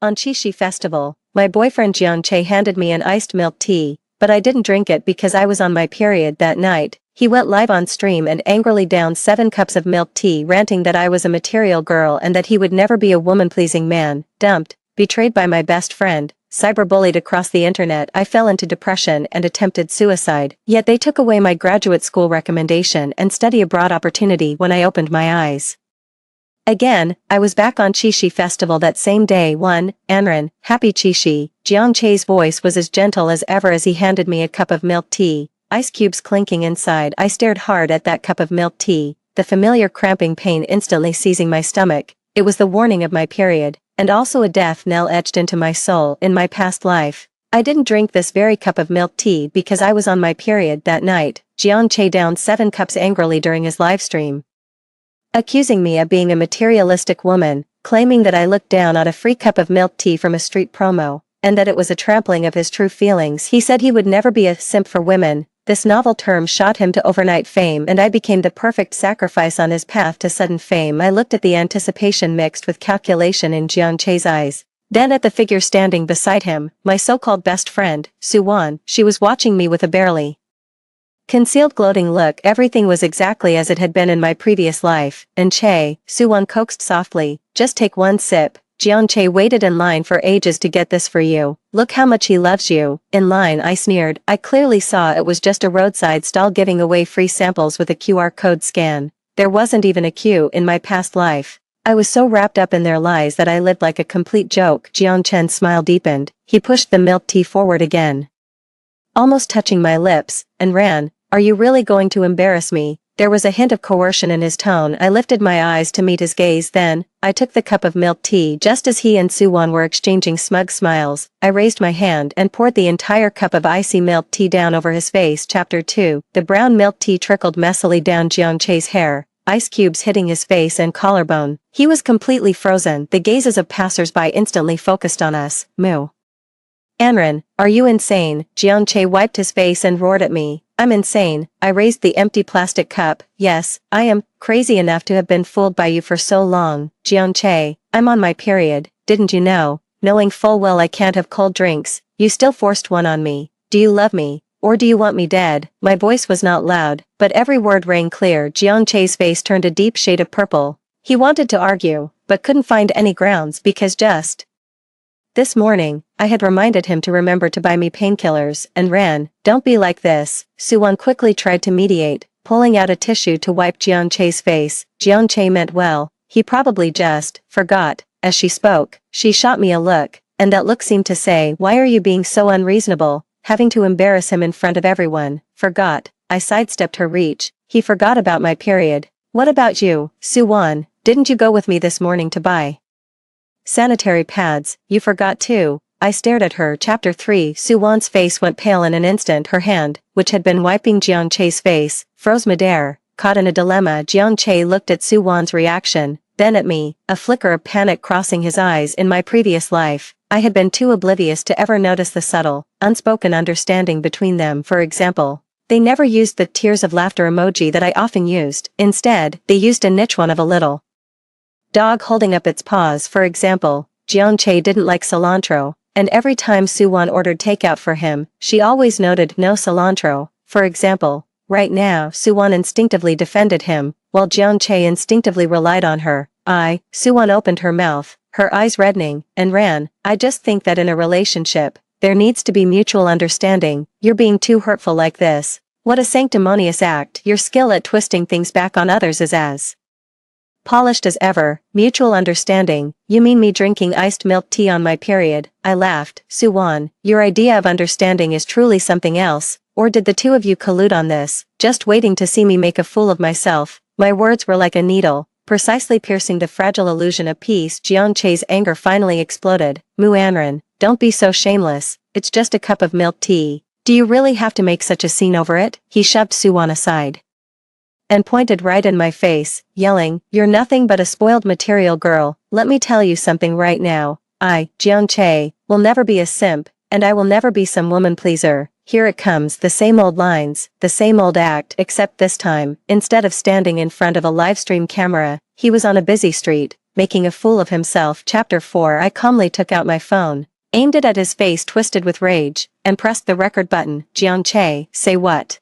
On Qixi Festival, my boyfriend Jiang Che handed me an iced milk tea, but I didn't drink it because I was on my period that night. He went live on stream and angrily downed 7 cups of milk tea, ranting that I was a material girl and that he would never be a woman-pleasing man. Dumped, betrayed by my best friend, cyberbullied across the internet. I fell into depression and attempted suicide. Yet they took away my graduate school recommendation and study abroad opportunity when I opened my eyes. Again, I was back on Qixi Festival that same day. 1. Anran, happy Qixi. Jiang Che's voice was as gentle as ever as he handed me a cup of milk tea, ice cubes clinking inside. I stared hard at that cup of milk tea, the familiar cramping pain instantly seizing my stomach. It was the warning of my period, and also a death knell etched into my soul. In my past life, I didn't drink this very cup of milk tea because I was on my period that night. Jiang Che downed 7 cups angrily during his livestream, accusing me of being a materialistic woman, claiming that I looked down on a free cup of milk tea from a street promo, and that it was a trampling of his true feelings. He said he would never be a simp for women. This novel term shot him to overnight fame, and I became the perfect sacrifice on his path to sudden fame. I looked at the anticipation mixed with calculation in Jiang Che's eyes, then at the figure standing beside him, my so-called best friend, Suwan. She was watching me with a barely concealed gloating look. Everything was exactly as it had been in my previous life. And Che, Suwan coaxed softly, just take one sip. Jiang Che waited in line for ages to get this for you. Look how much he loves you. In line, I sneered. I clearly saw it was just a roadside stall giving away free samples with a QR code scan. There wasn't even a queue in my past life. I was so wrapped up in their lies that I lived like a complete joke. Jiang Chen's smile deepened. He pushed the milk tea forward again, almost touching my lips, and ran. Are you really going to embarrass me? There was a hint of coercion in his tone. I lifted my eyes to meet his gaze. Then, I took the cup of milk tea just as he and Suwan were exchanging smug smiles. I raised my hand and poured the entire cup of icy milk tea down over his face. Chapter 2. The brown milk tea trickled messily down Jiang Che's hair, ice cubes hitting his face and collarbone. He was completely frozen. The gazes of passers-by instantly focused on us. Moo. Anran, are you insane? Jiang Che wiped his face and roared at me. I'm insane. I raised the empty plastic cup. Yes, I am crazy enough to have been fooled by you for so long. Jiang Che, I'm on my period. Didn't you know? Knowing full well I can't have cold drinks, you still forced one on me. Do you love me? Or do you want me dead? My voice was not loud, but every word rang clear. Jiang Che's face turned a deep shade of purple. He wanted to argue, but couldn't find any grounds because just this morning, I had reminded him to remember to buy me painkillers, and ran. Don't be like this. Suwan quickly tried to mediate, pulling out a tissue to wipe Jiang Che's face. Jiang Che meant well. He probably just forgot. As she spoke, she shot me a look, and that look seemed to say, why are you being so unreasonable, having to embarrass him in front of everyone? Forgot. I sidestepped her reach. He forgot about my period. What about you, Suwan? Didn't you go with me this morning to buy sanitary pads? You forgot too. I stared at her. Chapter 3. Suwan's face went pale in an instant. Her hand, which had been wiping Jiang Che's face, froze midair. Caught in a dilemma, Jiang Che looked at Suwan's reaction, then at me, a flicker of panic crossing his eyes. In my previous life, I had been too oblivious to ever notice the subtle, unspoken understanding between them. For example, they never used the tears of laughter emoji that I often used. Instead, they used a niche one of a little dog holding up its paws. For example, Jiang Che didn't like cilantro, and every time Suwan ordered takeout for him, she always noted no cilantro. For example, right now Suwan instinctively defended him, while Jiang Che instinctively relied on her. Suwan opened her mouth, her eyes reddening, and ran. I just think that in a relationship, there needs to be mutual understanding. You're being too hurtful like this. What a sanctimonious act. Your skill at twisting things back on others is as polished as ever. Mutual understanding. You mean me drinking iced milk tea on my period? I laughed. Suwan, your idea of understanding is truly something else. Or did the two of you collude on this, just waiting to see me make a fool of myself? My words were like a needle, precisely piercing the fragile illusion of peace. Jiang Che's anger finally exploded. Mu Anran, don't be so shameless. It's just a cup of milk tea. Do you really have to make such a scene over it? He shoved Suwan aside and pointed right in my face, yelling, you're nothing but a spoiled material girl. Let me tell you something right now. I, Jiang Che, will never be a simp, and I will never be some woman pleaser. Here it comes, the same old lines, the same old act, except this time, instead of standing in front of a livestream camera, he was on a busy street, making a fool of himself. Chapter 4. I calmly took out my phone, aimed it at his face twisted with rage, and pressed the record button. Jianche, say what?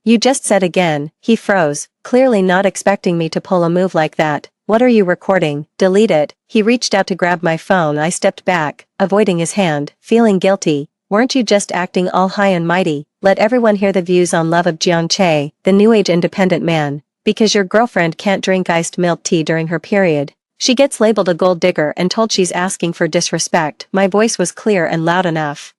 You just said again. He froze, clearly not expecting me to pull a move like that. What are you recording? Delete it. He reached out to grab my phone. I stepped back, avoiding his hand, feeling guilty. Weren't you just acting all high and mighty? Let everyone hear the views on love of Jianche, the new age independent man. Because your girlfriend can't drink iced milk tea during her period, she gets labeled a gold digger and told she's asking for disrespect. My voice was clear and loud enough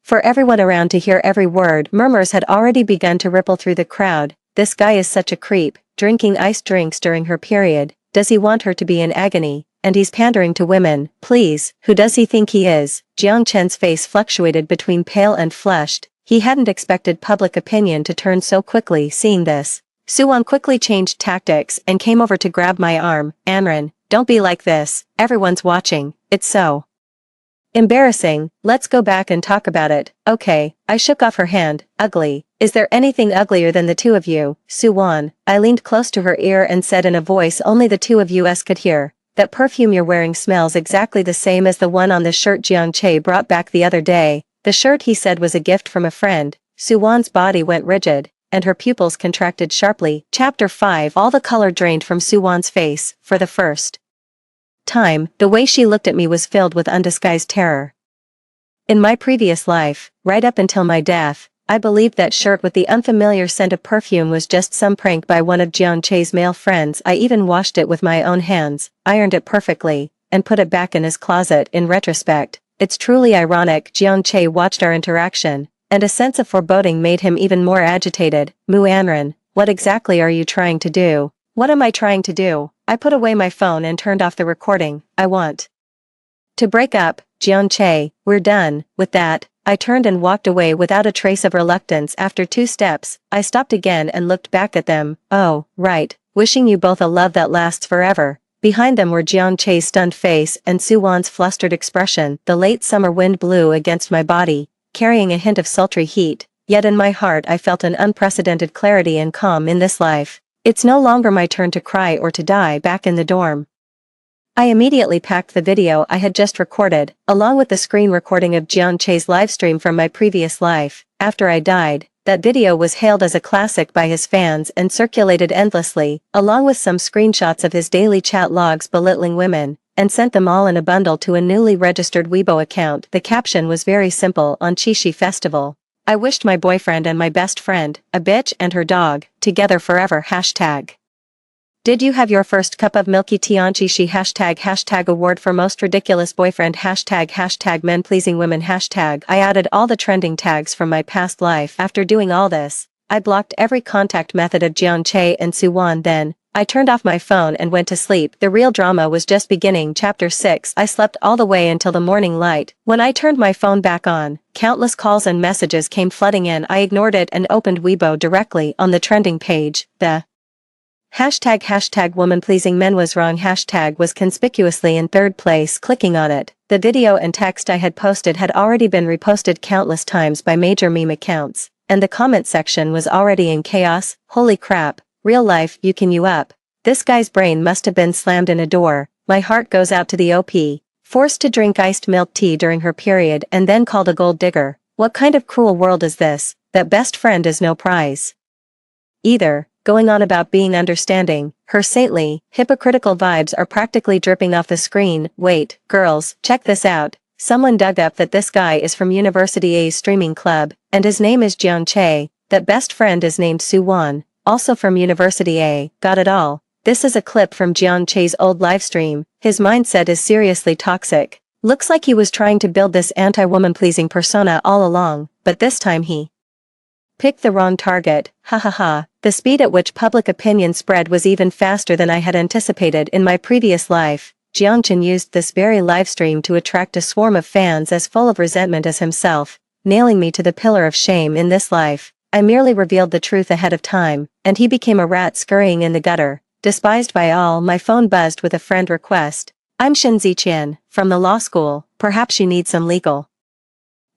for everyone around to hear every word. Murmurs had already begun to ripple through the crowd. This guy is such a creep, drinking iced drinks during her period. Does he want her to be in agony? And he's pandering to women. Please, who does he think he is? Jiang Chen's face fluctuated between pale and flushed. He hadn't expected public opinion to turn so quickly. Seeing this, Suwon quickly changed tactics and came over to grab my arm. Anran, don't be like this. Everyone's watching. It's so embarrassing. Let's go back and talk about it. Okay. I shook off her hand. Ugly. Is there anything uglier than the two of you? Suwon. I leaned close to her ear and said in a voice only the two of us could hear. That perfume you're wearing smells exactly the same as the one on the shirt Jianche brought back the other day. The shirt he said was a gift from a friend. Suwon's body went rigid, and her pupils contracted sharply. Chapter 5. All the color drained from Suwon's face. For the first time, the way she looked at me was filled with undisguised terror. In my previous life, right up until my death, I believed that shirt with the unfamiliar scent of perfume was just some prank by one of Jianche's male friends. I even washed it with my own hands, ironed it perfectly, and put it back in his closet. In retrospect, it's truly ironic. Jianche watched our interaction, and a sense of foreboding made him even more agitated. Mu Anran, what exactly are you trying to do? What am I trying to do? I put away my phone and turned off the recording. I want to break up, Jianche. We're done with that. I turned and walked away without a trace of reluctance. After 2 steps, I stopped again and looked back at them. Oh, right. Wishing you both a love that lasts forever. Behind them were Jianche's stunned face and Suwon's flustered expression. The late summer wind blew against my body, carrying a hint of sultry heat. Yet in my heart I felt an unprecedented clarity and calm. In this life, it's no longer my turn to cry or to die. Back in the dorm, I immediately packed the video I had just recorded, along with the screen recording of Jianche's livestream from my previous life. After I died, that video was hailed as a classic by his fans and circulated endlessly, along with some screenshots of his daily chat logs belittling women, and sent them all in a bundle to a newly registered Weibo account. The caption was very simple: on Qixi Festival, I wished my boyfriend and my best friend, a bitch and her dog, together forever. Hashtag. Did you have your first cup of milky tea on Qixi? Hashtag award for most ridiculous boyfriend. Hashtag men pleasing women. Hashtag. I added all the trending tags from my past life. After doing all this, I blocked every contact method of Jianche and Suwon. Then, I turned off my phone and went to sleep. The real drama was just beginning. Chapter 6. I slept all the way until the morning light. When I turned my phone back on, countless calls and messages came flooding in. I ignored it and opened Weibo directly. On the trending page, the hashtag woman pleasing men was wrong hashtag was conspicuously in third place. Clicking on it, the video and text I had posted had already been reposted countless times by major meme accounts, and the comment section was already in chaos. Holy crap, real life, you up. This guy's brain must have been slammed in a door. My heart goes out to the OP, forced to drink iced milk tea during her period and then called a gold digger. What kind of cruel world is this, that best friend is no prize either? Going on about being understanding, her saintly, hypocritical vibes are practically dripping off the screen. Wait, girls, check this out. Someone dug up that this guy is from University A's streaming club, and his name is Jianche. That best friend is named Suwon, also from University A. Got it all. This is a clip from Jianche's old livestream. His mindset is seriously toxic. Looks like he was trying to build this anti-woman pleasing persona all along, but this time he picked the wrong target. Ha ha ha. The speed at which public opinion spread was even faster than I had anticipated. In my previous life, Jiangchen used this very livestream to attract a swarm of fans as full of resentment as himself, nailing me to the pillar of shame. In this life, I merely revealed the truth ahead of time, and he became a rat scurrying in the gutter, despised by all. My phone buzzed with a friend request. I'm Shen Ziqian, from the law school. Perhaps you need some legal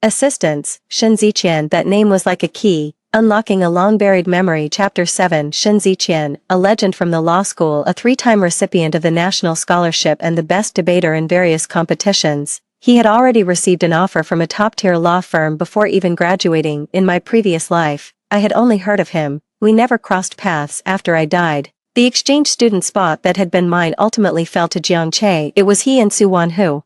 assistance. Shen Ziqian. That name was like a key, Unlocking a Long-Buried Memory Chapter 7 Shen Ziqian, a legend from the law school, a three-time recipient of the National Scholarship and the best debater in various competitions. He had already received an offer from a top-tier law firm before even graduating. In my previous life, I had only heard of him. We never crossed paths after I died. The exchange student spot that had been mine ultimately fell to Jiang Che. It was he and Suwan who,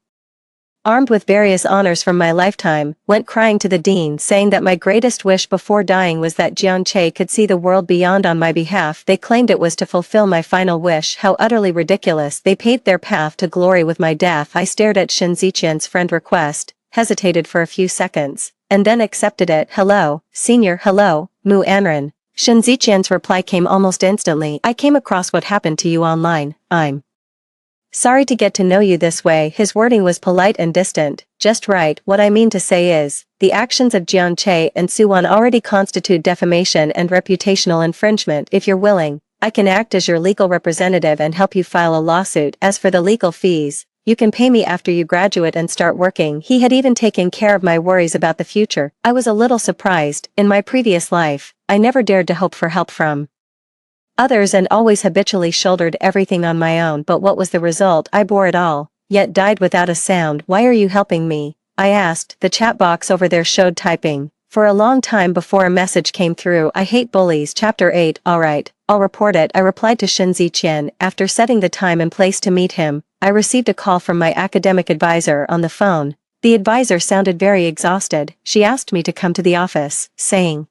armed with various honors from my lifetime, went crying to the dean saying that my greatest wish before dying was that Jiang Che could see the world beyond on my behalf. They claimed it was to fulfill my final wish. How utterly ridiculous. They paved their path to glory with my death. I stared at Shen Ziqian's friend request, hesitated for a few seconds, and then accepted it. Hello, senior. Hello, Mu Anren. Shen Ziqian's reply came almost instantly. I came across what happened to you online. I'm sorry to get to know you this way. His wording was polite and distant. Just right. What I mean to say is, the actions of Jiang Che and Suwan already constitute defamation and reputational infringement. If you're willing, I can act as your legal representative and help you file a lawsuit. As for the legal fees, you can pay me after you graduate and start working. He had even taken care of my worries about the future. I was a little surprised. In my previous life, I never dared to hope for help from others and always habitually shouldered everything on my own. But what was the result? I bore it all, yet died without a sound. Why are you helping me? I asked. The chat box over there showed typing for a long time before a message came through. I hate bullies. Chapter 8. Alright, I'll report it. I replied to Shen Ziqian. After setting the time and place to meet him, I received a call from my academic advisor on the phone. The advisor sounded very exhausted. She asked me to come to the office, saying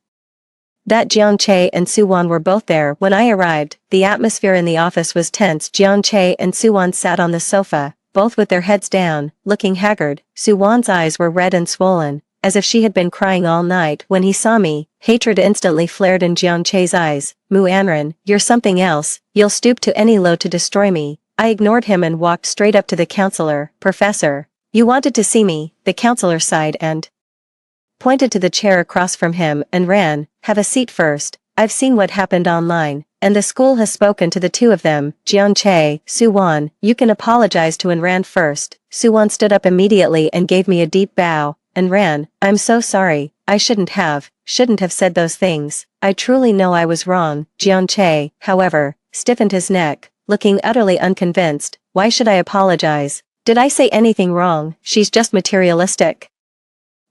that Jiang Che and Suwan were both there. When I arrived, the atmosphere in the office was tense. Jiang Che and Suwan sat on the sofa, both with their heads down, looking haggard. Suwan's eyes were red and swollen, as if she had been crying all night. When he saw me, hatred instantly flared in Jiang Che's eyes. Mu Anren, you're something else. You'll stoop to any low to destroy me. I ignored him and walked straight up to the counselor. Professor, you wanted to see me. The counselor sighed and pointed to the chair across from him and ran. Have a seat first. I've seen what happened online, and the school has spoken to the two of them. Jiang Che, Suwan, you can apologize to Anran first. Suwan stood up immediately and gave me a deep bow. Anran, I'm so sorry. I shouldn't have said those things. I truly know I was wrong. Jiang Che, however, stiffened his neck, looking utterly unconvinced. Why should I apologize? Did I say anything wrong? She's just materialistic,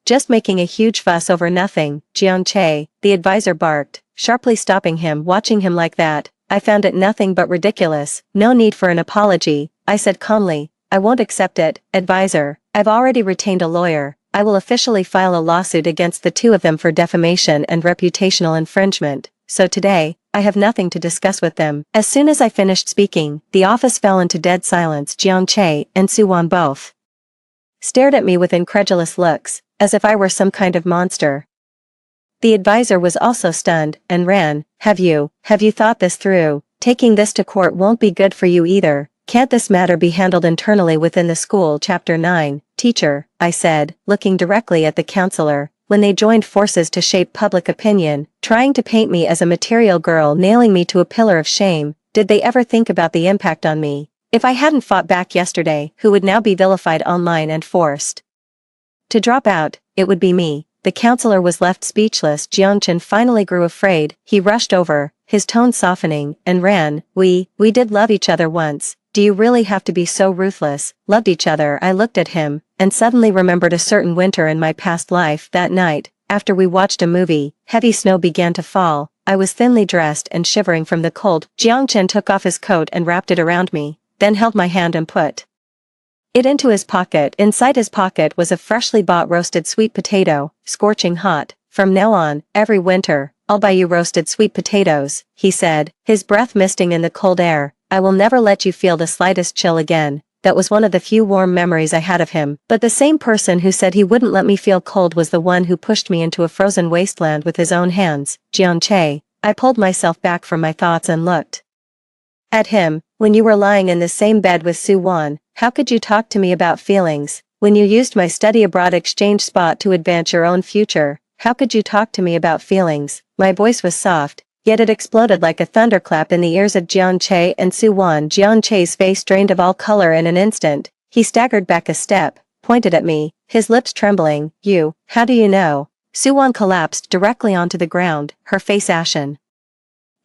just making a huge fuss over nothing. Jiang Che, the advisor barked, sharply stopping him. Watching him like that, I found it nothing but ridiculous. No need for an apology, I said calmly. I won't accept it, advisor. I've already retained a lawyer. I will officially file a lawsuit against the two of them for defamation and reputational infringement. So today, I have nothing to discuss with them. As soon as I finished speaking, the office fell into dead silence. Jiang Che and Suwan both stared at me with incredulous looks, as if I were some kind of monster. The advisor was also stunned, and ran. Have you thought this through? Taking this to court won't be good for you either. Can't this matter be handled internally within the school? Chapter 9. Teacher, I said, looking directly at the counselor. When they joined forces to shape public opinion, trying to paint me as a material girl, nailing me to a pillar of shame, did they ever think about the impact on me? If I hadn't fought back yesterday, who would now be vilified online and forced to drop out? It would be me. The counselor was left speechless. Jiang Chen finally grew afraid. He rushed over, his tone softening, and ran. We did love each other once. Do you really have to be so ruthless? Loved each other. I looked at him, and suddenly remembered a certain winter in my past life. That night, after we watched a movie, heavy snow began to fall. I was thinly dressed and shivering from the cold. Jiang Chen took off his coat and wrapped it around me, then held my hand and put it into his pocket. Inside his pocket was a freshly bought roasted sweet potato, scorching hot. From now on, every winter, I'll buy you roasted sweet potatoes, he said, his breath misting in the cold air. I will never let you feel the slightest chill again. That was one of the few warm memories I had of him. But the same person who said he wouldn't let me feel cold was the one who pushed me into a frozen wasteland with his own hands. Jiang Che. I pulled myself back from my thoughts and looked at him. When you were lying in the same bed with Suwan, how could you talk to me about feelings? When you used my study abroad exchange spot to advance your own future, how could you talk to me about feelings? My voice was soft, yet it exploded like a thunderclap in the ears of Jiang Che and Suwan. Jiang Che's face drained of all color in an instant. He staggered back a step, pointed at me, his lips trembling. How do you know? Suwon collapsed directly onto the ground, her face ashen.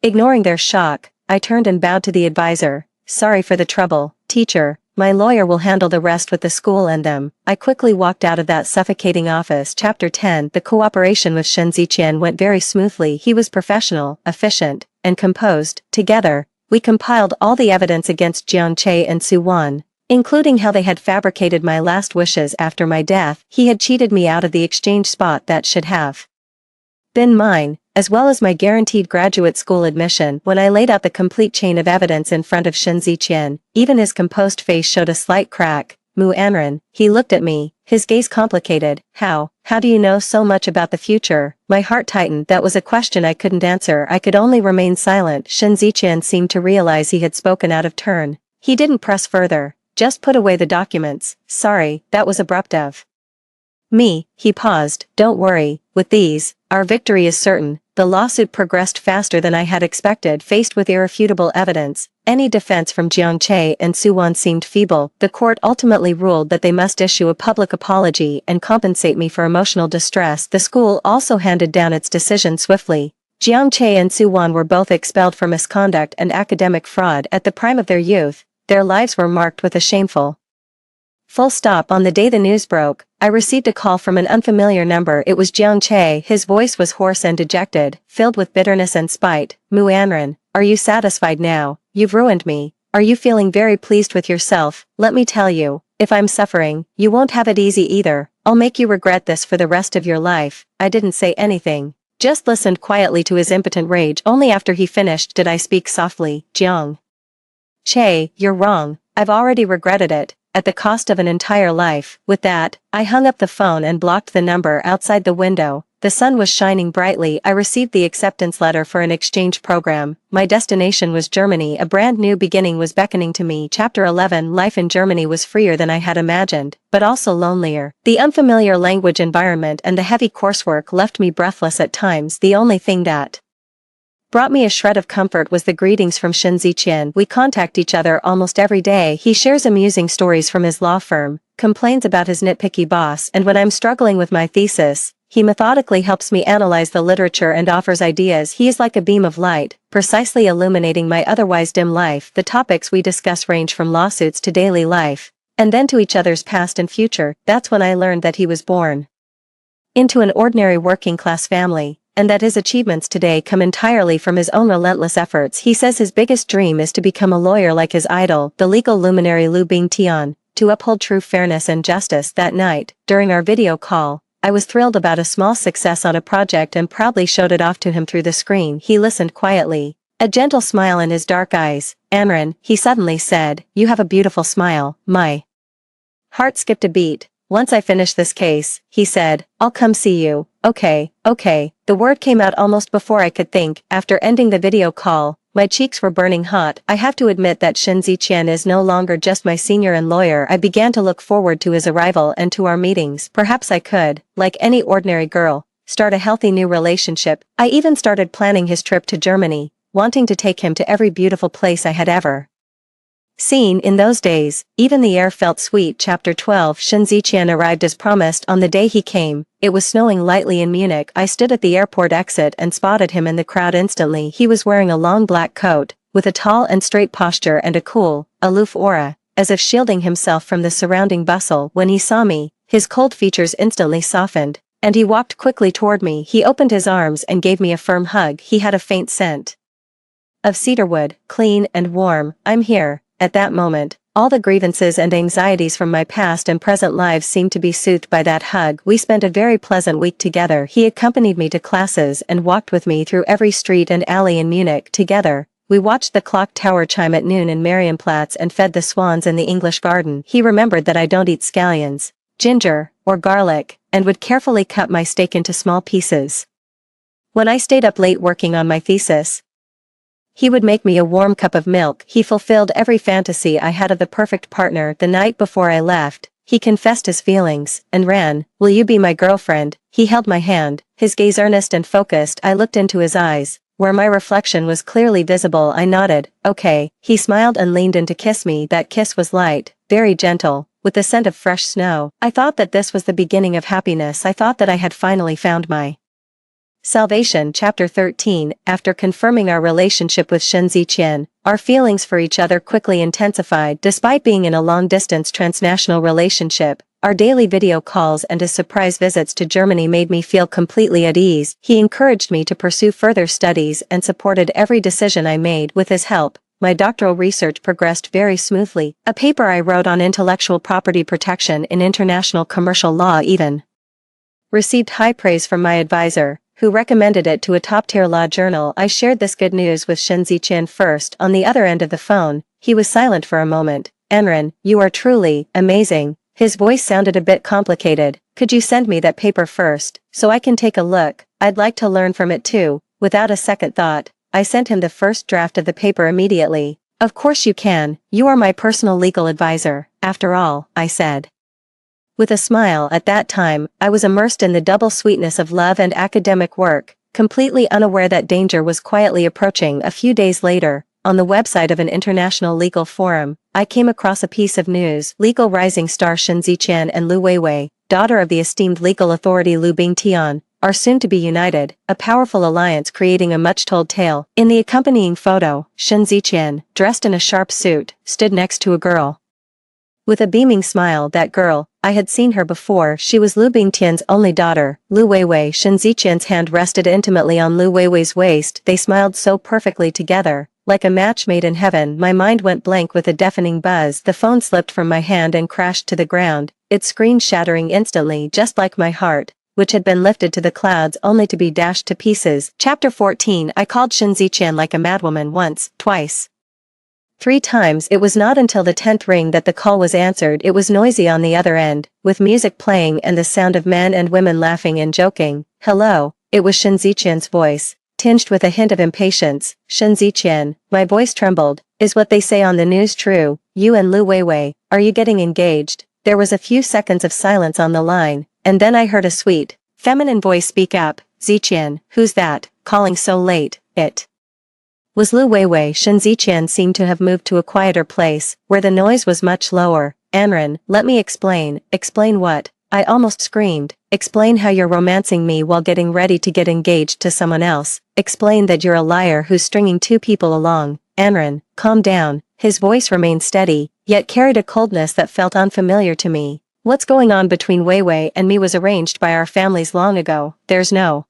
Ignoring their shock, I turned and bowed to the advisor. Sorry for the trouble, teacher. My lawyer will handle the rest with the school and them. I quickly walked out of that suffocating office. Chapter 10. The cooperation with Shen Ziqian went very smoothly. He was professional, efficient, and composed. Together, we compiled all the evidence against Jiang Che and Suwon, including how they had fabricated my last wishes after my death. He had cheated me out of the exchange spot that should have been mine, as well as my guaranteed graduate school admission. When I laid out the complete chain of evidence in front of Shen Ziqian, even his composed face showed a slight crack. Mu Anren, he looked at me, his gaze complicated. How do you know so much about the future? My heart tightened. That was a question I couldn't answer. I could only remain silent. Shen Ziqian seemed to realize he had spoken out of turn. He didn't press further, just put away the documents. Sorry, that was abrupt of me. He paused. Don't worry, with these, our victory is certain. The lawsuit progressed faster than I had expected. Faced with irrefutable evidence, any defense from Jiang Che and Suwon seemed feeble. The court ultimately ruled that they must issue a public apology and compensate me for emotional distress. The school also handed down its decision swiftly. Jiang Che and Suwon were both expelled for misconduct and academic fraud at the prime of their youth. Their lives were marked with a shameful full stop. On the day the news broke, I received a call from an unfamiliar number. It was Jiang Che. His voice was hoarse and dejected, filled with bitterness and spite. Mu Anren, are you satisfied now? You've ruined me. Are you feeling very pleased with yourself? Let me tell you, if I'm suffering, you won't have it easy either. I'll make you regret this for the rest of your life. I didn't say anything, just listened quietly to his impotent rage. Only after he finished did I speak softly. Jiang Che, you're wrong. I've already regretted it, at the cost of an entire life. With that, I hung up the phone and blocked the number outside the window. The sun was shining brightly. I received the acceptance letter for an exchange program. My destination was Germany. A brand new beginning was beckoning to me. Chapter 11. Life in Germany was freer than I had imagined, but also lonelier. The unfamiliar language environment and the heavy coursework left me breathless at times. The only thing that brought me a shred of comfort was the greetings from Shen Ziqian. We contact each other almost every day. He shares amusing stories from his law firm, complains about his nitpicky boss, and when I'm struggling with my thesis, he methodically helps me analyze the literature and offers ideas. He is like a beam of light, precisely illuminating my otherwise dim life. The topics we discuss range from lawsuits to daily life, and then to each other's past and future. That's when I learned that he was born into an ordinary working-class family, and that his achievements today come entirely from his own relentless efforts. He says his biggest dream is to become a lawyer like his idol, the legal luminary Liu Bingtian, to uphold true fairness and justice. That night, during our video call, I was thrilled about a small success on a project and proudly showed it off to him through the screen. He listened quietly, a gentle smile in his dark eyes. Anren, he suddenly said, you have a beautiful smile. My heart skipped a beat. Once I finish this case, he said, I'll come see you. Okay. The word came out almost before I could think. After ending the video call, my cheeks were burning hot. I have to admit that Shen Ziqian is no longer just my senior and lawyer. I began to look forward to his arrival and to our meetings. Perhaps I could, like any ordinary girl, start a healthy new relationship. I even started planning his trip to Germany, wanting to take him to every beautiful place I had ever seen. In those days, even the air felt sweet. Chapter 12. Shen Ziqian arrived as promised on the day he came. It was snowing lightly in Munich. I stood at the airport exit and spotted him in the crowd instantly. He was wearing a long black coat, with a tall and straight posture and a cool, aloof aura, as if shielding himself from the surrounding bustle. When he saw me, his cold features instantly softened, and he walked quickly toward me. He opened his arms and gave me a firm hug. He had a faint scent of cedarwood, clean and warm. I'm here. At that moment, all the grievances and anxieties from my past and present lives seemed to be soothed by that hug. We spent a very pleasant week together. He accompanied me to classes and walked with me through every street and alley in Munich. Together, we watched the clock tower chime at noon in Marienplatz and fed the swans in the English garden. He remembered that I don't eat scallions, ginger, or garlic, and would carefully cut my steak into small pieces. When I stayed up late working on my thesis, he would make me a warm cup of milk. He fulfilled every fantasy I had of the perfect partner. The night before I left, he confessed his feelings and ran. Will you be my girlfriend? He held my hand, his gaze earnest and focused. I looked into his eyes, where my reflection was clearly visible. I nodded. Okay. He smiled and leaned in to kiss me. That kiss was light, very gentle, with the scent of fresh snow. I thought that this was the beginning of happiness. I thought that I had finally found my salvation. Chapter 13. After confirming our relationship with Shen Ziqian, our feelings for each other quickly intensified. Despite being in a long-distance transnational relationship, our daily video calls and his surprise visits to Germany made me feel completely at ease. He encouraged me to pursue further studies and supported every decision I made. With his help, my doctoral research progressed very smoothly. A paper I wrote on intellectual property protection in international commercial law even received high praise from my advisor, who recommended it to a top-tier law journal. I shared this good news with Shen Ziqian first. On the other end of the phone, he was silent for a moment. "Enren, you are truly amazing." His voice sounded a bit complicated. "Could you send me that paper first, so I can take a look? I'd like to learn from it too." Without a second thought, I sent him the first draft of the paper immediately. "Of course you can, you are my personal legal advisor, after all," I said. With a smile. At that time, I was immersed in the double sweetness of love and academic work, completely unaware that danger was quietly approaching. A few days later, on the website of an international legal forum, I came across a piece of news. Legal rising star Shen Ziqian and Lu Weiwei, daughter of the esteemed legal authority Lu Bingtian, are soon to be united, a powerful alliance creating a much-told tale. In the accompanying photo, Shen Ziqian, dressed in a sharp suit, stood next to a girl with a beaming smile. That girl, I had seen her before. She was Lu Bingtian's only daughter, Lu Weiwei. Shen Ziqian's hand rested intimately on Lu Weiwei's waist. They smiled so perfectly together, like a match made in heaven. My mind went blank with a deafening buzz. The phone slipped from my hand and crashed to the ground, its screen shattering instantly, just like my heart, which had been lifted to the clouds only to be dashed to pieces. Chapter 14. I called Shen Ziqian like a madwoman once, twice, 3 times. It was not until the 10th ring that the call was answered. It was noisy on the other end, with music playing and the sound of men and women laughing and joking. "Hello," it was Shen Ziqian's voice, tinged with a hint of impatience. "Shen Ziqian," my voice trembled, "is what they say on the news true? You and Lu Weiwei, are you getting engaged?" There was a few seconds of silence on the line, and then I heard a sweet, feminine voice speak up. "Ziqian, who's that, calling so late?" It was Lu Weiwei. Shen Ziqian seemed to have moved to a quieter place, where the noise was much lower. "Anren, let me explain." "Explain what?" I almost screamed. "Explain how you're romancing me while getting ready to get engaged to someone else. Explain that you're a liar who's stringing 2 people along." "Anren, calm down." His voice remained steady, yet carried a coldness that felt unfamiliar to me. "What's going on between Weiwei and me was arranged by our families long ago. There's no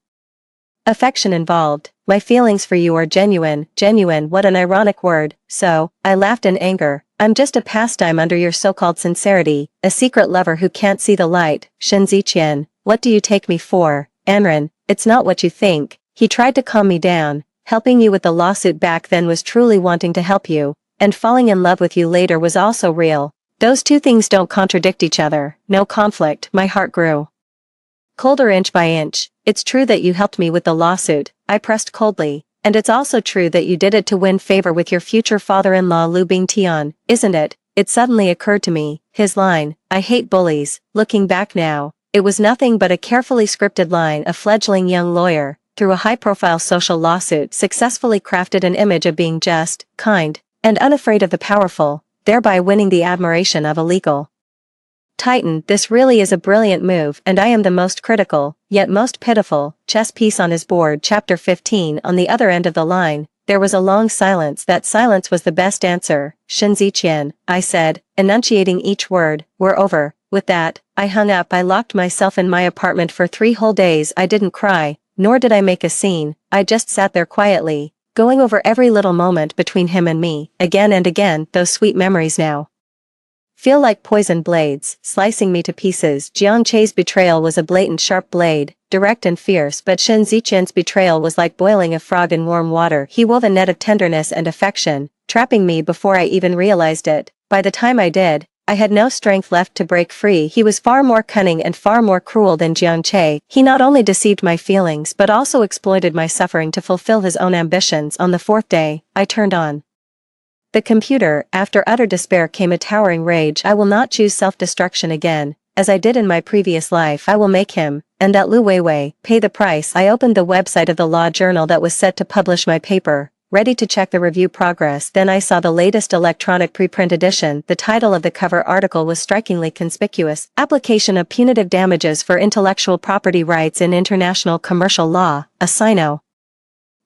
affection involved. My feelings for you are genuine." Genuine, what an ironic word. So, I laughed in anger. "I'm just a pastime under your so-called sincerity, a secret lover who can't see the light." "Shen Ziqian, what do you take me for?" "Anren, it's not what you think." He tried to calm me down. "Helping you with the lawsuit back then was truly wanting to help you, and falling in love with you later was also real. Those 2 things don't contradict each other." No conflict. My heart grew colder inch by inch. "It's true that you helped me with the lawsuit," I pressed coldly, "and it's also true that you did it to win favor with your future father-in-law Lu Bingtian, isn't it?" It suddenly occurred to me, his line, "I hate bullies." Looking back now, it was nothing but a carefully scripted line. A fledgling young lawyer, through a high-profile social lawsuit, successfully crafted an image of being just, kind, and unafraid of the powerful, thereby winning the admiration of a legal titan. This really is a brilliant move, and I am the most critical, yet most pitiful, chess piece on his board. Chapter 15. On the other end of the line, there was a long silence. That silence was the best answer. "Shen Ziqian," I said, enunciating each word, "we're over." With that, I hung up. I locked myself in my apartment for 3 whole days. I didn't cry, nor did I make a scene. I just sat there quietly, going over every little moment between him and me, again and again. Those sweet memories now feel like poison blades, slicing me to pieces. Jiang Che's betrayal was a blatant sharp blade, direct and fierce, but Shen Ziqian's betrayal was like boiling a frog in warm water. He wove a net of tenderness and affection, trapping me before I even realized it. By the time I did, I had no strength left to break free. He was far more cunning and far more cruel than Jiang Che. He not only deceived my feelings but also exploited my suffering to fulfill his own ambitions. On the 4th day, I turned on the computer. After utter despair came a towering rage. I will not choose self-destruction again. As I did in my previous life, I will make him, and that Lu Weiwei, pay the price. I opened the website of the law journal that was set to publish my paper. ready to check the review progress. Then I saw the latest electronic preprint edition. The title of the cover article was strikingly conspicuous: Application of Punitive Damages for Intellectual Property Rights in International Commercial Law, a Sino.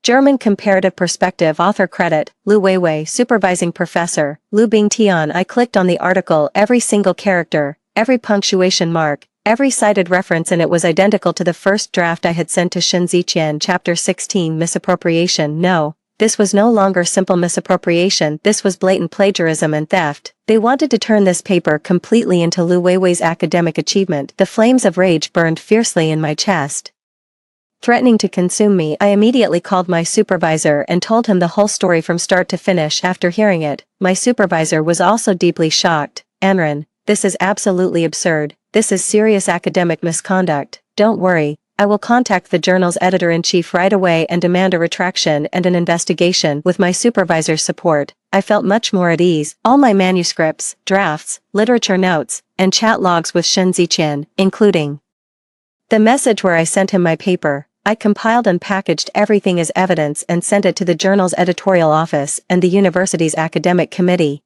German Comparative Perspective. Author credit, Lu Weiwei, Supervising Professor, Lu Bingtian. I clicked on the article. Every single character, every punctuation mark, every cited reference in it was identical to the first draft I had sent to Shen Ziqian. Chapter 16. Misappropriation. No, this was no longer simple misappropriation, this was blatant plagiarism and theft. They wanted to turn this paper completely into Lu Weiwei's academic achievement. The flames of rage burned fiercely in my chest, threatening to consume me. I immediately called my supervisor and told him the whole story from start to finish. After hearing it, my supervisor was also deeply shocked. Anren, this is absolutely absurd. This is serious academic misconduct. Don't worry, I will contact the journal's editor-in-chief right away and demand a retraction and an investigation. With my supervisor's support, I felt much more at ease. All my manuscripts, drafts, literature notes, and chat logs with Shen Ziqian, including the message where I sent him my paper, I compiled and packaged everything as evidence and sent it to the journal's editorial office and the university's academic committee.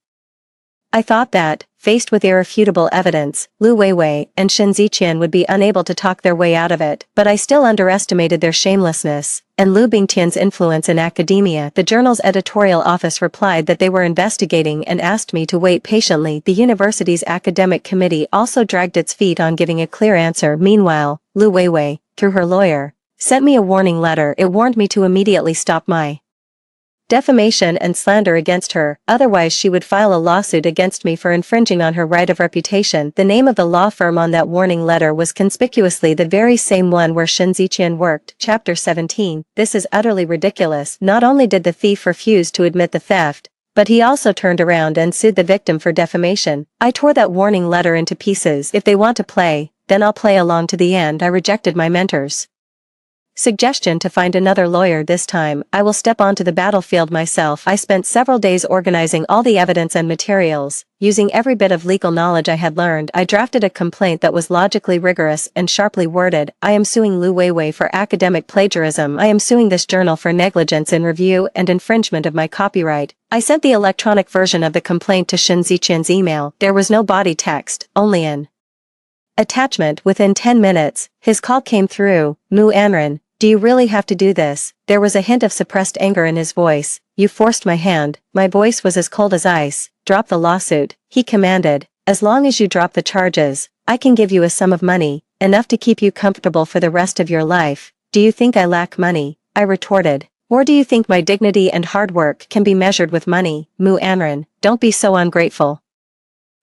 I thought that, faced with irrefutable evidence, Lu Weiwei and Shen Ziqian would be unable to talk their way out of it, but I still underestimated their shamelessness and Lu Bingtian's influence in academia. The journal's editorial office replied that they were investigating and asked me to wait patiently. The university's academic committee also dragged its feet on giving a clear answer. Meanwhile, Lu Weiwei, through her lawyer, sent me a warning letter. It warned me to immediately stop my defamation and slander against her, otherwise she would file a lawsuit against me for infringing on her right of reputation. The name of the law firm on that warning letter was conspicuously the very same one where Shen Ziqian worked. Chapter 17. This is utterly ridiculous. Not only did the thief refuse to admit the theft, but he also turned around and sued the victim for defamation. I tore that warning letter into pieces. If they want to play, then I'll play along to the end. I rejected my mentor's suggestion to find another lawyer. This time, I will step onto the battlefield myself. I spent several days organizing all the evidence and materials. Using every bit of legal knowledge I had learned, I drafted a complaint that was logically rigorous and sharply worded. I am suing Lu Weiwei for academic plagiarism. I am suing this journal for negligence in review and infringement of my copyright. I sent the electronic version of the complaint to Shen Ziqian's email. There was no body text, only an attachment. Within 10 minutes, his call came through. Mu Anren, do you really have to do this? There was a hint of suppressed anger in his voice. You forced my hand. My voice was as cold as ice. Drop the lawsuit, he commanded. As long as you drop the charges, I can give you a sum of money, enough to keep you comfortable for the rest of your life. Do you think I lack money? I retorted. Or do you think my dignity and hard work can be measured with money? Mu Anren, don't be so ungrateful.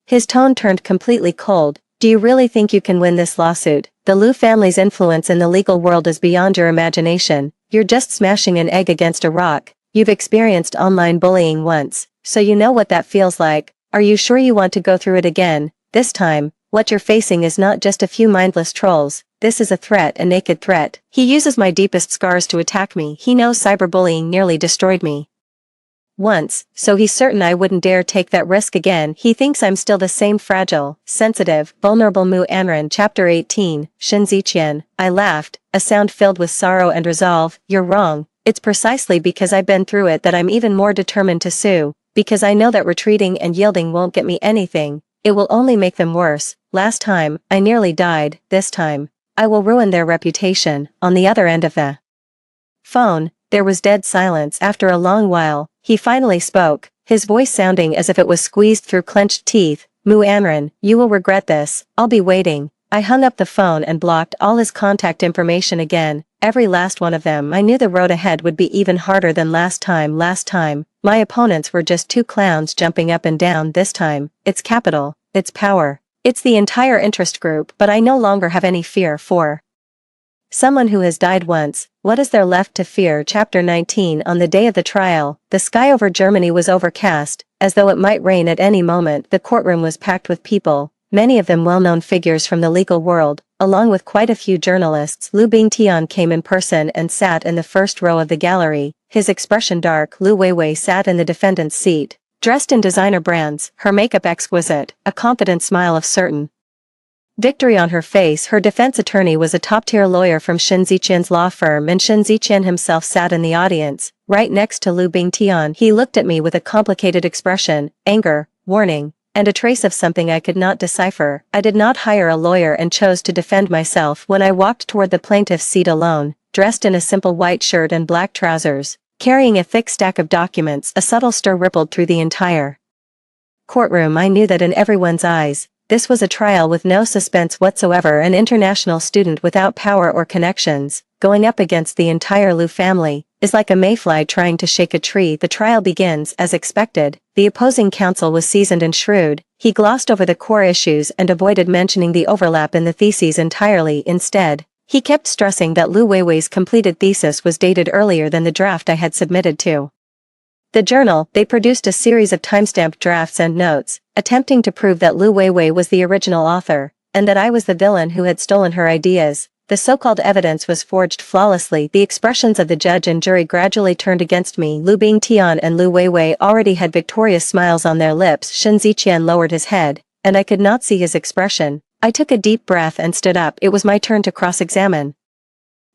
His tone turned completely cold. Do you really think you can win this lawsuit? The Lu family's influence in the legal world is beyond your imagination. You're just smashing an egg against a rock. You've experienced online bullying once, so you know what that feels like. Are you sure you want to go through it again? This time, what you're facing is not just a few mindless trolls. This is a threat, a naked threat. He uses my deepest scars to attack me. He knows cyberbullying nearly destroyed me once, so he's certain I wouldn't dare take that risk again. He thinks I'm still the same fragile, sensitive, vulnerable Mu Anren. Chapter 18. Shen Ziqian. I laughed, a sound filled with sorrow and resolve. You're wrong. It's precisely because I've been through it that I'm even more determined to sue, because I know that retreating and yielding won't get me anything. It will only make them worse. Last time, I nearly died. This time, I will ruin their reputation. On the other end of the phone, there was dead silence. After a long while, he finally spoke, his voice sounding as if it was squeezed through clenched teeth. Mu Anren, you will regret this. I'll be waiting. I hung up the phone and blocked all his contact information again, every last one of them. I knew the road ahead would be even harder than last time. Last time, my opponents were just two clowns jumping up and down. This time, it's capital, it's power, it's the entire interest group. But I no longer have any fear for someone who has died once. What is there left to fear? Chapter 19. On the day of the trial, the sky over Germany was overcast, as though it might rain at any moment. The courtroom was packed with people, many of them well-known figures from the legal world, along with quite a few journalists. Lu Bingtian came in person and sat in the first row of the gallery, his expression dark. Lu Weiwei sat in the defendant's seat, dressed in designer brands, her makeup exquisite, a confident smile of certain Victory on her face. Her defense attorney was a top-tier lawyer from Shin Ziqian's law firm, and Shin Ziqian himself sat in the audience, right next to Lu Bingtian. He looked at me with a complicated expression, anger, warning, and a trace of something I could not decipher. I did not hire a lawyer and chose to defend myself when I walked toward the plaintiff's seat alone, dressed in a simple white shirt and black trousers, carrying a thick stack of documents. A subtle stir rippled through the entire courtroom. I knew that in everyone's eyes, this was a trial with no suspense whatsoever. An international student without power or connections, going up against the entire Lu family, is like a mayfly trying to shake a tree. The trial begins as expected. The opposing counsel was seasoned and shrewd. He glossed over the core issues and avoided mentioning the overlap in the theses entirely. Instead, he kept stressing that Lu Weiwei's completed thesis was dated earlier than the draft I had submitted to the journal. They produced a series of timestamped drafts and notes, attempting to prove that Lu Weiwei was the original author, and that I was the villain who had stolen her ideas. The so-called evidence was forged flawlessly. The expressions of the judge and jury gradually turned against me. Lu Bingtian and Lu Weiwei already had victorious smiles on their lips. Shin Ziqian lowered his head, and I could not see his expression. I took a deep breath and stood up. It was my turn to cross-examine.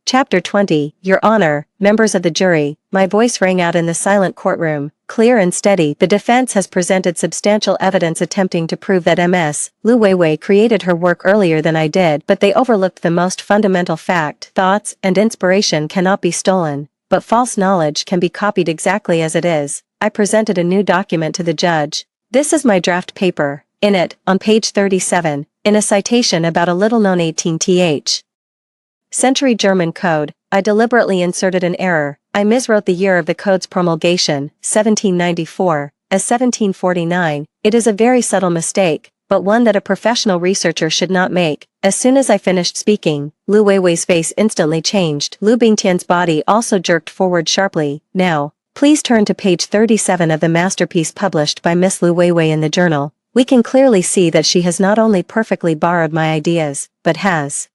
Chapter 20, Your Honor, members of the jury. My voice rang out in the silent courtroom, clear and steady. The defense has presented substantial evidence attempting to prove that Ms. Lu Weiwei created her work earlier than I did, but they overlooked the most fundamental fact. Thoughts and inspiration cannot be stolen, but false knowledge can be copied exactly as it is. I presented a new document to the judge. This is my draft paper. In it, on page 37, in a citation about a little-known 18th century German code, I deliberately inserted an error. I miswrote the year of the code's promulgation, 1794, as 1749. It is a very subtle mistake, but one that a professional researcher should not make. As soon as I finished speaking, Lu Weiwei's face instantly changed. Lu Bingtian's body also jerked forward sharply. Now, please turn to page 37 of the masterpiece published by Miss Lu Weiwei in the journal. We can clearly see that she has not only perfectly borrowed my ideas, but has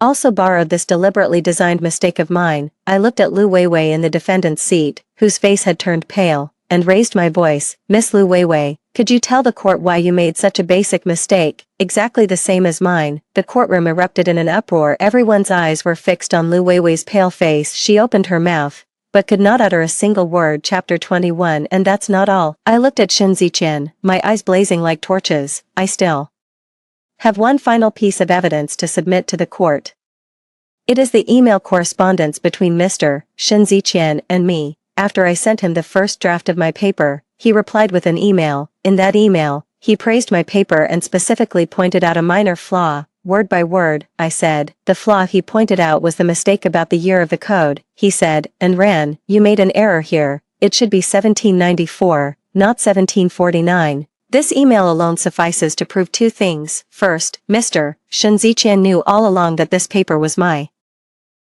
also borrowed this deliberately designed mistake of mine. I looked at Lu Weiwei in the defendant's seat, whose face had turned pale, and raised my voice. Miss Lu Weiwei, could you tell the court why you made such a basic mistake, exactly the same as mine? The courtroom erupted in an uproar. Everyone's eyes were fixed on Lu Weiwei's pale face. She opened her mouth, but could not utter a single word. Chapter 21. And that's not all. I looked at Shin Ziqian, my eyes blazing like torches. I still have one final piece of evidence to submit to the court. It is the email correspondence between Mr. Shin Ziqian and me. After I sent him the first draft of my paper, he replied with an email. In that email, he praised my paper and specifically pointed out a minor flaw. Word by word, I said. The flaw he pointed out was the mistake about the year of the code. He said, and ran, you made an error here. It should be 1794, not 1749. This email alone suffices to prove two things. First, Mr. Shin Ziqian knew all along that this paper was my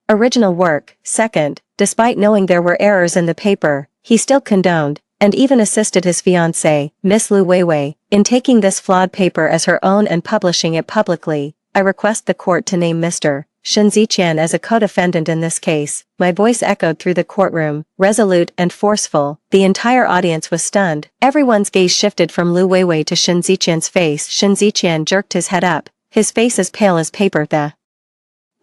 original work. Second, despite knowing there were errors in the paper, he still condoned, and even assisted his fiancée, Miss Lu Weiwei, in taking this flawed paper as her own and publishing it publicly. I request the court to name Mr. Shin Ziqian as a co-defendant in this case. My voice echoed through the courtroom, resolute and forceful. The entire audience was stunned. Everyone's gaze shifted from Lu Weiwei to Shin Ziqian's face. Shin Ziqian jerked his head up, his face as pale as paper. The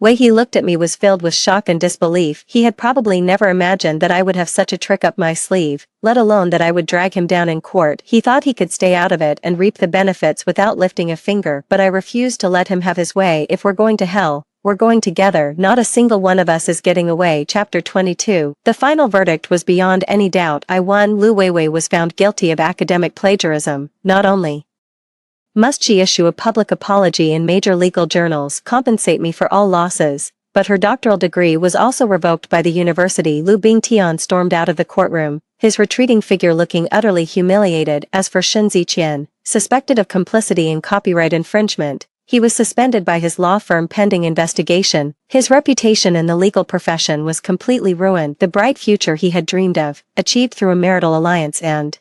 way he looked at me was filled with shock and disbelief. He had probably never imagined that I would have such a trick up my sleeve, let alone that I would drag him down in court. He thought he could stay out of it and reap the benefits without lifting a finger, but I refused to let him have his way. If we're going to hell, we're going together. Not a single one of us is getting away. Chapter 22. The final verdict was beyond any doubt. I won. Lu Weiwei was found guilty of academic plagiarism. Not only must she issue a public apology in major legal journals, compensate me for all losses, but her doctoral degree was also revoked by the university. Lu Bingtian stormed out of the courtroom, his retreating figure looking utterly humiliated. As for Shin Ziqian, suspected of complicity in copyright infringement, he was suspended by his law firm pending investigation. His reputation in the legal profession was completely ruined. The bright future he had dreamed of, achieved through a marital alliance, and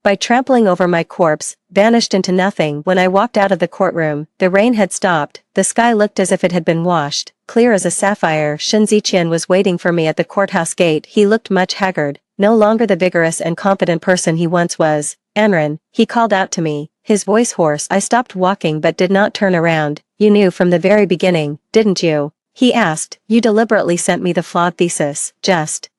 by trampling over my corpse, vanished into nothing. When I walked out of the courtroom, the rain had stopped. The sky looked as if it had been washed, clear as a sapphire. Shin Ziqian was waiting for me at the courthouse gate. He looked much haggard, no longer the vigorous and confident person he once was. Anren, he called out to me, his voice hoarse. I stopped walking but did not turn around. You knew from the very beginning, didn't you? He asked. You deliberately sent me the flawed thesis, just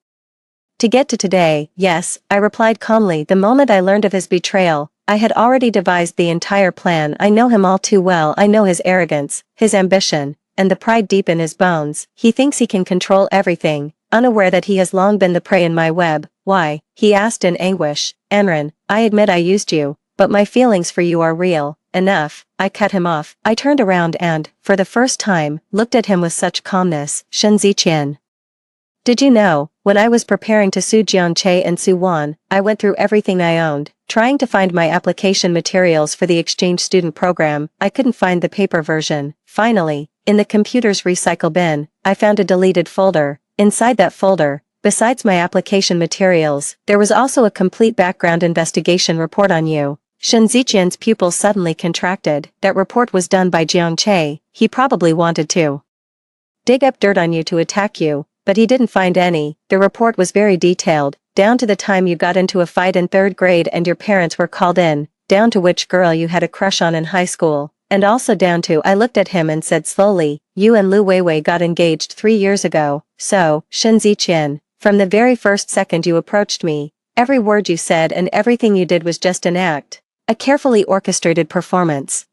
to get to today. Yes, I replied calmly. The moment I learned of his betrayal, I had already devised the entire plan. I know him all too well. I know his arrogance, his ambition, and the pride deep in his bones. He thinks he can control everything, unaware that he has long been the prey in my web. Why? He asked in anguish. Anran, I admit I used you, but my feelings for you are real. Enough. I cut him off. I turned around and, for the first time, looked at him with such calmness. Shen Ziqian. Did you know, when I was preparing to sue Jianche and Su Wan, I went through everything I owned, trying to find my application materials for the exchange student program. I couldn't find the paper version. Finally, in the computer's recycle bin, I found a deleted folder. Inside that folder, besides my application materials, there was also a complete background investigation report on you. Shen Ziqian's pupils suddenly contracted. That report was done by Jianche. He probably wanted to dig up dirt on you to attack you, but he didn't find any. The report was very detailed, down to the time you got into a fight in 3rd grade and your parents were called in, down to which girl you had a crush on in high school, and also down to— I looked at him and said slowly, you and Lu Weiwei got engaged 3 years ago. So, Shen Ziqian, from the very first second you approached me, every word you said and everything you did was just an act, a carefully orchestrated performance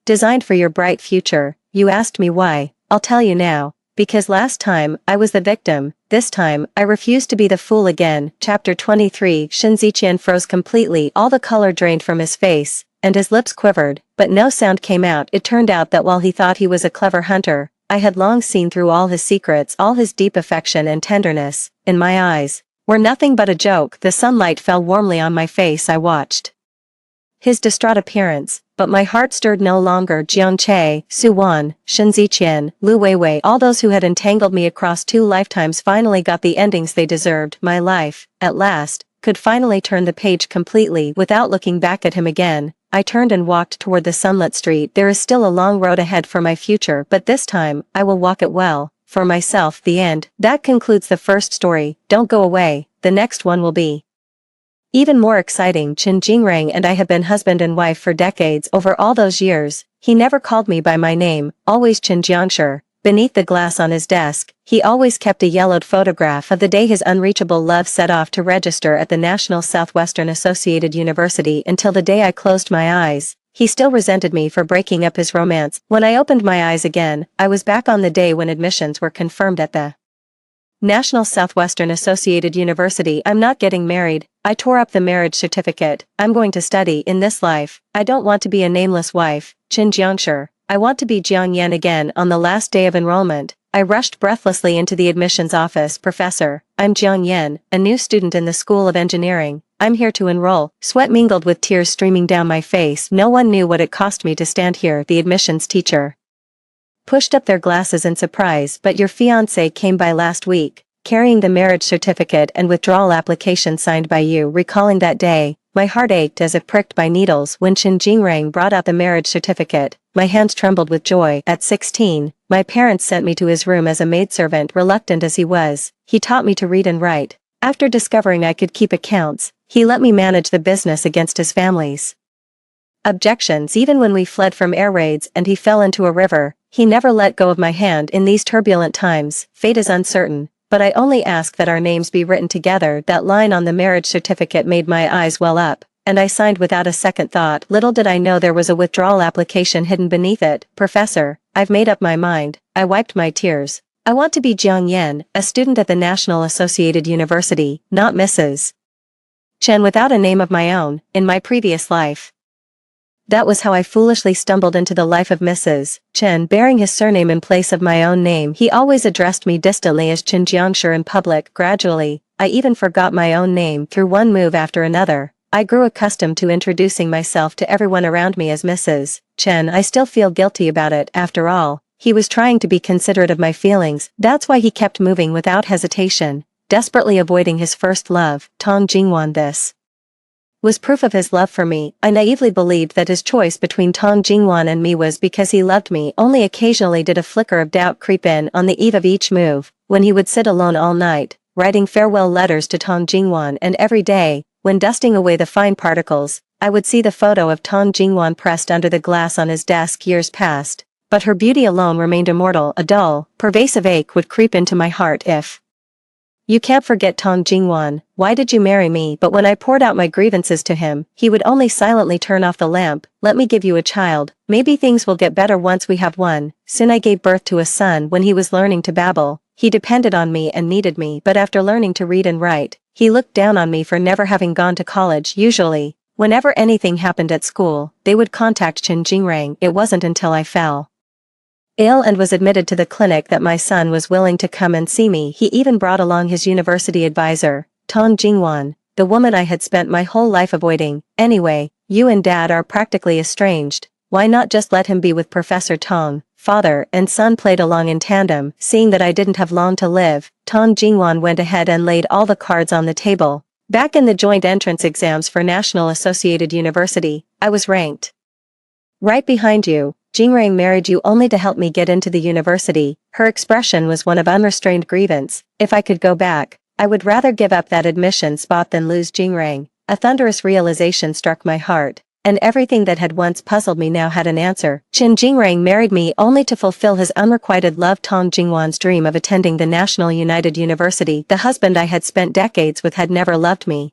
designed for your bright future. You asked me why. I'll tell you now. Because last time, I was the victim, this time, I refuse to be the fool again. Chapter 23. Shen Ziqian froze completely. All the color drained from his face, and his lips quivered, but no sound came out. It turned out that while he thought he was a clever hunter, I had long seen through all his secrets. All his deep affection and tenderness, in my eyes, were nothing but a joke. The sunlight fell warmly on my face. I watched his distraught appearance, but my heart stirred no longer. Jianche, Su Wan, Shen Ziqian, Lu Weiwei, all those who had entangled me across 2 lifetimes finally got the endings they deserved. My life, at last, could finally turn the page completely. Without looking back at him again, I turned and walked toward the sunlit street. There is still a long road ahead for my future, but this time, I will walk it well, for myself. The end. That concludes the first story. Don't go away, the next one will be even more exciting. Chen Jingrang and I have been husband and wife for decades. Over all those years, he never called me by my name, always Chen Jiangshi. Beneath the glass on his desk, he always kept a yellowed photograph of the day his unreachable love set off to register at the National Southwestern Associated University. Until the day I closed my eyes, he still resented me for breaking up his romance. When I opened my eyes again, I was back on the day when admissions were confirmed at the National Southwestern Associated University. I'm not getting married. I tore up the marriage certificate. I'm going to study in this life. I don't want to be a nameless wife, Chen Jiangshi. I want to be Jiang Yan again. On the last day of enrollment, I rushed breathlessly into the admissions office. Professor, I'm Jiang Yan, a new student in the School of Engineering. I'm here to enroll. Sweat mingled with tears streaming down my face. No one knew what it cost me to stand here. The admissions teacher pushed up their glasses in surprise. But your fiancé came by last week, carrying the marriage certificate and withdrawal application signed by you. Recalling that day, my heart ached as if pricked by needles. When Chen Jingrang brought out the marriage certificate, my hands trembled with joy. At 16, my parents sent me to his room as a maidservant. Reluctant as he was, he taught me to read and write. After discovering I could keep accounts, he let me manage the business against his family's objections. Even when we fled from air raids and he fell into a river, he never let go of my hand. In these turbulent times, fate is uncertain, but I only ask that our names be written together. That line on the marriage certificate made my eyes well up, and I signed without a second thought. Little did I know there was a withdrawal application hidden beneath it. Professor, I've made up my mind. I wiped my tears. I want to be Jiang Yan, a student at the National Associated University, not Mrs. Chen without a name of my own, in my previous life. That was how I foolishly stumbled into the life of Mrs. Chen, bearing his surname in place of my own name. He always addressed me distantly as Chen Jiangshi in public. Gradually, I even forgot my own name. Through one move after another, I grew accustomed to introducing myself to everyone around me as Mrs. Chen. I still feel guilty about it. After all, he was trying to be considerate of my feelings. That's why he kept moving without hesitation, desperately avoiding his first love, Tong Jingwan. This was proof of his love for me. I naively believed that his choice between Tong Jingwan and me was because he loved me. Only occasionally did a flicker of doubt creep in. On the eve of each move, when he would sit alone all night, writing farewell letters to Tong Jingwan, and every day, when dusting away the fine particles, I would see the photo of Tong Jingwan pressed under the glass on his desk years past, but her beauty alone remained immortal. A dull, pervasive ache would creep into my heart if you can't forget Tong Jingwan, why did you marry me? But when I poured out my grievances to him, he would only silently turn off the lamp. Let me give you a child, maybe things will get better once we have one. Soon I gave birth to a son. When he was learning to babble, he depended on me and needed me, but after learning to read and write, he looked down on me for never having gone to college. Usually, whenever anything happened at school, they would contact Chen Jingrang. It wasn't until I fell ill and was admitted to the clinic that my son was willing to come and see me. He even brought along his university advisor, Tong Jingwan, the woman I had spent my whole life avoiding. Anyway, you and Dad are practically estranged, why not just let him be with Professor Tong? Father and son played along in tandem. Seeing that I didn't have long to live, Tong Jingwan went ahead and laid all the cards on the table. Back in the joint entrance exams for National Associated University, I was ranked right behind you. Jingrang married you only to help me get into the university. Her expression was one of unrestrained grievance. If I could go back, I would rather give up that admission spot than lose Jingrang. A thunderous realization struck my heart, and everything that had once puzzled me now had an answer. Chen Jingrang married me only to fulfill his unrequited love. Tong Jingwan's dream of attending the National United University. The husband I had spent decades with had never loved me.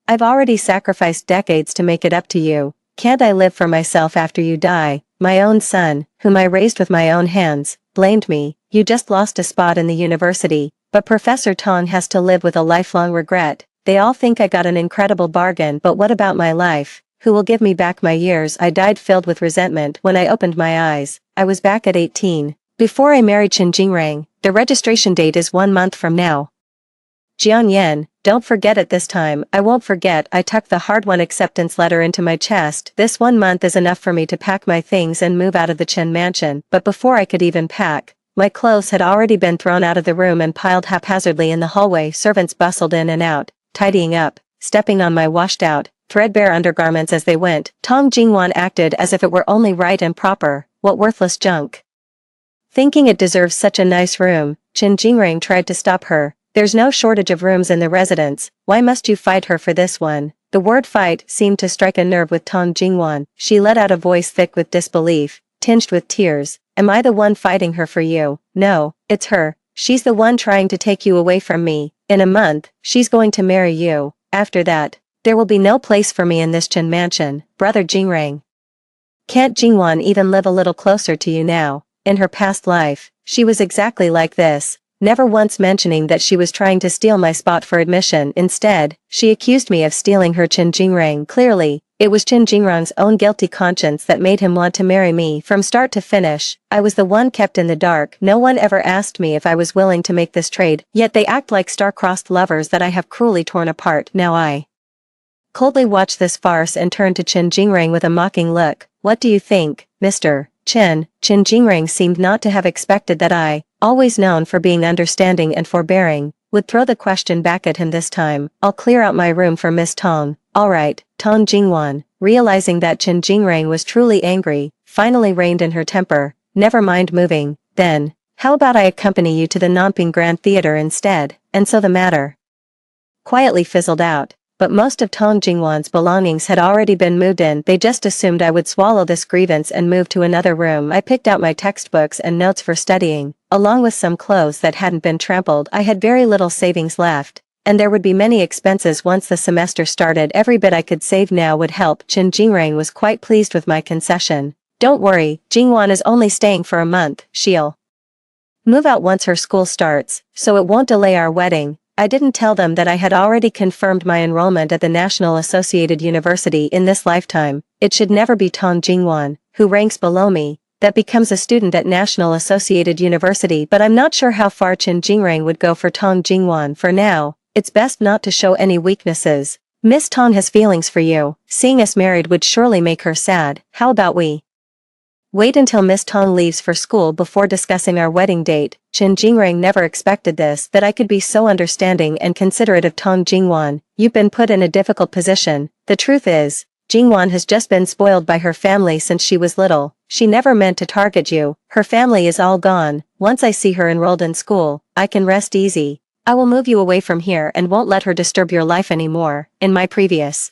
I've already sacrificed decades to make it up to you. Can't I live for myself after you die? My own son, whom I raised with my own hands, blamed me. You just lost a spot in the university, but Professor Tong has to live with a lifelong regret. They all think I got an incredible bargain, but what about my life? Who will give me back my years? I died filled with resentment. When I opened my eyes, I was back at 18. Before I married Chen Jingrang, the registration date is 1 month from now. Jian Yen, don't forget it this time. I won't forget. I tucked the hard-won acceptance letter into my chest. This 1 month is enough for me to pack my things and move out of the Chen mansion. But before I could even pack, my clothes had already been thrown out of the room and piled haphazardly in the hallway. Servants bustled in and out, tidying up, stepping on my washed-out, threadbare undergarments as they went. Tong Jingwan acted as if it were only right and proper. What worthless junk. Thinking it deserves such a nice room, Chen Jingrang tried to stop her. There's no shortage of rooms in the residence, why must you fight her for this one? The word fight seemed to strike a nerve with Tong Jingwan. She let out a voice thick with disbelief, tinged with tears. Am I the one fighting her for you? No, it's her. She's the one trying to take you away from me. In a month, she's going to marry you. After that, there will be no place for me in this Chen mansion. Brother Jingrang. Can't Jingwan even live a little closer to you now? In her past life, she was exactly like this. Never once mentioning that she was trying to steal my spot for admission. Instead, she accused me of stealing her. Chen Jingrang. Clearly, it was Chen Jingrang's own guilty conscience that made him want to marry me from start to finish. I was the one kept in the dark. No one ever asked me if I was willing to make this trade, yet they act like star-crossed lovers that I have cruelly torn apart. Now I coldly watched this farce and turned to Chen Jingrang with a mocking look. What do you think, Mr. Chen? Chen Jingrang seemed not to have expected that I, always known for being understanding and forbearing, would throw the question back at him this time. I'll clear out my room for Miss Tong. Alright. Tong Jingwan, realizing that Chen Jingrang was truly angry, finally reined in her temper. Never mind moving, then. How about I accompany you to the Nanping Grand Theater instead? And so the matter quietly fizzled out. But most of Tong Jingwan's belongings had already been moved in. They just assumed I would swallow this grievance and move to another room. I picked out my textbooks and notes for studying, along with some clothes that hadn't been trampled. I had very little savings left, and there would be many expenses once the semester started. Every bit I could save now would help. Chen Jingrang was quite pleased with my concession. Don't worry, Jingwan is only staying for a month. She'll move out once her school starts, so it won't delay our wedding. I didn't tell them that I had already confirmed my enrollment at the National Associated University in this lifetime. It should never be Tong Jingwan, who ranks below me, that becomes a student at National Associated University. But I'm not sure how far Chen Jingrang would go for Tong Jingwan. For now, it's best not to show any weaknesses. Miss Tong has feelings for you. Seeing us married would surely make her sad. How about we wait until Miss Tong leaves for school before discussing our wedding date? Chen Jingrang never expected this, that I could be so understanding and considerate of Tong Jingwan. You've been put in a difficult position. The truth is, Jingwan has just been spoiled by her family since she was little. She never meant to target you. Her family is all gone. Once I see her enrolled in school, I can rest easy. I will move you away from here and won't let her disturb your life anymore. In my previous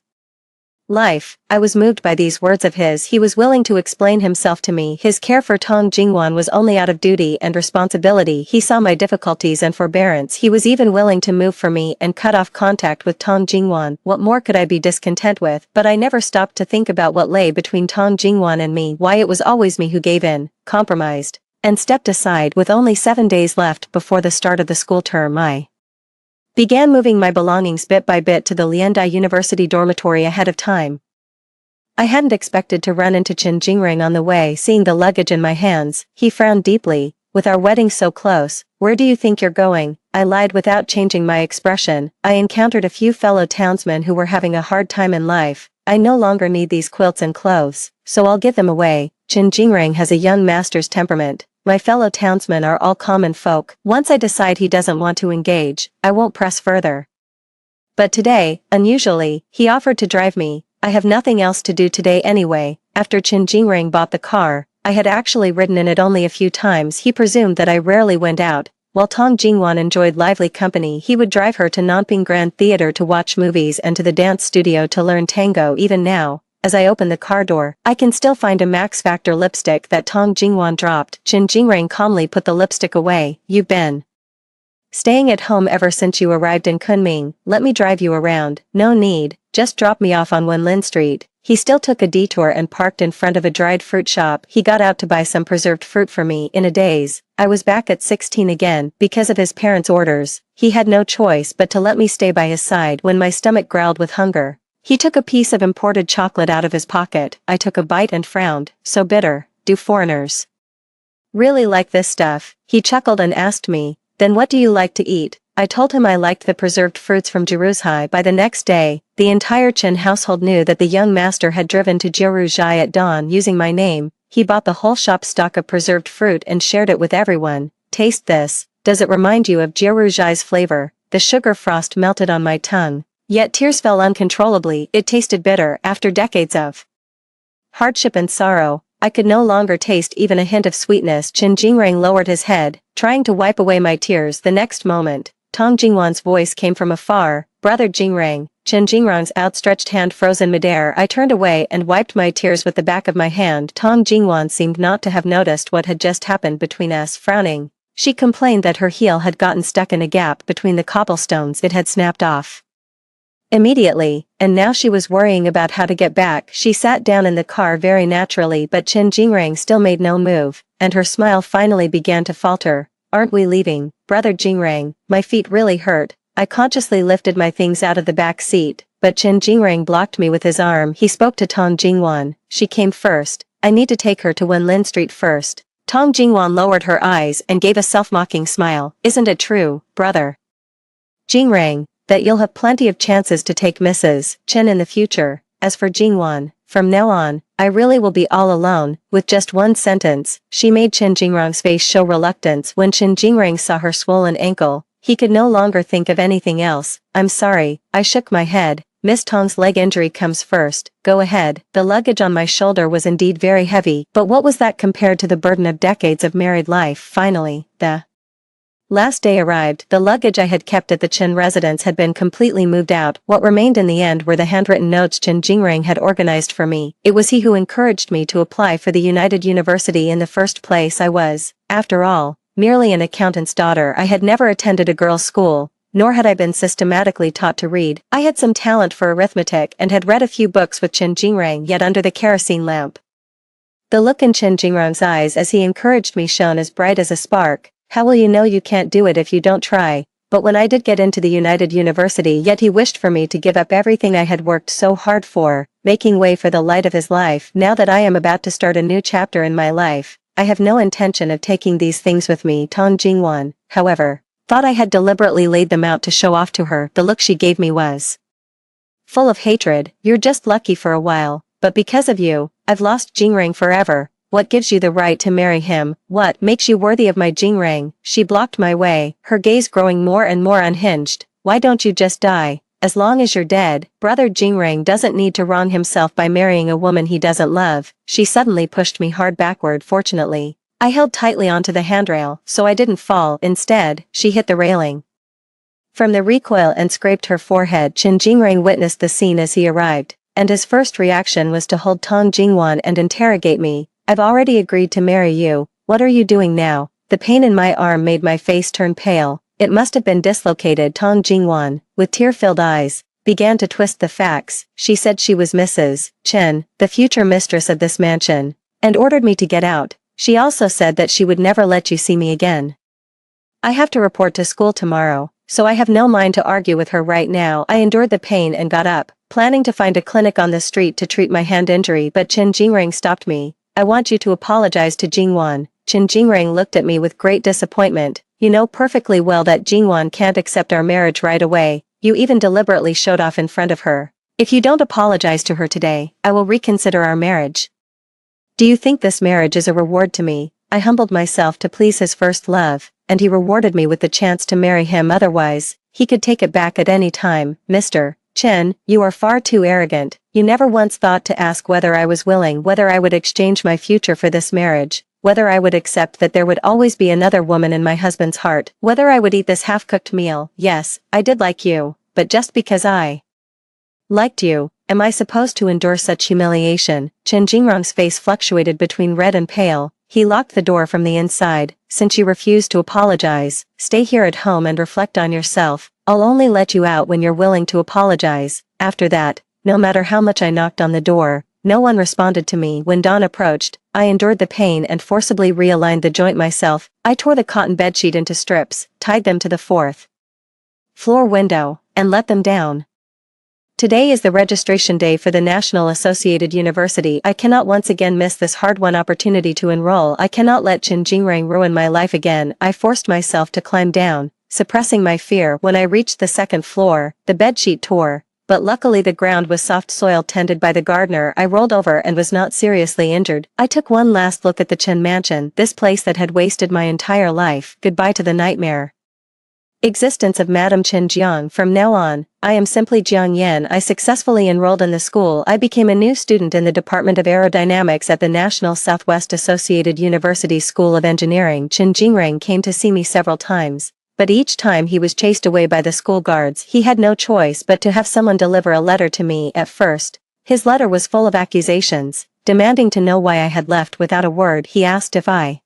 life. I was moved by these words of his. He was willing to explain himself to me. His care for Tong Jingwan was only out of duty and responsibility. He saw my difficulties and forbearance. He was even willing to move for me and cut off contact with Tong Jingwan. What more could I be discontent with? But I never stopped to think about what lay between Tong Jingwan and me, why it was always me who gave in, compromised, and stepped aside. With only 7 days left before the start of the school term, I began moving my belongings bit by bit to the Liandai University dormitory ahead of time. I hadn't expected to run into Chen Jingrang on the way. Seeing the luggage in my hands, he frowned deeply. With our wedding so close, where do you think you're going? I lied without changing my expression. I encountered a few fellow townsmen who were having a hard time in life. I no longer need these quilts and clothes, so I'll give them away. Chen Jingrang has a young master's temperament. My fellow townsmen are all common folk. Once I decide he doesn't want to engage, I won't press further. But today, unusually, he offered to drive me. I have nothing else to do today anyway. After Chen Jingrang bought the car, I had actually ridden in it only a few times. He presumed that I rarely went out. While Tong Jingwan enjoyed lively company, he would drive her to Nanping Grand Theater to watch movies and to the dance studio to learn tango. Even now, as I open the car door, I can still find a Max Factor lipstick that Tong Jingwan dropped. Chen Jingrang calmly put the lipstick away. You've been staying at home ever since you arrived in Kunming. Let me drive you around. No need, just drop me off on Wenlin Street. He still took a detour and parked in front of a dried fruit shop. He got out to buy some preserved fruit for me. In a daze, I was back at 16 again. Because of his parents' orders, he had no choice but to let me stay by his side. When my stomach growled with hunger, he took a piece of imported chocolate out of his pocket. I took a bite and frowned. So bitter. Do foreigners really like this stuff? He chuckled and asked me, then what do you like to eat? I told him I liked the preserved fruits from Jiruzhai. By the next day, the entire Chen household knew that the young master had driven to Jiruzhai at dawn using my name. He bought the whole shop stock of preserved fruit and shared it with everyone. Taste this. Does it remind you of Jiruzhai's flavor? The sugar frost melted on my tongue. Yet tears fell uncontrollably. It tasted bitter. After decades of hardship and sorrow, I could no longer taste even a hint of sweetness. Chen Jingrang lowered his head, trying to wipe away my tears. The next moment, Tong Jingwan's voice came from afar. Brother Jingrang. Chen Jingrang's outstretched hand froze in midair. I turned away and wiped my tears with the back of my hand. Tong Jingwan seemed not to have noticed what had just happened between us. Frowning, she complained that her heel had gotten stuck in a gap between the cobblestones. It had snapped off immediately, and now she was worrying about how to get back. She sat down in the car very naturally, but Chen Jingrang still made no move, and her smile finally began to falter. Aren't we leaving, Brother Jingrang? My feet really hurt. I consciously lifted my things out of the back seat, but Chen Jingrang blocked me with his arm. He spoke to Tong Jingwan. She came first. I need to take her to Wenlin Street first. Tong Jingwan lowered her eyes and gave a self-mocking smile. Isn't it true, Brother Jingrang, that you'll have plenty of chances to take Mrs. Chen in the future? As for Jingwan, from now on, I really will be all alone. With just one sentence, she made Chen Jingrang's face show reluctance. When Chen Jingrang saw her swollen ankle, he could no longer think of anything else. I'm sorry, I shook my head. Miss Tong's leg injury comes first. Go ahead. The luggage on my shoulder was indeed very heavy, but what was that compared to the burden of decades of married life? Finally, the last day arrived. The luggage I had kept at the Chen residence had been completely moved out. What remained in the end were the handwritten notes Chen Jingrang had organized for me. It was he who encouraged me to apply for the United University in the first place. I was, after all, merely an accountant's daughter. I had never attended a girls' school, nor had I been systematically taught to read. I had some talent for arithmetic and had read a few books with Chen Jingrang. Yet under the kerosene lamp, the look in Chen Jingrang's eyes as he encouraged me shone as bright as a spark. How will you know you can't do it if you don't try? But when I did get into the United University, yet he wished for me to give up everything I had worked so hard for, making way for the light of his life. Now that I am about to start a new chapter in my life, I have no intention of taking these things with me. Tong Jingwan, however, thought I had deliberately laid them out to show off to her. The look she gave me was full of hatred. You're just lucky for a while, but because of you, I've lost Jingrang forever. What gives you the right to marry him? What makes you worthy of my Jingrang? She blocked my way, her gaze growing more and more unhinged. Why don't you just die? As long as you're dead, Brother Jingrang doesn't need to wrong himself by marrying a woman he doesn't love. She suddenly pushed me hard backward. Fortunately, I held tightly onto the handrail, so I didn't fall. Instead, she hit the railing from the recoil and scraped her forehead. Chen Jingrang witnessed the scene as he arrived. and his first reaction was to hold Tong Jingwan and interrogate me. I've already agreed to marry you, what are you doing now? The pain in my arm made my face turn pale. It must have been dislocated. Tong Jingwan, with tear-filled eyes, began to twist the facts. She said she was Mrs. Chen, the future mistress of this mansion, and ordered me to get out. She also said that she would never let you see me again. I have to report to school tomorrow, so I have no mind to argue with her right now. I endured the pain and got up, planning to find a clinic on the street to treat my hand injury, but Chen Jingrang stopped me. I want you to apologize to Jingwan. Chen Jingrang looked at me with great disappointment. You know perfectly well that Jingwan can't accept our marriage right away. You even deliberately showed off in front of her. If you don't apologize to her today, I will reconsider our marriage. Do you think this marriage is a reward to me? I humbled myself to please his first love, and he rewarded me with the chance to marry him. Otherwise, he could take it back at any time. Mr. Chen, you are far too arrogant. You never once thought to ask whether I was willing, whether I would exchange my future for this marriage, whether I would accept that there would always be another woman in my husband's heart, whether I would eat this half-cooked meal. Yes, I did like you, but just because I liked you, am I supposed to endure such humiliation? Chen Jingrang's face fluctuated between red and pale. He locked the door from the inside. Since you refuse to apologize, stay here at home and reflect on yourself. I'll only let you out when you're willing to apologize. After that, no matter how much I knocked on the door, no one responded to me. When dawn approached, I endured the pain and forcibly realigned the joint myself. I tore the cotton bedsheet into strips, tied them to the fourth floor window, and let them down. Today is the registration day for the National Associated University. I cannot once again miss this hard-won opportunity to enroll. I cannot let Chen Jingrang ruin my life again. I forced myself to climb down, suppressing my fear. When I reached the second floor, the bedsheet tore, but luckily the ground was soft soil tended by the gardener. I rolled over and was not seriously injured. I took one last look at the Chen mansion, this place that had wasted my entire life. Goodbye to the nightmare existence of Madame Chen Jiang. From now on, I am simply Jiang Yan. I successfully enrolled in the school. I became a new student in the Department of Aerodynamics at the National Southwest Associated University School of Engineering. Chen Jingrang came to see me several times, but each time he was chased away by the school guards. He had no choice but to have someone deliver a letter to me. At first, his letter was full of accusations, demanding to know why I had left without a word. He asked if I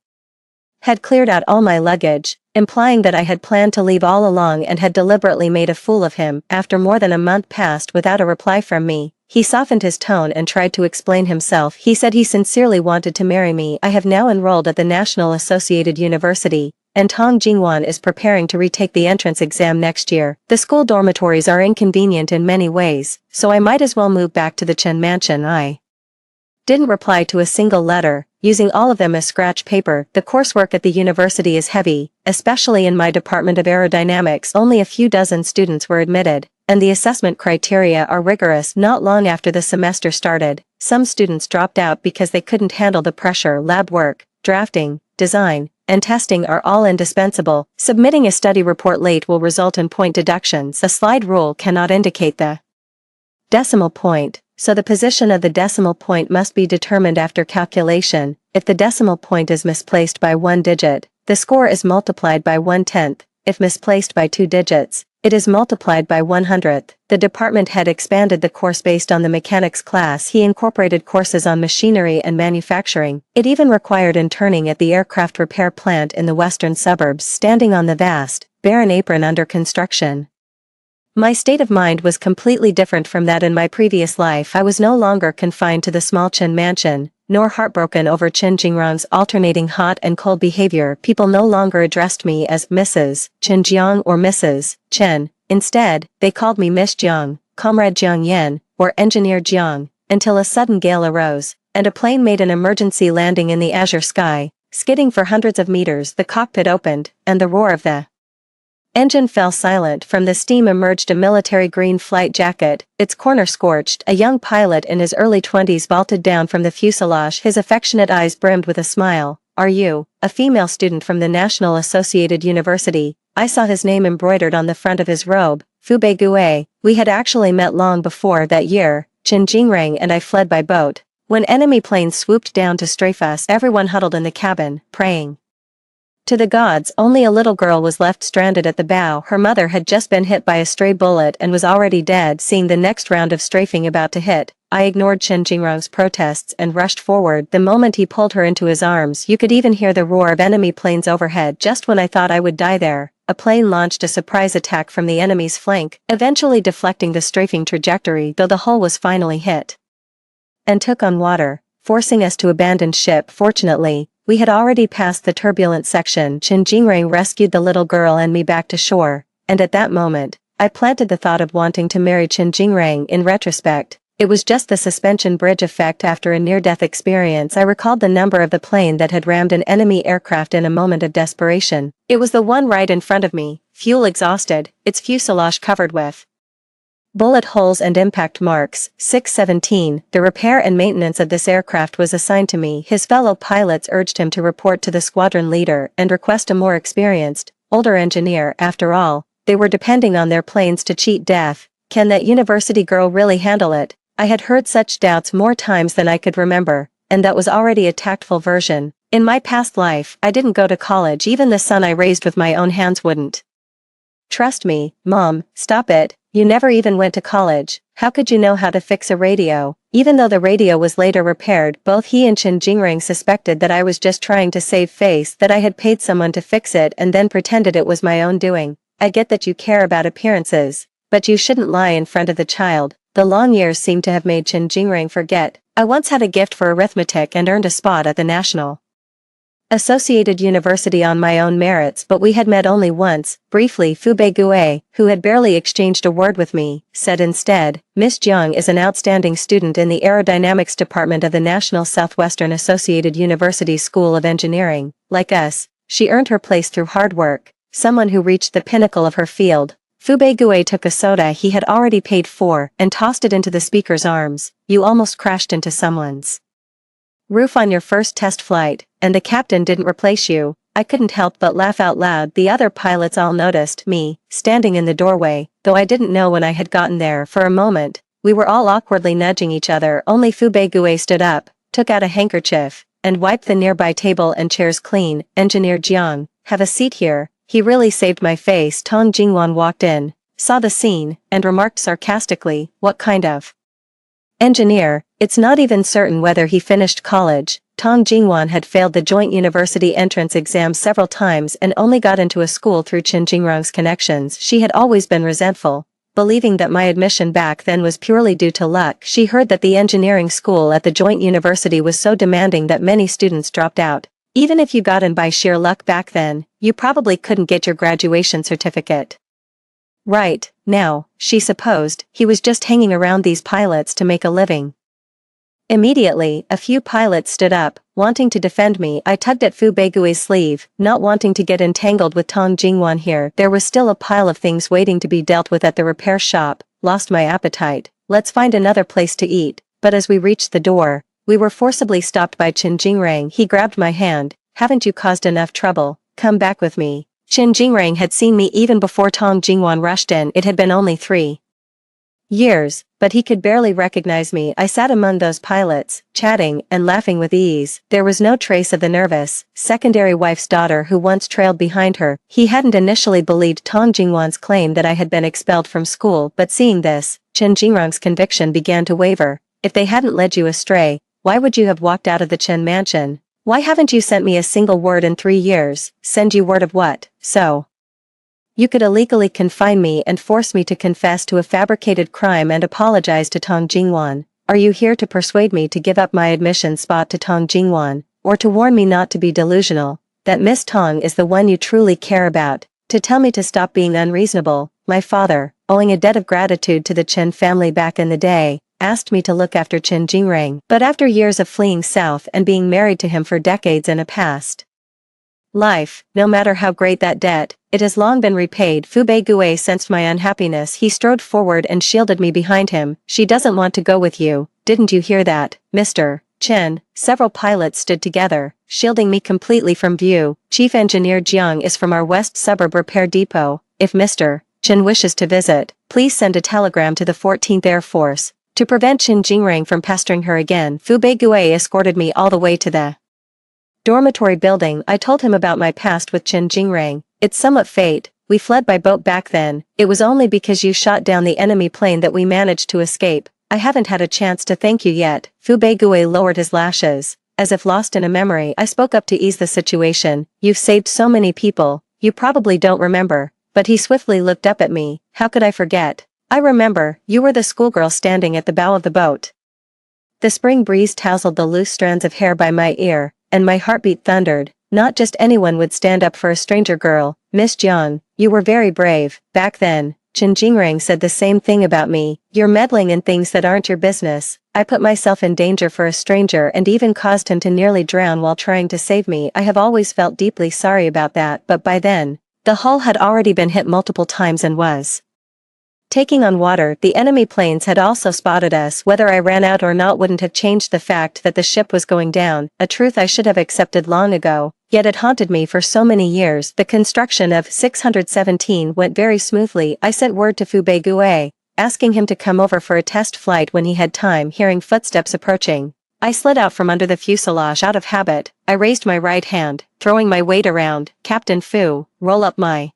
had cleared out all my luggage, implying that I had planned to leave all along and had deliberately made a fool of him. After more than a month passed without a reply from me, he softened his tone and tried to explain himself. He said he sincerely wanted to marry me. I have now enrolled at the National Associated University, and Tong Jingwan is preparing to retake the entrance exam next year. The school dormitories are inconvenient in many ways, so I might as well move back to the Chen mansion. I didn't reply to a single letter, using all of them as scratch paper. The coursework at the university is heavy, especially in my department of aerodynamics. Only a few dozen students were admitted, and the assessment criteria are rigorous. Not long after the semester started, some students dropped out because they couldn't handle the pressure. Lab work, drafting, design, and testing are all indispensable. Submitting a study report late will result in point deductions. The slide rule cannot indicate the decimal point, so the position of the decimal point must be determined after calculation. If the decimal point is misplaced by 1 digit, the score is multiplied by 1/10. If misplaced by 2 digits, it is multiplied by 1/100th. The department head expanded the course based on the mechanics class. He incorporated courses on machinery and manufacturing. It even required interning at the aircraft repair plant in the western suburbs, standing on the vast, barren apron under construction. My state of mind was completely different from that in my previous life. I was no longer confined to the small Chen mansion, nor heartbroken over Chen Jingrang's alternating hot and cold behavior. People no longer addressed me as Mrs. Chen Jiang or Mrs. Chen. Instead, they called me Miss Jiang, Comrade Jiang Yan, or Engineer Jiang, until a sudden gale arose, and a plane made an emergency landing in the azure sky. Skidding for hundreds of meters, the cockpit opened, and the roar of the engine fell silent. From the steam emerged a military green flight jacket, its corner scorched. A young pilot in his early 20s vaulted down from the fuselage. His affectionate eyes brimmed with a smile. Are you a female student from the National Associated University? I saw his name embroidered on the front of his robe, Fubei Gue. We had actually met long before. That year, Chen Jingrang and I fled by boat. When enemy planes swooped down to strafe us, everyone huddled in the cabin, praying to the gods. Only a little girl was left stranded at the bow. Her mother had just been hit by a stray bullet and was already dead. Seeing the next round of strafing about to hit, I ignored Chen Jingrong's protests and rushed forward. The moment he pulled her into his arms, you could even hear the roar of enemy planes overhead. Just when I thought I would die there, a plane launched a surprise attack from the enemy's flank, eventually deflecting the strafing trajectory, though the hull was finally hit and took on water, forcing us to abandon ship. Fortunately, we had already passed the turbulent section. Chen Jingrong rescued the little girl and me back to shore, and at that moment, I planted the thought of wanting to marry Chen Jingrong. In retrospect, it was just the suspension bridge effect. After a near-death experience, I recalled the number of the plane that had rammed an enemy aircraft in a moment of desperation. It was the one right in front of me, fuel exhausted, its fuselage covered with bullet holes and impact marks. 617. The repair and maintenance of this aircraft was assigned to me. His fellow pilots urged him to report to the squadron leader and request a more experienced, older engineer. After all, they were depending on their planes to cheat death. Can that university girl really handle it? I had heard such doubts more times than I could remember, and that was already a tactful version. In my past life, I didn't go to college. Even the son I raised with my own hands wouldn't. Trust me, Mom, stop it. You never even went to college. How could you know how to fix a radio? Even though the radio was later repaired, both he and Chen Jingrong suspected that I was just trying to save face, that I had paid someone to fix it and then pretended it was my own doing. I get that you care about appearances, but you shouldn't lie in front of the child. The long years seemed to have made Chen Jingrong forget. I once had a gift for arithmetic and earned a spot at the National Associated University on my own merits, but we had met only once. Briefly, Fu Beigue, who had barely exchanged a word with me, said instead, Miss Jiang is an outstanding student in the aerodynamics department of the National Southwestern Associated University School of Engineering. Like us, she earned her place through hard work, someone who reached the pinnacle of her field. Fu Beigue took a soda he had already paid for and tossed it into the speaker's arms. You almost crashed into someone's roof on your first test flight, and the captain didn't replace you. I couldn't help but laugh out loud. The other pilots all noticed me, standing in the doorway, though I didn't know when I had gotten there. For a moment, we were all awkwardly nudging each other. Only Fu Beigue stood up, took out a handkerchief, and wiped the nearby table and chairs clean. Engineer Jiang, have a seat here. He really saved my face. Tong Jingwan walked in, saw the scene, and remarked sarcastically, what kind of engineer? It's not even certain whether he finished college. Tong Jingwan had failed the joint university entrance exam several times and only got into a school through Chen Jingrong's connections. She had always been resentful, believing that my admission back then was purely due to luck. She heard that the engineering school at the joint university was so demanding that many students dropped out. Even if you got in by sheer luck back then, you probably couldn't get your graduation certificate. Right, now, she supposed, he was just hanging around these pilots to make a living. Immediately, a few pilots stood up, wanting to defend me. I tugged at Fu Beigui's sleeve, not wanting to get entangled with Tong Jingwan here. There was still a pile of things waiting to be dealt with at the repair shop. Lost my appetite. Let's find another place to eat. But as we reached the door, we were forcibly stopped by Chen Jingrong. He grabbed my hand. Haven't you caused enough trouble? Come back with me. Chen Jingrong had seen me even before Tong Jingwan rushed in. It had been only 3 years, but he could barely recognize me. I sat among those pilots, chatting and laughing with ease. There was no trace of the nervous, secondary wife's daughter who once trailed behind her. He hadn't initially believed Tong Jingwan's claim that I had been expelled from school, but seeing this, Chen Jingrong's conviction began to waver. If they hadn't led you astray, why would you have walked out of the Chen mansion? Why haven't you sent me a single word in 3 years? Send you word of what? So you could illegally confine me and force me to confess to a fabricated crime and apologize to Tong Jingwan. Are you here to persuade me to give up my admission spot to Tong Jingwan, or to warn me not to be delusional, that Miss Tong is the one you truly care about, to tell me to stop being unreasonable? My father, owing a debt of gratitude to the Chen family back in the day, asked me to look after Chen Jingrong, but after years of fleeing south and being married to him for decades in a past life, no matter how great that debt, it has long been repaid. Fu Beigue sensed my unhappiness. He strode forward and shielded me behind him. She doesn't want to go with you. Didn't you hear that, Mr. Chen? Several pilots stood together, shielding me completely from view. Chief Engineer Jiang is from our west suburb repair depot. If Mr. Chen wishes to visit, please send a telegram to the 14th Air Force. To prevent Chen Jingrong from pestering her again, Fu Beigue escorted me all the way to the dormitory building. I told him about my past with Chen Jingrong. It's somewhat fate. We fled by boat back then. It was only because you shot down the enemy plane that we managed to escape. I haven't had a chance to thank you yet. Fu Beigui lowered his lashes. As if lost in a memory, I spoke up to ease the situation. You've saved so many people, you probably don't remember. But he swiftly looked up at me. How could I forget? I remember, you were the schoolgirl standing at the bow of the boat. The spring breeze tousled the loose strands of hair by my ear, and my heartbeat thundered. Not just anyone would stand up for a stranger girl. Miss Jiang, you were very brave. Back then, Chen Jingrang said the same thing about me. You're meddling in things that aren't your business. I put myself in danger for a stranger and even caused him to nearly drown while trying to save me. I have always felt deeply sorry about that, but by then, the hull had already been hit multiple times and was taking on water. The enemy planes had also spotted us. Whether I ran out or not wouldn't have changed the fact that the ship was going down, a truth I should have accepted long ago, yet it haunted me for so many years. The construction of 617 went very smoothly. I sent word to Fu Beigui, asking him to come over for a test flight when he had time. Hearing footsteps approaching, I slid out from under the fuselage. Out of habit, I raised my right hand, throwing my weight around. Captain Fu, roll up my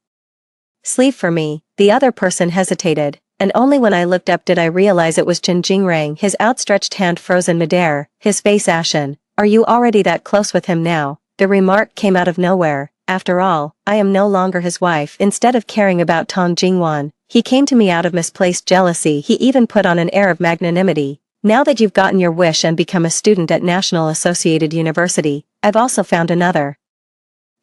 sleeve for me. The other person hesitated, and only when I looked up did I realize it was Chen Jingrang, his outstretched hand frozen midair, his face ashen. Are you already that close with him now? The remark came out of nowhere. After all, I am no longer his wife. Instead of caring about Tong Jingwan, he came to me out of misplaced jealousy. He even put on an air of magnanimity. Now that you've gotten your wish and become a student at National Associated University, I've also found another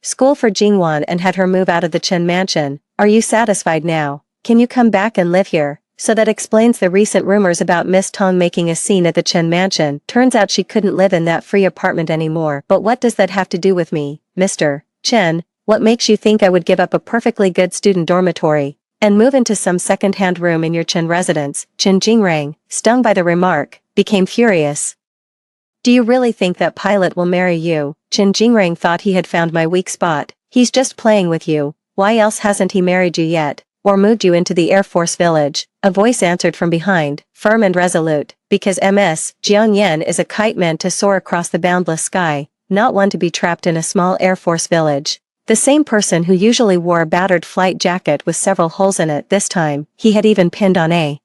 school for Jingwan and had her move out of the Chen mansion. Are you satisfied now? Can you come back and live here? So that explains the recent rumors about Miss Tong making a scene at the Chen mansion. Turns out she couldn't live in that free apartment anymore. But what does that have to do with me, Mr. Chen? What makes you think I would give up a perfectly good student dormitory and move into some second-hand room in your Chen residence? Chen Jingrang, stung by the remark, became furious. Do you really think that pilot will marry you? Chen Jingrang thought he had found my weak spot. He's just playing with you. Why else hasn't he married you yet? Or moved you into the Air Force village? A voice answered from behind, firm and resolute. Because Ms. Jiang Yan is a kite meant to soar across the boundless sky, not one to be trapped in a small Air Force village. The same person who usually wore a battered flight jacket with several holes in it. This time, he had even pinned on a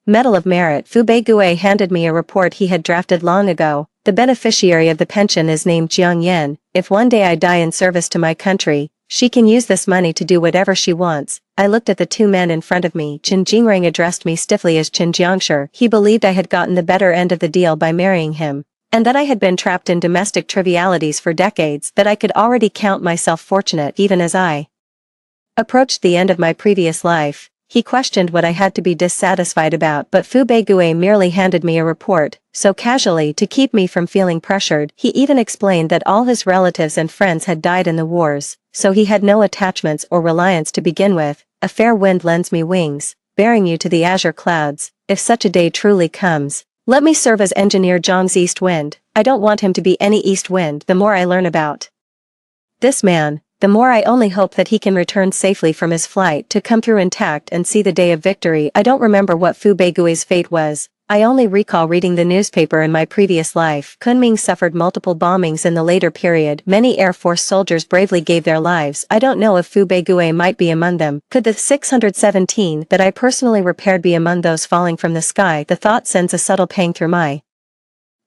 Medal of Merit. Fu Beigui handed me a report he had drafted long ago. The beneficiary of the pension is named Jiang Yan. If one day I die in service to my country, she can use this money to do whatever she wants. I looked at the two men in front of me. Chen Jingrang addressed me stiffly as Chen Jiangshi. He believed I had gotten the better end of the deal by marrying him, and that I had been trapped in domestic trivialities for decades, that I could already count myself fortunate even as I approached the end of my previous life. He questioned what I had to be dissatisfied about, but Fu Beigui merely handed me a report, so casually to keep me from feeling pressured. He even explained that all his relatives and friends had died in the wars, so he had no attachments or reliance to begin with. A fair wind lends me wings, bearing you to the azure clouds. If such a day truly comes, let me serve as engineer Zhang's east wind. I don't want him to be any east wind. The more I learn about this man, the more I only hope that he can return safely from his flight to come through intact and see the day of victory. I don't remember what Fu Beigui's fate was. I only recall reading the newspaper in my previous life. Kunming suffered multiple bombings in the later period. Many Air Force soldiers bravely gave their lives. I don't know if Fu Beigui might be among them. Could the 617 that I personally repaired be among those falling from the sky? The thought sends a subtle pang through my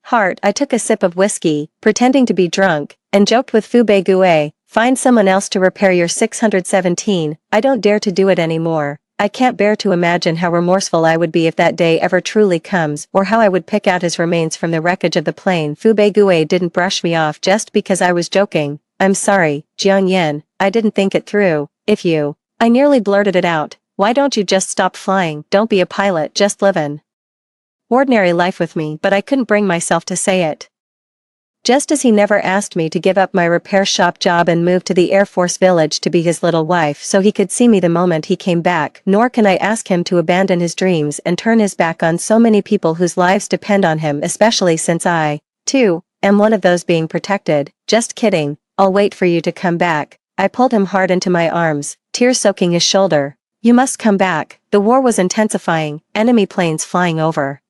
heart. I took a sip of whiskey, pretending to be drunk, and joked with Fu Beigui. Find someone else to repair your 617. I don't dare to do it anymore. I can't bear to imagine how remorseful I would be if that day ever truly comes, or how I would pick out his remains from the wreckage of the plane. Fu Beigui didn't brush me off just because I was joking. I'm sorry, Jiang Yan, I didn't think it through. I nearly blurted it out. Why don't you just stop flying? Don't be a pilot, just live an ordinary life with me. But I couldn't bring myself to say it. Just as he never asked me to give up my repair shop job and move to the Air Force village to be his little wife so he could see me the moment he came back, nor can I ask him to abandon his dreams and turn his back on so many people whose lives depend on him, especially since I, too, am one of those being protected. Just kidding, I'll wait for you to come back. I pulled him hard into my arms, tears soaking his shoulder. You must come back. The war was intensifying, enemy planes flying over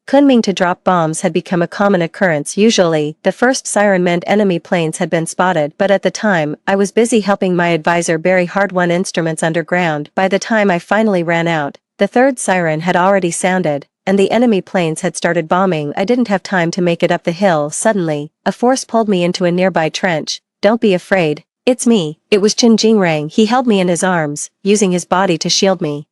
Kunming to drop bombs had become a common occurrence. Usually, the first siren meant enemy planes had been spotted, but at the time, I was busy helping my advisor bury hard-won instruments underground. By the time I finally ran out, the third siren had already sounded. and the enemy planes had started bombing. I didn't have time to make it up the hill. Suddenly, a force pulled me into a nearby trench. Don't be afraid. It's me. It was Chen Jingrang. He held me in his arms, using his body to shield me.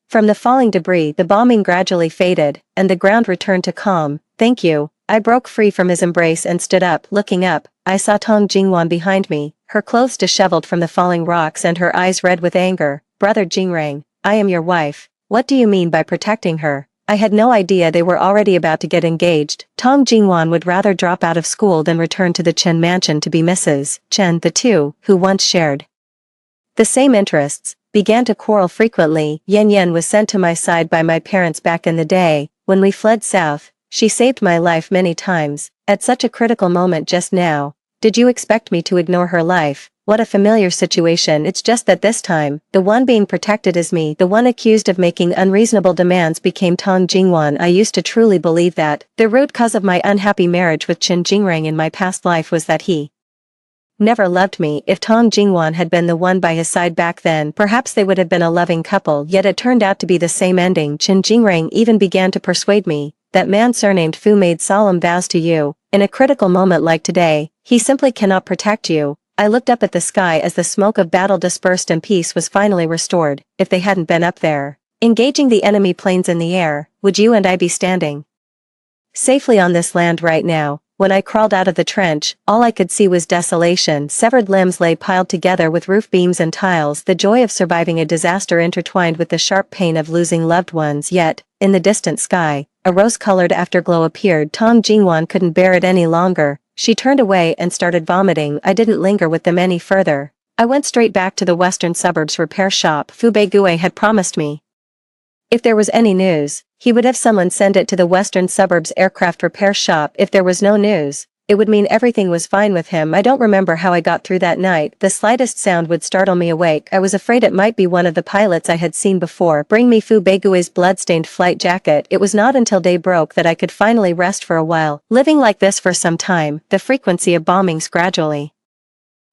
From the falling debris, the bombing gradually faded, and the ground returned to calm. Thank you. I broke free from his embrace and stood up. Looking up, I saw Tong Jingwan behind me, her clothes disheveled from the falling rocks and her eyes red with anger. Brother Jingrang, I am your wife. What do you mean by protecting her? I had no idea they were already about to get engaged. Tong Jingwan would rather drop out of school than return to the Chen mansion to be Mrs. Chen. The two, who once shared the same interests, began to quarrel frequently. Yen Yen was sent to my side by my parents back in the day, when we fled south. She saved my life many times. At such a critical moment just now, did you expect me to ignore her life? What a familiar situation. It's just that this time, the one being protected is me. The one accused of making unreasonable demands became Tong Jingwan. I used to truly believe that the root cause of my unhappy marriage with Chen Jingrang in my past life was that he never loved me. If Tong Jingwan had been the one by his side back then, perhaps they would have been a loving couple. Yet it turned out to be the same ending. Chen Jingrang even began to persuade me. That man surnamed Fu made solemn vows to you. In a critical moment like today, he simply cannot protect you. I looked up at the sky as the smoke of battle dispersed and peace was finally restored. If they hadn't been up there, engaging the enemy planes in the air, would you and I be standing safely on this land right now? When I crawled out of the trench, all I could see was desolation. Severed limbs lay piled together with roof beams and tiles. The joy of surviving a disaster intertwined with the sharp pain of losing loved ones. Yet, in the distant sky, a rose-colored afterglow appeared. Tong Jingwan couldn't bear it any longer. She turned away and started vomiting. I didn't linger with them any further. I went straight back to the western suburbs repair shop. Fu Beigue had promised me if there was any news, he would have someone send it to the western suburbs aircraft repair shop. If there was no news, it would mean everything was fine with him. I don't remember how I got through that night. The slightest sound would startle me awake. I was afraid it might be one of the pilots I had seen before. Bring me Fu Beigue's blood-stained flight jacket. It was not until day broke that I could finally rest for a while. Living like this for some time, the frequency of bombings gradually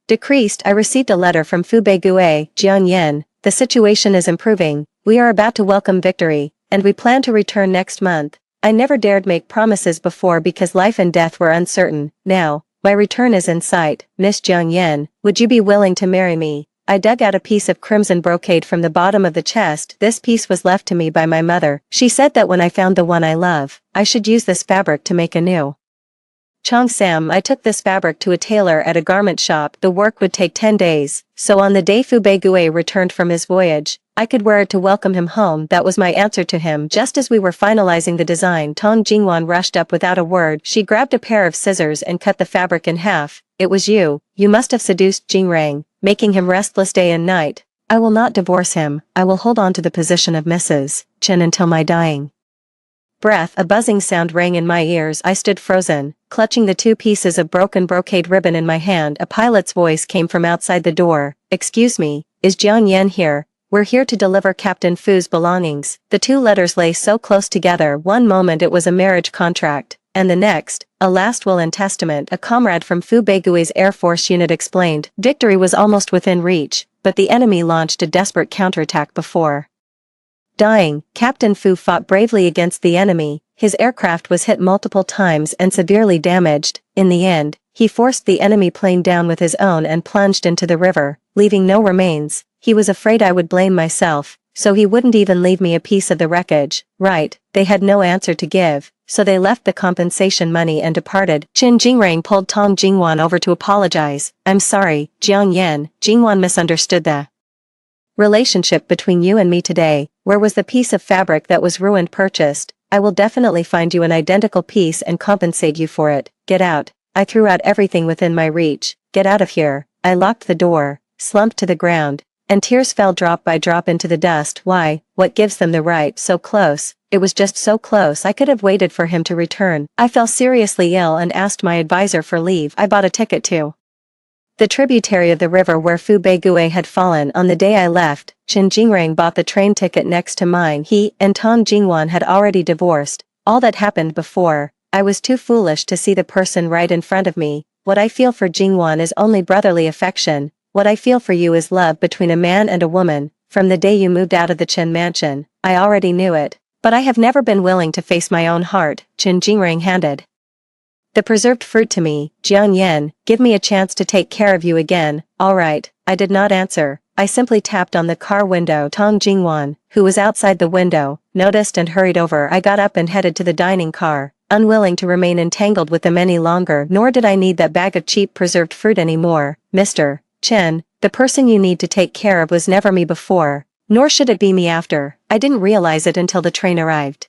decreased. I received a letter from Fu Beigue, Jian Yen. The situation is improving. We are about to welcome victory, and we plan to return next month. I never dared make promises before because life and death were uncertain. Now, my return is in sight. Miss Jiang Yen, would you be willing to marry me? I dug out a piece of crimson brocade from the bottom of the chest. This piece was left to me by my mother. She said that when I found the one I love, I should use this fabric to make a new Chong Sam. I took this fabric to a tailor at a garment shop. The work would take 10 days, so on the day Fu Beigue returned from his voyage, I could wear it to welcome him home. That was my answer to him. Just as we were finalizing the design, Tong Jingwan rushed up without a word. She grabbed a pair of scissors and cut the fabric in half. It was you. You must have seduced Jingrang, making him restless day and night. I will not divorce him. I will hold on to the position of Mrs. Chen until my dying breath. A buzzing sound rang in my ears. I stood frozen, clutching the two pieces of broken brocade ribbon in my hand. A pilot's voice came from outside the door. Excuse me, is Jiang Yen here? We're here to deliver Captain Fu's belongings. The two letters lay so close together. One moment it was a marriage contract, and the next, a last will and testament. A comrade from Fu Beigue's Air Force unit explained. Victory was almost within reach, but the enemy launched a desperate counterattack before dying. Captain Fu fought bravely against the enemy. His aircraft was hit multiple times and severely damaged. In the end, he forced the enemy plane down with his own and plunged into the river, leaving no remains. He was afraid I would blame myself, so he wouldn't even leave me a piece of the wreckage. Right, they had no answer to give, so they left the compensation money and departed. Chen Jingrang pulled Tong Jingwan over to apologize. I'm sorry, Jiang Yen. Jingwan misunderstood the relationship between you and me today. Where was the piece of fabric that was ruined purchased? I will definitely find you an identical piece and compensate you for it. Get out. I threw out everything within my reach. Get out of here. I locked the door, slumped to the ground, and tears fell drop by drop into the dust. Why? What gives them the right? So close. It was just so close. I could have waited for him to return. I fell seriously ill and asked my advisor for leave. I bought a ticket to the tributary of the river where Fu Beigue had fallen. On the day I left, Chen Jingrang bought the train ticket next to mine. He and Tong Jingwan had already divorced. All that happened before, I was too foolish to see the person right in front of me. What I feel for Jingwan is only brotherly affection. What I feel for you is love between a man and a woman. From the day you moved out of the Chen mansion, I already knew it. But I have never been willing to face my own heart, Chen Jingrang handed the preserved fruit to me. Jiang Yan, give me a chance to take care of you again. Alright, I did not answer. I simply tapped on the car window. Tong Jingwan, who was outside the window, noticed and hurried over. I got up and headed to the dining car, unwilling to remain entangled with them any longer, nor did I need that bag of cheap preserved fruit anymore. Mr. Chen, the person you need to take care of was never me before, nor should it be me after. I didn't realize it until the train arrived.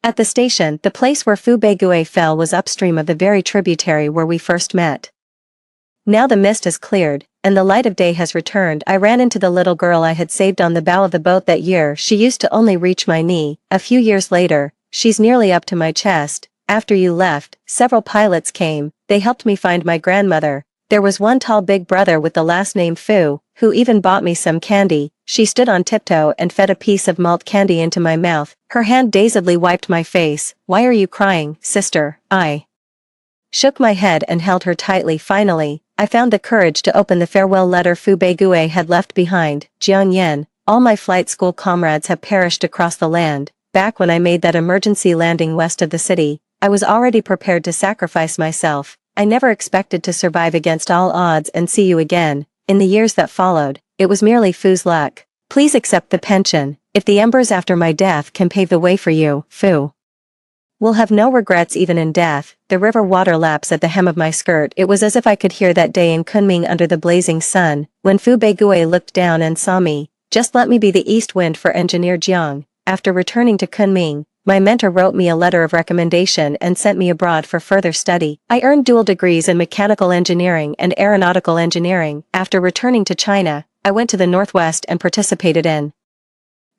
At the station, the place where Fu Beigui fell was upstream of the very tributary where we first met. Now the mist has cleared, and the light of day has returned. I ran into the little girl I had saved on the bow of the boat that year. She used to only reach my knee. A few years later, she's nearly up to my chest. After you left, several pilots came. They helped me find my grandmother. There was one tall big brother with the last name Fu, who even bought me some candy. She stood on tiptoe and fed a piece of malt candy into my mouth. Her hand dazedly wiped my face. Why are you crying, sister? I shook my head and held her tightly. Finally, I found the courage to open the farewell letter Fu Beigui had left behind. Jiang Yan, all my flight school comrades have perished across the land. Back when I made that emergency landing west of the city, I was already prepared to sacrifice myself. I never expected to survive against all odds and see you again. In the years that followed, it was merely Fu's luck. Please accept the pension. If the embers after my death can pave the way for you, Fu will have no regrets even in death. The river water laps at the hem of my skirt. It was as if I could hear that day in Kunming under the blazing sun, when Fu Beigui looked down and saw me. Just let me be the east wind for Engineer Jiang. After returning to Kunming, my mentor wrote me a letter of recommendation and sent me abroad for further study. I earned dual degrees in mechanical engineering and aeronautical engineering. After returning to China, I went to the Northwest and participated in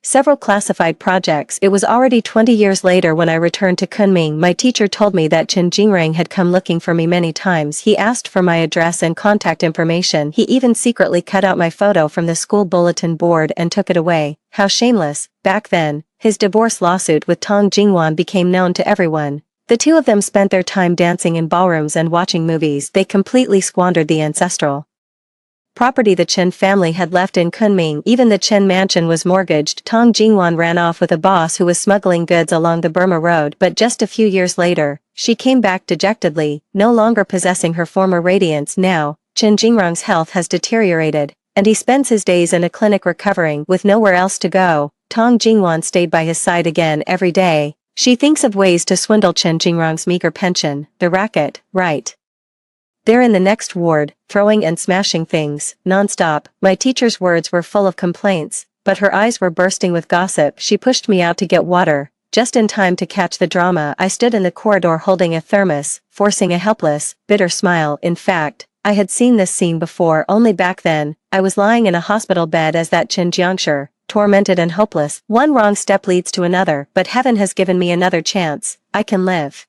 several classified projects. It was already 20 years later when I returned to Kunming. My teacher told me that Chen Jingrang had come looking for me many times. He asked for my address and contact information. He even secretly cut out my photo from the school bulletin board and took it away. How shameless. Back then, his divorce lawsuit with Tong Jingwan became known to everyone. The two of them spent their time dancing in ballrooms and watching movies. They completely squandered the ancestral property the Chen family had left in Kunming. Even the Chen mansion was mortgaged. Tong Jingwan ran off with a boss who was smuggling goods along the Burma Road, but just a few years later, she came back dejectedly, no longer possessing her former radiance. Now, Chen Jingrang's health has deteriorated, and he spends his days in a clinic recovering. With nowhere else to go, Tong Jingwan stayed by his side again every day. She thinks of ways to swindle Chen Jingrang's meager pension. The racket, right? They're in the next ward, throwing and smashing things, non-stop. My teacher's words were full of complaints, but her eyes were bursting with gossip. She pushed me out to get water, just in time to catch the drama. I stood in the corridor holding a thermos, forcing a helpless, bitter smile. In fact, I had seen this scene before, only back then, I was lying in a hospital bed as that Chen Jiangshi, tormented and hopeless. One wrong step leads to another, but heaven has given me another chance. I can live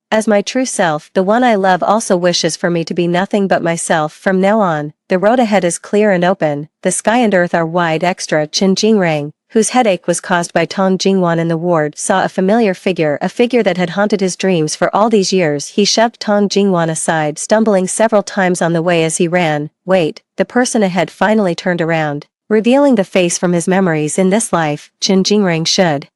as my true self. The one I love also wishes for me to be nothing but myself from now on. The road ahead is clear and open. The sky and earth are wide. Extra. Chen Jingrang, whose headache was caused by Tong Jingwan in the ward, saw a familiar figure, a figure that had haunted his dreams for all these years. He shoved Tong Jingwan aside, stumbling several times on the way as he ran. Wait, the person ahead finally turned around, revealing the face from his memories. In this life, Chen Jingrang should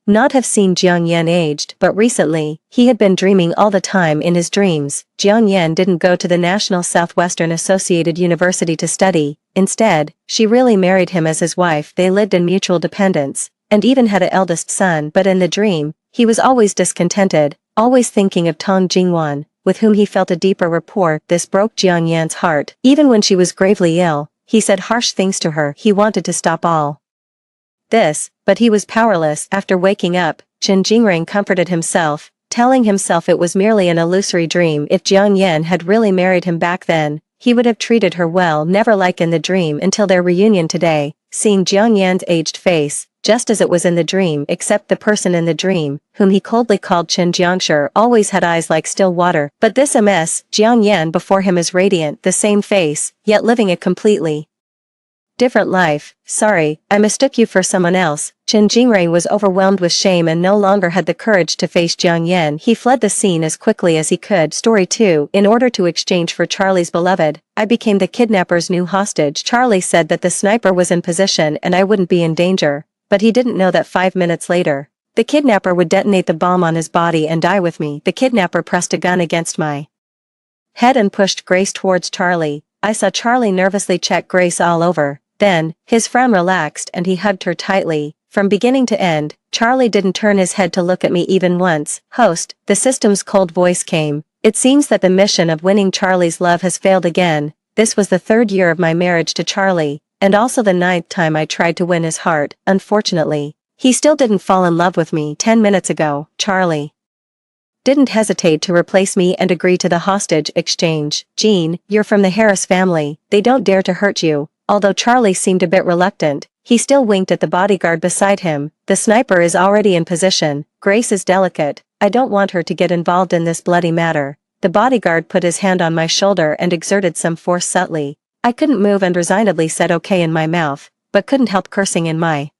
not have seen Jiang Yan aged, but recently, he had been dreaming all the time. In his dreams, Jiang Yan didn't go to the National Southwestern Associated University to study. Instead, she really married him as his wife. They lived in mutual dependence, and even had an eldest son. But in the dream, he was always discontented, always thinking of Tong Jingwan, with whom he felt a deeper rapport. This broke Jiang Yan's heart. Even when she was gravely ill, he said harsh things to her. He wanted to stop all this, but he was powerless. After waking up, Chen Jingrang comforted himself, telling himself it was merely an illusory dream. If Jiang Yan had really married him back then, he would have treated her well, never like in the dream, until their reunion today, seeing Jiang Yan's aged face, just as it was in the dream, except the person in the dream, whom he coldly called Chen Jiangshi, always had eyes like still water. But this MS, Jiang Yan before him is radiant, the same face, yet living a completely different life. Sorry, I mistook you for someone else. Chen Jingrang was overwhelmed with shame and no longer had the courage to face Jiang Yan. He fled the scene as quickly as he could. Story 2. In order to exchange for Charlie's beloved, I became the kidnapper's new hostage. Charlie said that the sniper was in position and I wouldn't be in danger. but he didn't know that 5 minutes later, the kidnapper would detonate the bomb on his body and die with me. The kidnapper pressed a gun against my head and pushed Grace towards Charlie. I saw Charlie nervously check Grace all over. Then, his frown relaxed and he hugged her tightly. From beginning to end, Charlie didn't turn his head to look at me even once. "Host," the system's cold voice came. "It seems that the mission of winning Charlie's love has failed again. This was the 3rd year of my marriage to Charlie, and also the 9th time I tried to win his heart. Unfortunately, he still didn't fall in love with me 10 minutes ago." Charlie didn't hesitate to replace me and agree to the hostage exchange. "Jean, you're from the Harris family. They don't dare to hurt you." Although Charlie seemed a bit reluctant, he still winked at the bodyguard beside him. "The sniper is already in position. Grace is delicate. I don't want her to get involved in this bloody matter." The bodyguard put his hand on my shoulder and exerted some force subtly. I couldn't move and resignedly said okay in my mouth, but couldn't help cursing in my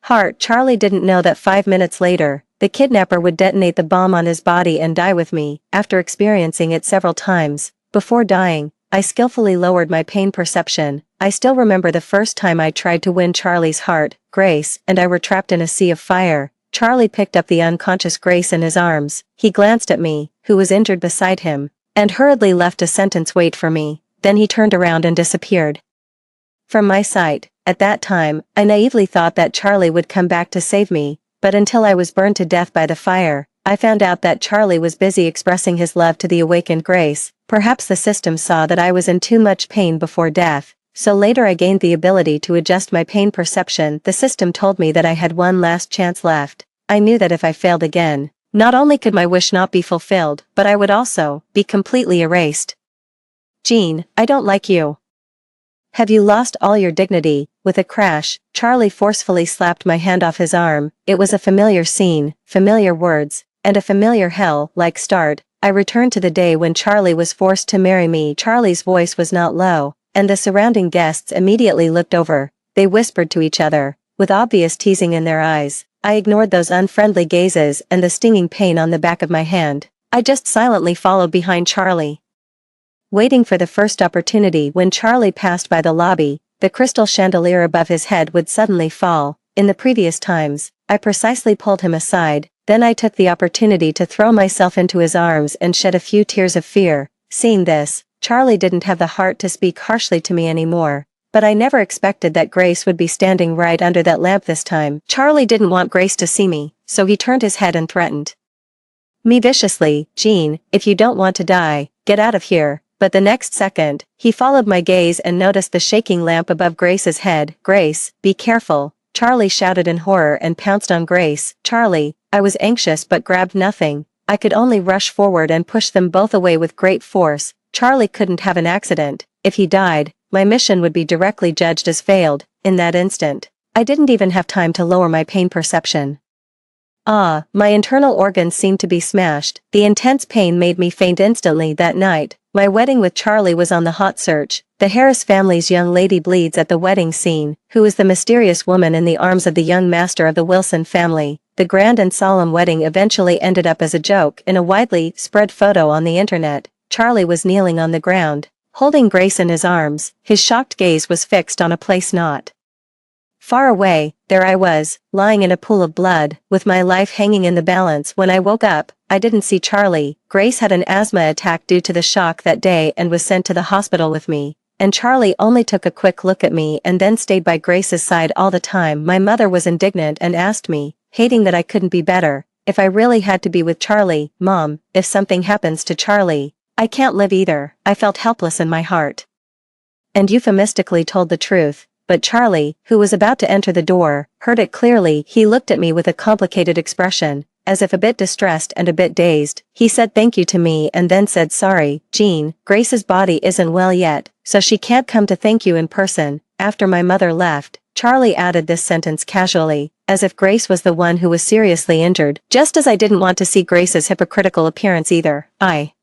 heart. Charlie didn't know that 5 minutes later, the kidnapper would detonate the bomb on his body and die with me. After experiencing it several times, before dying, I skillfully lowered my pain perception. I still remember the first time I tried to win Charlie's heart. Grace and I were trapped in a sea of fire. Charlie picked up the unconscious Grace in his arms. He glanced at me, who was injured beside him, and hurriedly left a sentence wait for me. Then he turned around and disappeared from my sight. At that time, I naively thought that Charlie would come back to save me, but until I was burned to death by the fire, I found out that Charlie was busy expressing his love to the awakened Grace. Perhaps the system saw that I was in too much pain before death, so later I gained the ability to adjust my pain perception. The system told me that I had one last chance left. I knew that if I failed again, not only could my wish not be fulfilled, but I would also be completely erased. "Jean, I don't like you. Have you lost all your dignity?" With a crash, Charlie forcefully slapped my hand off his arm. It was a familiar scene, familiar words, and a familiar hell-like start. I returned to the day when Charlie was forced to marry me. Charlie's voice was not low, and the surrounding guests immediately looked over. They whispered to each other, with obvious teasing in their eyes. I ignored those unfriendly gazes and the stinging pain on the back of my hand. I just silently followed behind Charlie, waiting for the first opportunity. When Charlie passed by the lobby, the crystal chandelier above his head would suddenly fall. In the previous times, I precisely pulled him aside. Then I took the opportunity to throw myself into his arms and shed a few tears of fear. Seeing this, Charlie didn't have the heart to speak harshly to me anymore. But I never expected that Grace would be standing right under that lamp this time. Charlie didn't want Grace to see me, so he turned his head and threatened me viciously. "Jean, if you don't want to die, get out of here." But the next second, he followed my gaze and noticed the shaking lamp above Grace's head. "Grace, be careful," Charlie shouted in horror and pounced on Grace. "Charlie," I was anxious but grabbed nothing. I could only rush forward and push them both away with great force. Charlie couldn't have an accident. If he died, my mission would be directly judged as failed. In that instant, I didn't even have time to lower my pain perception. My internal organs seemed to be smashed. The intense pain made me faint instantly. That night, my wedding with Charlie was on the hot search. The Harris family's young lady bleeds at the wedding scene, who is the mysterious woman in the arms of the young master of the Wilson family. The grand and solemn wedding eventually ended up as a joke in a widely spread photo on the internet. Charlie was kneeling on the ground, holding Grace in his arms. His shocked gaze was fixed on a place not far away. There I was, lying in a pool of blood, with my life hanging in the balance. When I woke up, I didn't see Charlie. Grace had an asthma attack due to the shock that day and was sent to the hospital with me. And Charlie only took a quick look at me and then stayed by Grace's side all the time. My mother was indignant and asked me, hating that I couldn't be better, if I really had to be with Charlie. "Mom, if something happens to Charlie, I can't live either." I felt helpless in my heart, and euphemistically told the truth. But Charlie, who was about to enter the door, heard it clearly. He looked at me with a complicated expression, as if a bit distressed and a bit dazed. He said thank you to me and then said, "Sorry, Jean, Grace's body isn't well yet, so she can't come to thank you in person." After my mother left, Charlie added this sentence casually, as if Grace was the one who was seriously injured. Just as I didn't want to see Grace's hypocritical appearance either, I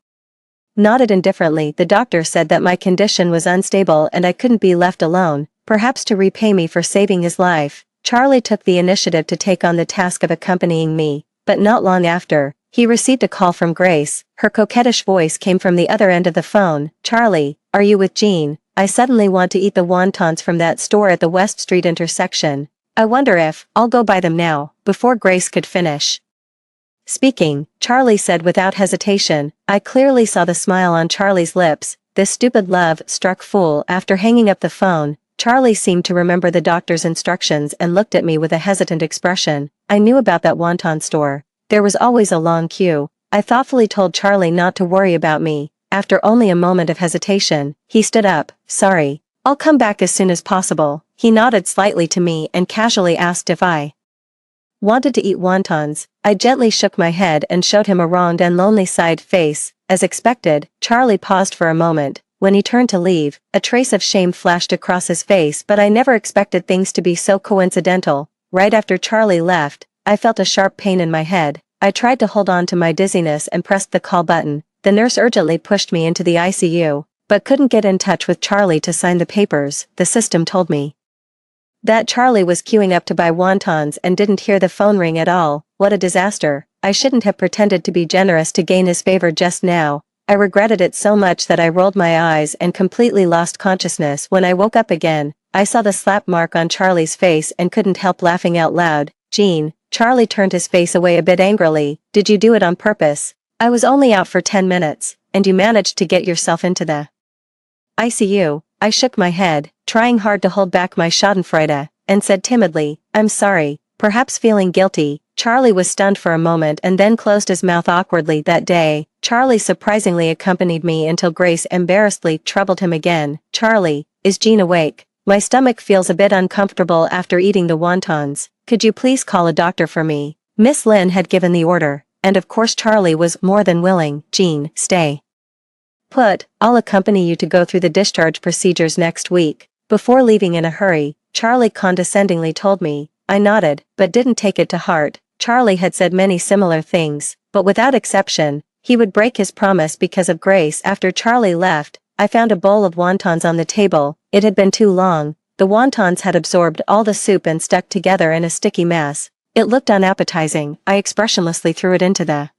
nodded indifferently. The doctor said that my condition was unstable and I couldn't be left alone. Perhaps to repay me for saving his life, Charlie took the initiative to take on the task of accompanying me. But not long after, he received a call from Grace. Her coquettish voice came from the other end of the phone. "Charlie, are you with Jean? I suddenly want to eat the wontons from that store at the West Street intersection." I wonder if I'll go buy them now, before Grace could finish speaking, Charlie said without hesitation. I clearly saw the smile on Charlie's lips. This stupid love struck full. After hanging up the phone, Charlie seemed to remember the doctor's instructions and looked at me with a hesitant expression. I knew about that wonton store. There was always a long queue. I thoughtfully told Charlie not to worry about me. After only a moment of hesitation, he stood up. Sorry. I'll come back as soon as possible. He nodded slightly to me and casually asked if I wanted to eat wontons. I gently shook my head and showed him a round and lonely-side face. As expected, Charlie paused for a moment. When he turned to leave, a trace of shame flashed across his face, but I never expected things to be so coincidental. Right after Charlie left, I felt a sharp pain in my head. I tried to hold on to my dizziness and pressed the call button. The nurse urgently pushed me into the ICU, but couldn't get in touch with Charlie to sign the papers. The system told me that Charlie was queuing up to buy wontons and didn't hear the phone ring at all. What a disaster. I shouldn't have pretended to be generous to gain his favor just now. I regretted it so much that I rolled my eyes and completely lost consciousness. When I woke up again, I saw the slap mark on Charlie's face and couldn't help laughing out loud. Jean, Charlie turned his face away a bit angrily. Did you do it on purpose? I was only out for 10 minutes, and you managed to get yourself into the ICU. I shook my head, trying hard to hold back my schadenfreude, and said timidly, I'm sorry. Perhaps feeling guilty, Charlie was stunned for a moment and then closed his mouth awkwardly. That day, Charlie surprisingly accompanied me until Grace embarrassedly troubled him again. Charlie, is Jean awake? My stomach feels a bit uncomfortable after eating the wontons. Could you please call a doctor for me? Miss Lynn had given the order, and of course Charlie was more than willing. Jean, stay put. I'll accompany you to go through the discharge procedures next week. Before leaving in a hurry, Charlie condescendingly told me. I nodded, but didn't take it to heart. Charlie had said many similar things, but without exception, he would break his promise because of Grace. After Charlie left, I found a bowl of wontons on the table. It had been too long. The wontons had absorbed all the soup and stuck together in a sticky mass. It looked unappetizing. I expressionlessly threw it into the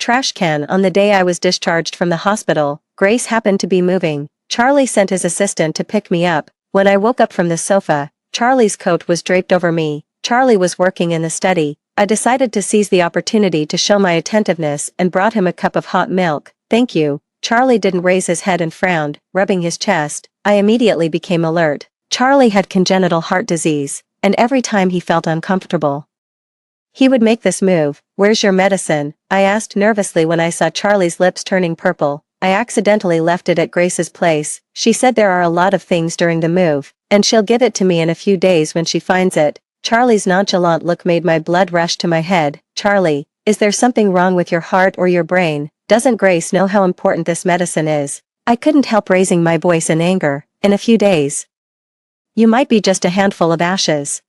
trash can. On the day I was discharged from the hospital, Grace happened to be moving. Charlie sent his assistant to pick me up. When I woke up from the sofa, Charlie's coat was draped over me. Charlie was working in the study. I decided to seize the opportunity to show my attentiveness and brought him a cup of hot milk. Thank you. Charlie didn't raise his head and frowned, rubbing his chest. I immediately became alert. Charlie had congenital heart disease, and every time he felt uncomfortable, he would make this move. Where's your medicine? I asked nervously when I saw Charlie's lips turning purple. I accidentally left it at Grace's place. She said there are a lot of things during the move, and she'll give it to me in a few days when she finds it. Charlie's nonchalant look made my blood rush to my head. Charlie, is there something wrong with your heart or your brain? Doesn't Grace know how important this medicine is? I couldn't help raising my voice in anger. In a few days, you might be just a handful of ashes.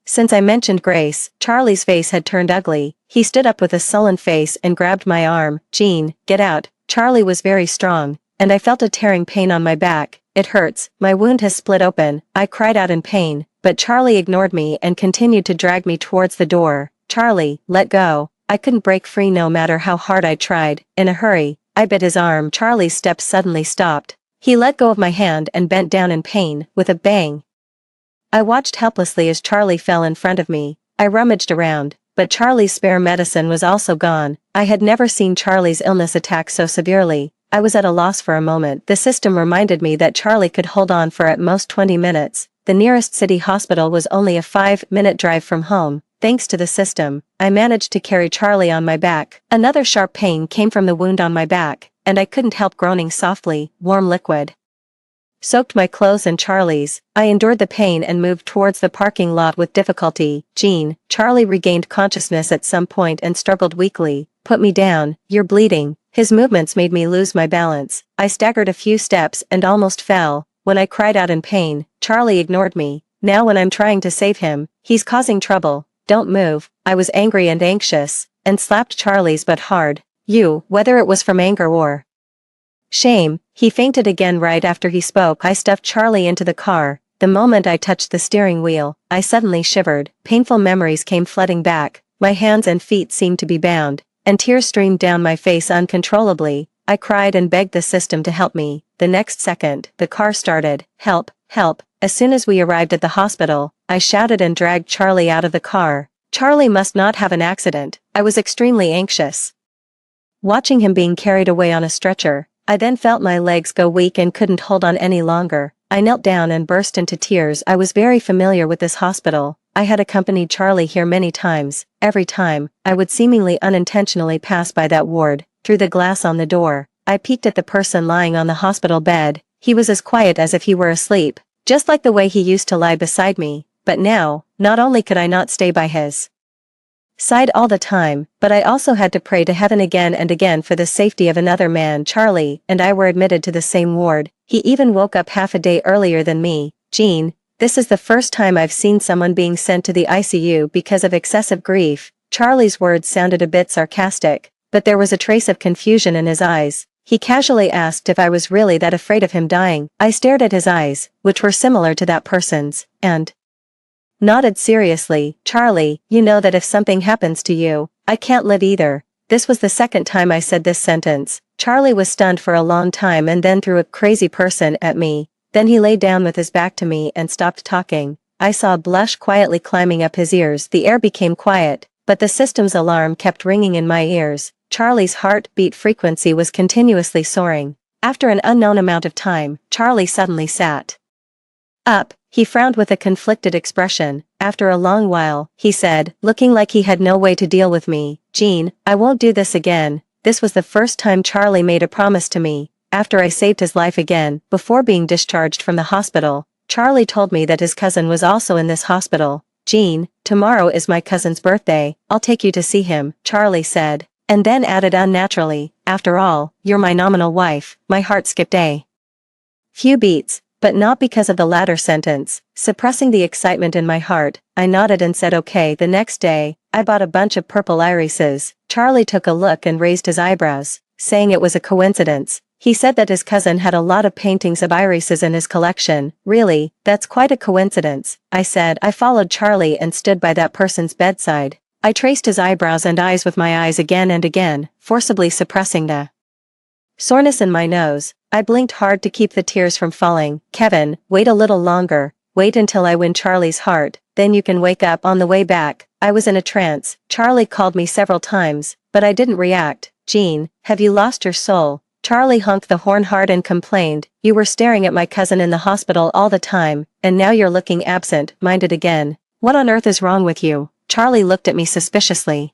Since I mentioned Grace, Charlie's face had turned ugly. He stood up with a sullen face and grabbed my arm. Jean, get out. Charlie was very strong, and I felt a tearing pain on my back. It hurts. My wound has split open. I cried out in pain, but Charlie ignored me and continued to drag me towards the door. Charlie, let go. I couldn't break free no matter how hard I tried. In a hurry, I bit his arm. Charlie's steps suddenly stopped. He let go of my hand and bent down in pain. With a bang, I watched helplessly as Charlie fell in front of me. I rummaged around, but Charlie's spare medicine was also gone. I had never seen Charlie's illness attack so severely. I was at a loss for a moment. The system reminded me that Charlie could hold on for at most 20 minutes. The nearest city hospital was only a 5-minute drive from home. Thanks to the system, I managed to carry Charlie on my back. Another sharp pain came from the wound on my back, and I couldn't help groaning softly. Warm liquid soaked my clothes and Charlie's. I endured the pain and moved towards the parking lot with difficulty. Jean, Charlie regained consciousness at some point and struggled weakly. Put me down, you're bleeding. His movements made me lose my balance. I staggered a few steps and almost fell. When I cried out in pain, Charlie ignored me. Now when I'm trying to save him, he's causing trouble. Don't move. I was angry and anxious, and slapped Charlie's butt hard. Whether it was from anger or shame, he fainted again right after he spoke. I stuffed Charlie into the car. The moment I touched the steering wheel, I suddenly shivered. Painful memories came flooding back. My hands and feet seemed to be bound, and tears streamed down my face uncontrollably. I cried and begged the system to help me. The next second, the car started. Help, help. As soon as we arrived at the hospital, I shouted and dragged Charlie out of the car. Charlie must not have an accident. I was extremely anxious. Watching him being carried away on a stretcher, I then felt my legs go weak and couldn't hold on any longer. I knelt down and burst into tears. I was very familiar with this hospital. I had accompanied Charlie here many times. Every time, I would seemingly unintentionally pass by that ward. Through the glass on the door, I peeked at the person lying on the hospital bed. He was as quiet as if he were asleep, just like the way he used to lie beside me. But now, not only could I not stay by his side all the time, but I also had to pray to heaven again and again for the safety of another man. Charlie and I were admitted to the same ward. He even woke up half a day earlier than me. Jean, this is the first time I've seen someone being sent to the ICU because of excessive grief. Charlie's words sounded a bit sarcastic, but there was a trace of confusion in his eyes. He casually asked if I was really that afraid of him dying. I stared at his eyes, which were similar to that person's, and nodded seriously. Charlie, you know that if something happens to you, I can't live either. This was the second time I said this sentence. Charlie was stunned for a long time and then threw a crazy person at me. Then he lay down with his back to me and stopped talking. I saw a blush quietly climbing up his ears. The air became quiet, but the system's alarm kept ringing in my ears. Charlie's heartbeat frequency was continuously soaring. After an unknown amount of time, Charlie suddenly sat up. He frowned with a conflicted expression. After a long while, he said, looking like he had no way to deal with me, Jean, I won't do this again. This was the first time Charlie made a promise to me. After I saved his life again, before being discharged from the hospital, Charlie told me that his cousin was also in this hospital. Jean, tomorrow is my cousin's birthday. I'll take you to see him, Charlie said, and then added unnaturally, after all, you're my nominal wife. My heart skipped a few beats. But not because of the latter sentence. Suppressing the excitement in my heart, I nodded and said okay. The next day, I bought a bunch of purple irises. Charlie took a look and raised his eyebrows, saying it was a coincidence. He said that his cousin had a lot of paintings of irises in his collection. Really, that's quite a coincidence, I said. I followed Charlie and stood by that person's bedside. I traced his eyebrows and eyes with my eyes again and again, forcibly suppressing the soreness in my nose. I blinked hard to keep the tears from falling. Kevin, wait a little longer. Wait until I win Charlie's heart, then you can wake up. On the way back, I was in a trance. Charlie called me several times, but I didn't react. Jean, have you lost your soul? Charlie honked the horn hard and complained, you were staring at my cousin in the hospital all the time, and now you're looking absent-minded again. What on earth is wrong with you? Charlie looked at me suspiciously.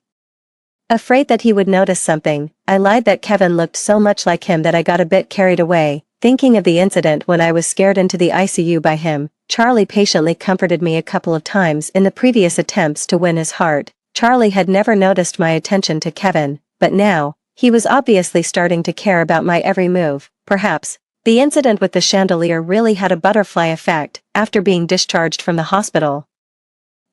Afraid that he would notice something, I lied that Kevin looked so much like him that I got a bit carried away, thinking of the incident when I was scared into the ICU by him. Charlie patiently comforted me a couple of times in the previous attempts to win his heart. Charlie had never noticed my attention to Kevin, but now, he was obviously starting to care about my every move. Perhaps, the incident with the chandelier really had a butterfly effect. After being discharged from the hospital,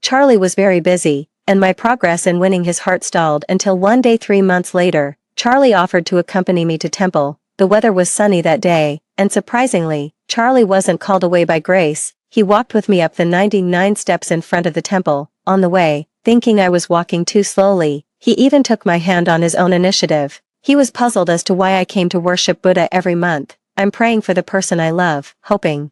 Charlie was very busy, and my progress in winning his heart stalled until one day 3 months later, Charlie offered to accompany me to temple. The weather was sunny that day, and surprisingly, Charlie wasn't called away by grace. He walked with me up the 99 steps in front of the temple. On the way, thinking I was walking too slowly, he even took my hand on his own initiative. He was puzzled as to why I came to worship Buddha every month. I'm praying for the person I love, hoping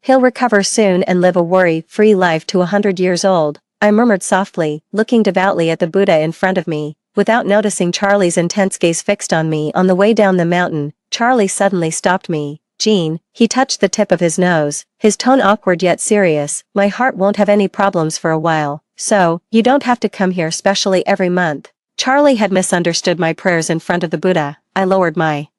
he'll recover soon and live a worry-free life to 100 years old. I murmured softly, looking devoutly at the Buddha in front of me, without noticing Charlie's intense gaze fixed on me. On the way down the mountain, Charlie suddenly stopped me. Jean, he touched the tip of his nose, his tone awkward yet serious. My heart won't have any problems for a while, so, you don't have to come here specially every month. Charlie had misunderstood my prayers in front of the Buddha. I lowered my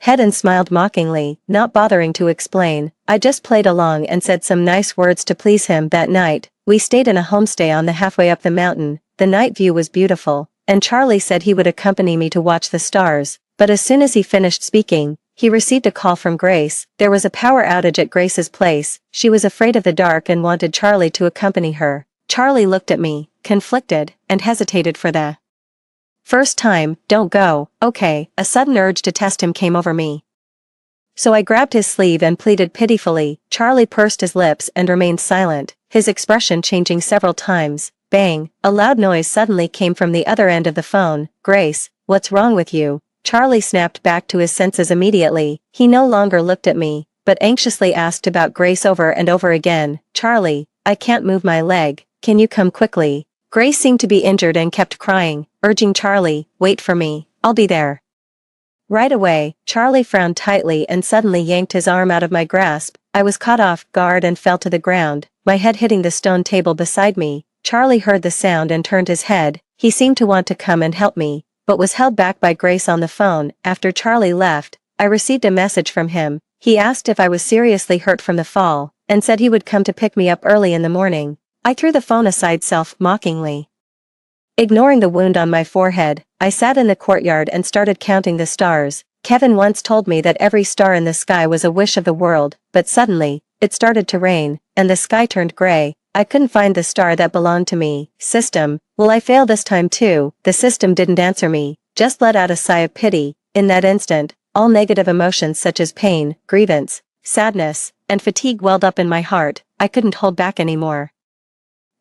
head and smiled mockingly, not bothering to explain. I just played along and said some nice words to please him. That night, we stayed in a homestay on the halfway up the mountain. The night view was beautiful, and Charlie said he would accompany me to watch the stars, but as soon as he finished speaking, he received a call from Grace. There was a power outage at Grace's place. She was afraid of the dark and wanted Charlie to accompany her. Charlie looked at me, conflicted, and hesitated for the first time. Don't go, okay. A sudden urge to test him came over me, so I grabbed his sleeve and pleaded pitifully. Charlie pursed his lips and remained silent, his expression changing several times. Bang! A loud noise suddenly came from the other end of the phone. Grace, what's wrong with you? Charlie snapped back to his senses immediately. He no longer looked at me, but anxiously asked about Grace over and over again. Charlie, I can't move my leg, can you come quickly? Grace seemed to be injured and kept crying, urging Charlie, wait for me, I'll be there. Right away, Charlie frowned tightly and suddenly yanked his arm out of my grasp. I was caught off guard and fell to the ground, my head hitting the stone table beside me. Charlie heard the sound and turned his head. He seemed to want to come and help me, but was held back by Grace on the phone. After Charlie left, I received a message from him. He asked if I was seriously hurt from the fall, and said he would come to pick me up early in the morning. I threw the phone aside self-mockingly. Ignoring the wound on my forehead, I sat in the courtyard and started counting the stars. Kevin once told me that every star in the sky was a wish of the world, but suddenly, it started to rain, and the sky turned gray. I couldn't find the star that belonged to me. System, will I fail this time too? The system didn't answer me, just let out a sigh of pity. In that instant, all negative emotions such as pain, grievance, sadness, and fatigue welled up in my heart. I couldn't hold back anymore.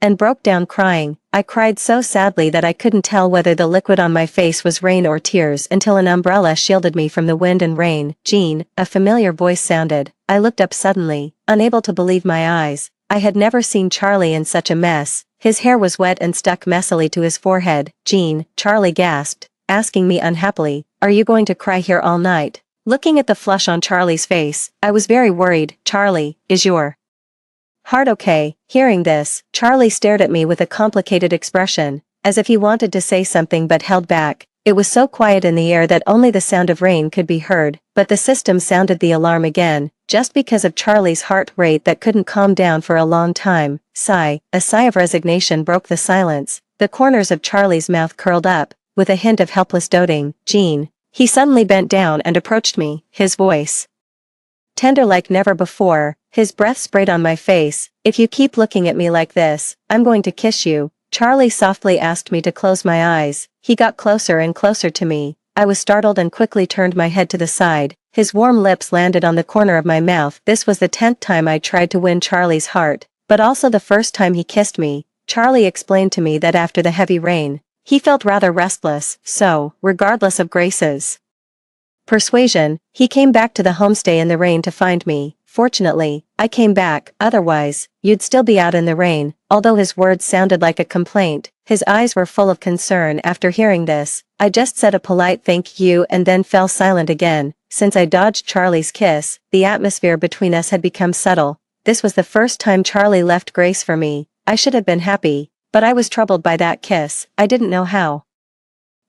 And broke down crying. I cried so sadly that I couldn't tell whether the liquid on my face was rain or tears until an umbrella shielded me from the wind and rain. Jean, a familiar voice sounded. I looked up suddenly, unable to believe my eyes. I had never seen Charlie in such a mess. His hair was wet and stuck messily to his forehead. Jean, Charlie gasped, asking me unhappily, are you going to cry here all night? Looking at the flush on Charlie's face, I was very worried. Charlie, is your heart okay? Hearing this, Charlie stared at me with a complicated expression, as if he wanted to say something but held back. It was so quiet in the air that only the sound of rain could be heard, but the system sounded the alarm again, just because of Charlie's heart rate that couldn't calm down for a long time. Sigh, a sigh of resignation broke the silence. The corners of Charlie's mouth curled up, with a hint of helpless doting. Jean. He suddenly bent down and approached me, his voice tender like never before. His breath sprayed on my face. If you keep looking at me like this, I'm going to kiss you. Charlie softly asked me to close my eyes. He got closer and closer to me. I was startled and quickly turned my head to the side. His warm lips landed on the corner of my mouth. This was the 10th time I tried to win Charlie's heart, but also the first time he kissed me. Charlie explained to me that after the heavy rain, he felt rather restless, so, regardless of Grace's persuasion, he came back to the homestay in the rain to find me. Fortunately, I came back, otherwise, you'd still be out in the rain. Although his words sounded like a complaint, his eyes were full of concern. After hearing this, I just said a polite thank you and then fell silent again. Since I dodged Charlie's kiss, the atmosphere between us had become subtle. This was the first time Charlie left Grace for me. I should have been happy, but I was troubled by that kiss. I didn't know how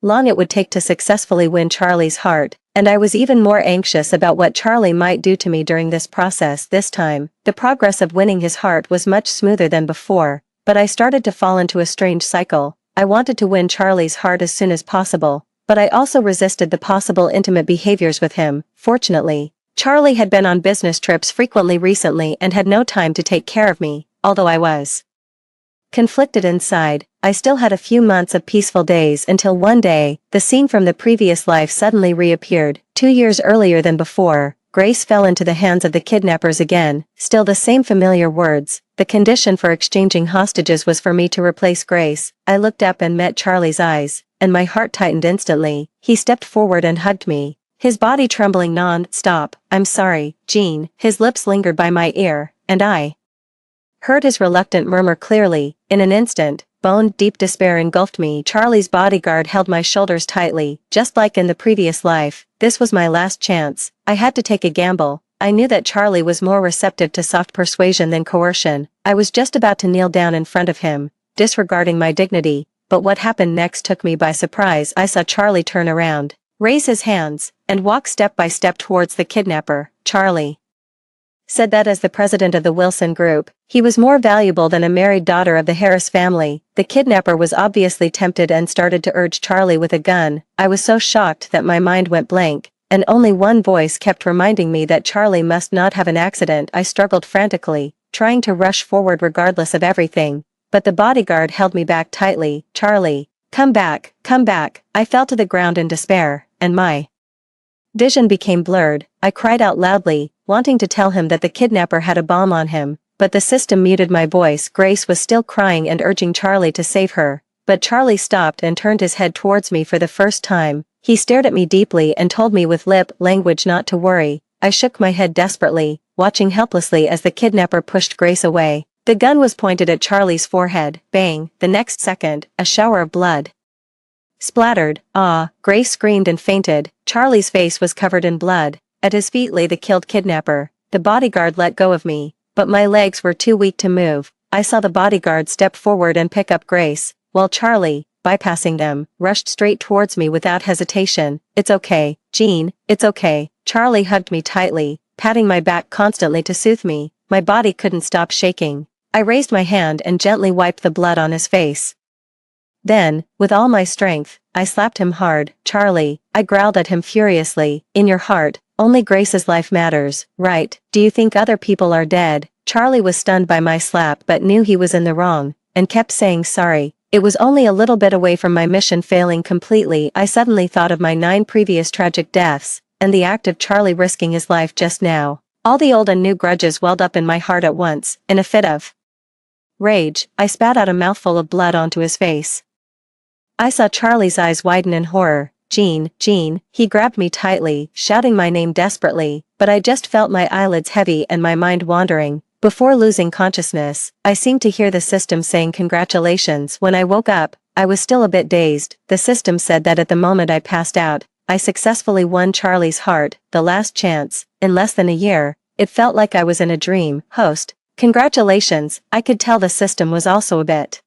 long it would take to successfully win Charlie's heart, and I was even more anxious about what Charlie might do to me during this process. This time, the progress of winning his heart was much smoother than before, but I started to fall into a strange cycle. I wanted to win Charlie's heart as soon as possible, but I also resisted the possible intimate behaviors with him. Fortunately, Charlie had been on business trips frequently recently and had no time to take care of me. Although I was conflicted inside, I still had a few months of peaceful days until one day, the scene from the previous life suddenly reappeared. 2 years earlier than before, Grace fell into the hands of the kidnappers again. Still the same familiar words. The condition for exchanging hostages was for me to replace Grace. I looked up and met Charlie's eyes, and my heart tightened instantly. He stepped forward and hugged me, his body trembling non-stop. I'm sorry, Jean. His lips lingered by my ear, and I heard his reluctant murmur clearly. In an instant, bone-deep despair engulfed me. Charlie's bodyguard held my shoulders tightly. Just like in the previous life, this was my last chance. I had to take a gamble. I knew that Charlie was more receptive to soft persuasion than coercion. I was just about to kneel down in front of him, disregarding my dignity, but what happened next took me by surprise. I saw Charlie turn around, raise his hands, and walk step by step towards the kidnapper. Charlie said that as the president of the Wilson Group, he was more valuable than a married daughter of the Harris family. The kidnapper was obviously tempted and started to urge Charlie with a gun. I was so shocked that my mind went blank, and only one voice kept reminding me that Charlie must not have an accident. I struggled frantically, trying to rush forward regardless of everything, but the bodyguard held me back tightly. Charlie, come back, come back. I fell to the ground in despair, and my vision became blurred. I cried out loudly, wanting to tell him that the kidnapper had a bomb on him, but the system muted my voice. Grace was still crying and urging Charlie to save her, but Charlie stopped and turned his head towards me for the first time. He stared at me deeply and told me with lip language not to worry. I shook my head desperately, watching helplessly as the kidnapper pushed Grace away. The gun was pointed at Charlie's forehead. Bang, the next second, a shower of blood splattered. Ah, Grace screamed and fainted. Charlie's face was covered in blood. At his feet lay the killed kidnapper. The bodyguard let go of me, but my legs were too weak to move. I saw the bodyguard step forward and pick up Grace, while Charlie, bypassing them, rushed straight towards me without hesitation. "It's okay, Jean, it's okay." Charlie hugged me tightly, patting my back constantly to soothe me. My body couldn't stop shaking. I raised my hand and gently wiped the blood on his face. Then, with all my strength, I slapped him hard. "Charlie," I growled at him furiously, "in your heart, only Grace's life matters, right? Do you think other people are dead?" Charlie was stunned by my slap but knew he was in the wrong, and kept saying sorry. It was only a little bit away from my mission failing completely. I suddenly thought of my 9 previous tragic deaths, and the act of Charlie risking his life just now. All the old and new grudges welled up in my heart at once. In a fit of rage, I spat out a mouthful of blood onto his face. I saw Charlie's eyes widen in horror. "Jean, Jean," he grabbed me tightly, shouting my name desperately, but I just felt my eyelids heavy and my mind wandering. Before losing consciousness, I seemed to hear the system saying congratulations. When I woke up, I was still a bit dazed. The system said that at the moment I passed out, I successfully won Charlie's heart, the last chance, in less than a year. It felt like I was in a dream. "Host, congratulations." I could tell the system was also a bit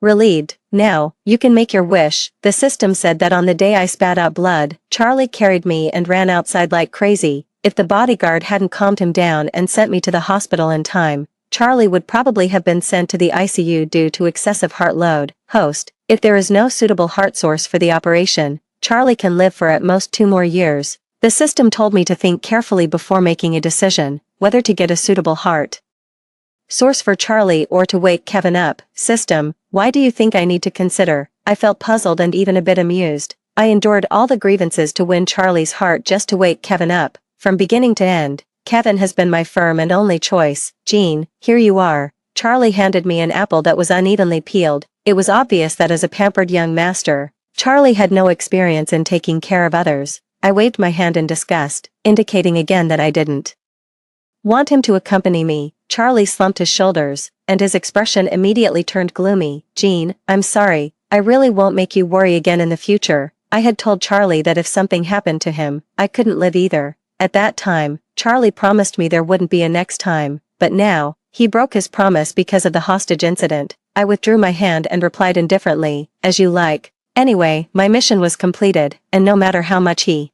relieved. "Now, you can make your wish." The system said that on the day I spat out blood, Charlie carried me and ran outside like crazy. If the bodyguard hadn't calmed him down and sent me to the hospital in time, Charlie would probably have been sent to the ICU due to excessive heart load. "Host, if there is no suitable heart source for the operation, Charlie can live for at most 2 more years. The system told me to think carefully before making a decision, whether to get a suitable heart source for Charlie or to wake Kevin up. "System, why do you think I need to consider?" I felt puzzled and even a bit amused. I endured all the grievances to win Charlie's heart just to wake Kevin up. From beginning to end, Kevin has been my firm and only choice. "Jean, here you are." Charlie handed me an apple that was unevenly peeled. It was obvious that as a pampered young master, Charlie had no experience in taking care of others. I waved my hand in disgust, indicating again that I didn't want him to accompany me. Charlie slumped his shoulders, and his expression immediately turned gloomy. "Jean, I'm sorry, I really won't make you worry again in the future." I had told Charlie that if something happened to him, I couldn't live either. At that time, Charlie promised me there wouldn't be a next time, but now, he broke his promise because of the hostage incident. I withdrew my hand and replied indifferently, "As you like." Anyway, my mission was completed, and no matter how much he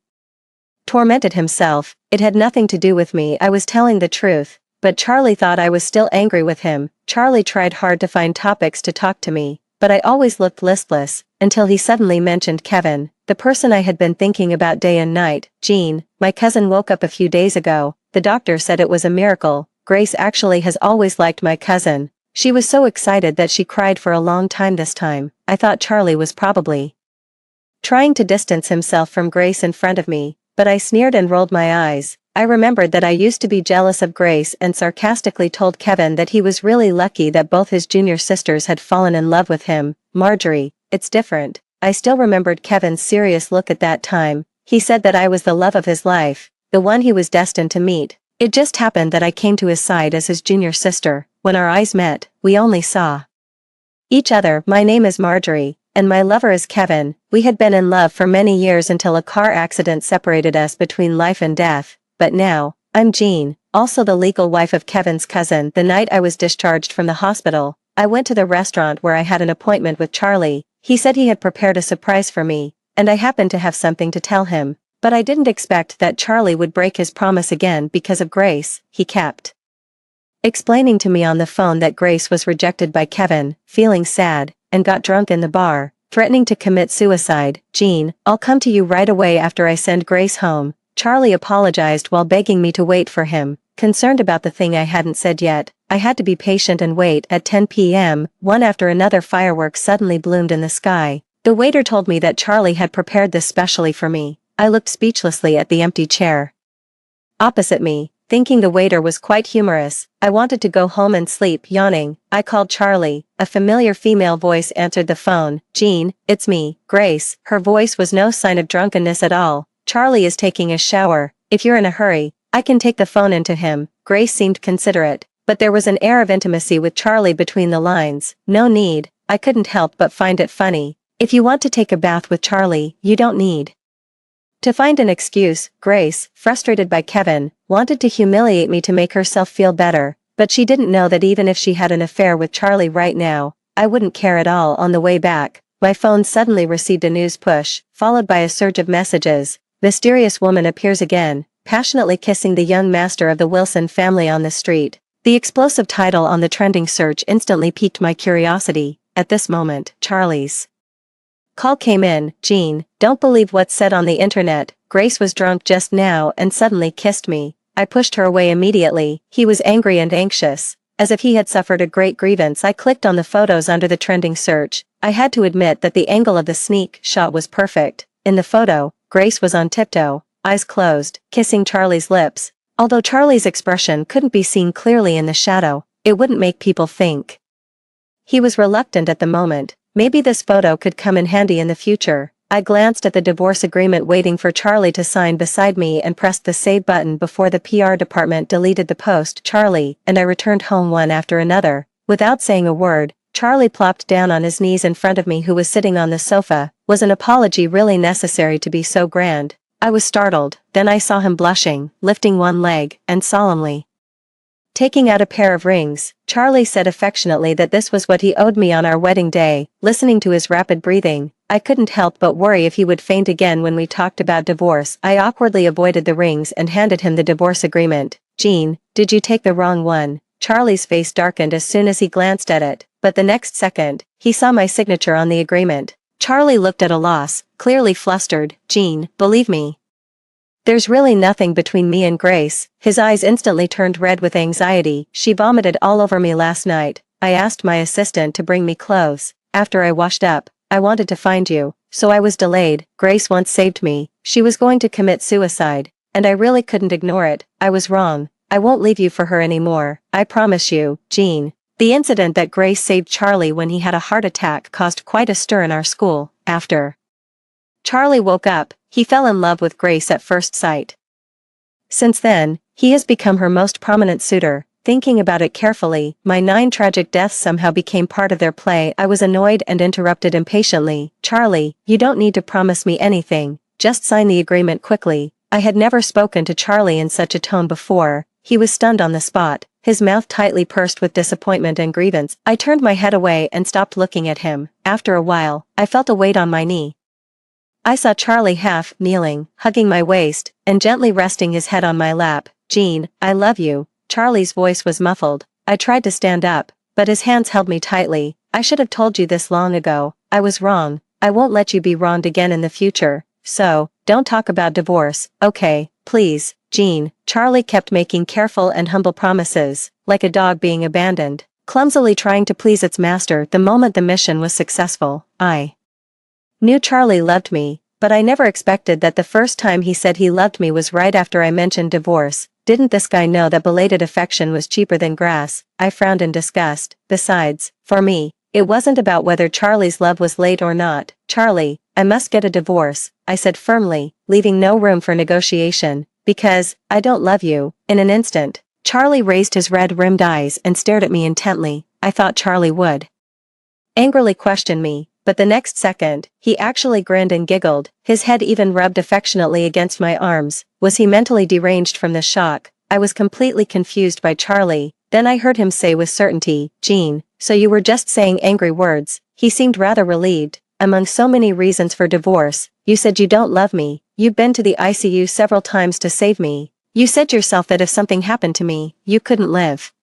tormented himself, it had nothing to do with me. I was telling the truth, but Charlie thought I was still angry with him. Charlie tried hard to find topics to talk to me, but I always looked listless, until he suddenly mentioned Kevin, the person I had been thinking about day and night. "Jean, my cousin woke up a few days ago. The doctor said it was a miracle. Grace actually has always liked my cousin. She was so excited that she cried for a long time this time." I thought Charlie was probably trying to distance himself from Grace in front of me, but I sneered and rolled my eyes. I remembered that I used to be jealous of Grace and sarcastically told Kevin that he was really lucky that both his junior sisters had fallen in love with him. "Marjorie, it's different." I still remembered Kevin's serious look at that time. He said that I was the love of his life, the one he was destined to meet. It just happened that I came to his side as his junior sister. When our eyes met, we only saw each other. "My name is Marjorie, and my lover is Kevin." We had been in love for many years until a car accident separated us between life and death. But now, I'm Jean, also the legal wife of Kevin's cousin. The night I was discharged from the hospital, I went to the restaurant where I had an appointment with Charlie. He said he had prepared a surprise for me, and I happened to have something to tell him. But I didn't expect that Charlie would break his promise again because of Grace. He kept explaining to me on the phone that Grace was rejected by Kevin, feeling sad, and got drunk in the bar, threatening to commit suicide. "Jean, I'll come to you right away after I send Grace home." Charlie apologized while begging me to wait for him, concerned about the thing I hadn't said yet. I had to be patient and wait. At 10 p.m., one after another fireworks suddenly bloomed in the sky. The waiter told me that Charlie had prepared this specially for me. I looked speechlessly at the empty chair opposite me, thinking the waiter was quite humorous. I wanted to go home and sleep. Yawning, I called Charlie. A familiar female voice answered the phone. "Jean, it's me, Grace." Her voice was no sign of drunkenness at all. "Charlie is taking a shower. If you're in a hurry, I can take the phone into him." Grace seemed considerate, but there was an air of intimacy with Charlie between the lines. No need, I couldn't help but find it funny. If you want to take a bath with Charlie, you don't need to find an excuse. Grace, frustrated by Kevin, wanted to humiliate me to make herself feel better, but she didn't know that even if she had an affair with Charlie right now, I wouldn't care at all. On the way back, my phone suddenly received a news push, followed by a surge of messages. Mysterious woman appears again, passionately kissing the young master of the Wilson family on the street. The explosive title on the trending search instantly piqued my curiosity. At this moment, Charlie's call came in. Jean, don't believe what's said on the internet. Grace was drunk just now and suddenly kissed me. I pushed her away immediately. He was angry and anxious, as if he had suffered a great grievance. I clicked on the photos under the trending search. I had to admit that the angle of the sneak shot was perfect. In the photo, Grace was on tiptoe, eyes closed, kissing Charlie's lips. Although Charlie's expression couldn't be seen clearly in the shadow, it wouldn't make people think he was reluctant at the moment. Maybe this photo could come in handy in the future. I glanced at the divorce agreement waiting for Charlie to sign beside me and pressed the save button before the PR department deleted the post. Charlie and I returned home one after another. Without saying a word, Charlie plopped down on his knees in front of me, who was sitting on the sofa. Was an apology really necessary to be so grand? I was startled. Then I saw him blushing, lifting one leg, and solemnly taking out a pair of rings. Charlie said affectionately that this was what he owed me on our wedding day. Listening to his rapid breathing, I couldn't help but worry if he would faint again when we talked about divorce. I awkwardly avoided the rings and handed him the divorce agreement. Jean, did you take the wrong one? Charlie's face darkened as soon as he glanced at it, but the next second, he saw my signature on the agreement. Charlie looked at a loss, clearly flustered. Jean, believe me, there's really nothing between me and Grace. His eyes instantly turned red with anxiety. She vomited all over me last night. I asked my assistant to bring me clothes. After I washed up, I wanted to find you, so I was delayed. Grace once saved me. She was going to commit suicide, and I really couldn't ignore it. I was wrong. I won't leave you for her anymore. I promise you, Jean. The incident that Grace saved Charlie when he had a heart attack caused quite a stir in our school. After Charlie woke up, he fell in love with Grace at first sight. Since then, he has become her most prominent suitor. Thinking about it carefully, my 9 tragic deaths somehow became part of their play. I was annoyed and interrupted impatiently. Charlie, you don't need to promise me anything, just sign the agreement quickly. I had never spoken to Charlie in such a tone before. He was stunned on the spot, his mouth tightly pursed with disappointment and grievance. I turned my head away and stopped looking at him. After a while, I felt a weight on my knee. I saw Charlie half kneeling, hugging my waist, and gently resting his head on my lap. Jean, I love you. Charlie's voice was muffled. I tried to stand up, but his hands held me tightly. I should have told you this long ago. I was wrong. I won't let you be wronged again in the future. So, don't talk about divorce, okay, please, Jean. Charlie kept making careful and humble promises, like a dog being abandoned, clumsily trying to please its master. The moment the mission was successful, I knew Charlie loved me, but I never expected that the first time he said he loved me was right after I mentioned divorce. Didn't this guy know that belated affection was cheaper than grass? I frowned in disgust. Besides, for me, it wasn't about whether Charlie's love was late or not. Charlie, I must get a divorce, I said firmly, leaving no room for negotiation, because I don't love you. In an instant, Charlie raised his red-rimmed eyes and stared at me intently. I thought Charlie would angrily question me, but the next second, he actually grinned and giggled. His head even rubbed affectionately against my arms. Was he mentally deranged from the shock? I was completely confused by Charlie. Then I heard him say with certainty, Jean, so you were just saying angry words. He seemed rather relieved. Among so many reasons for divorce, you said you don't love me. You've been to the ICU several times to save me. You said yourself that if something happened to me, you couldn't live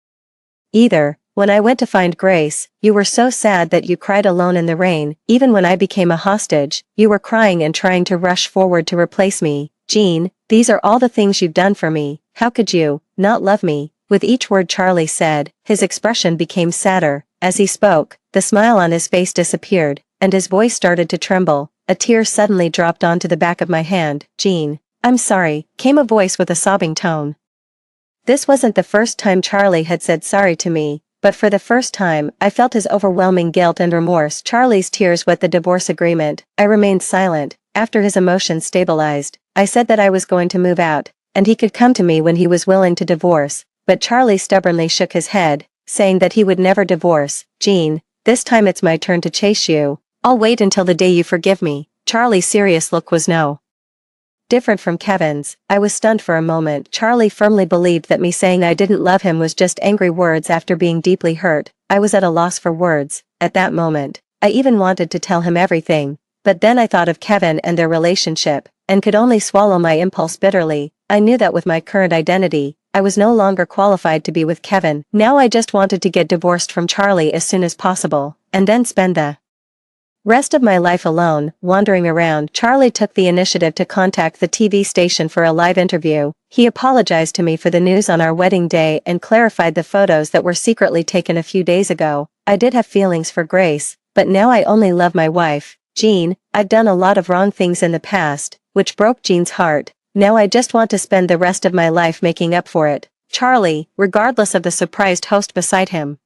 either. When I went to find Grace, you were so sad that you cried alone in the rain. Even when I became a hostage, you were crying and trying to rush forward to replace me. Jean, these are all the things you've done for me. How could you not love me? With each word Charlie said, his expression became sadder. As he spoke, the smile on his face disappeared, and his voice started to tremble. A tear suddenly dropped onto the back of my hand. Jean, I'm sorry, came a voice with a sobbing tone. This wasn't the first time Charlie had said sorry to me, but for the first time, I felt his overwhelming guilt and remorse. Charlie's tears wet the divorce agreement. I remained silent. After his emotions stabilized, I said that I was going to move out, and he could come to me when he was willing to divorce. but Charlie stubbornly shook his head, saying that he would never divorce. Jean, this time it's my turn to chase you. I'll wait until the day you forgive me. Charlie's serious look was no different from Kevin's. I was stunned for a moment. Charlie firmly believed that me saying I didn't love him was just angry words after being deeply hurt. I was at a loss for words. At that moment, I even wanted to tell him everything. But then I thought of Kevin and their relationship, and could only swallow my impulse bitterly. I knew that with my current identity, I was no longer qualified to be with Kevin. Now I just wanted to get divorced from Charlie as soon as possible, and then spend the rest of my life alone, wandering around. Charlie took the initiative to contact the TV station for a live interview. He apologized to me for the news on our wedding day and clarified the photos that were secretly taken a few days ago. I did have feelings for Grace, but now I only love my wife, Jean. I've done a lot of wrong things in the past, which broke Jean's heart. Now I just want to spend the rest of my life making up for it. Charlie, regardless of the surprised host beside him,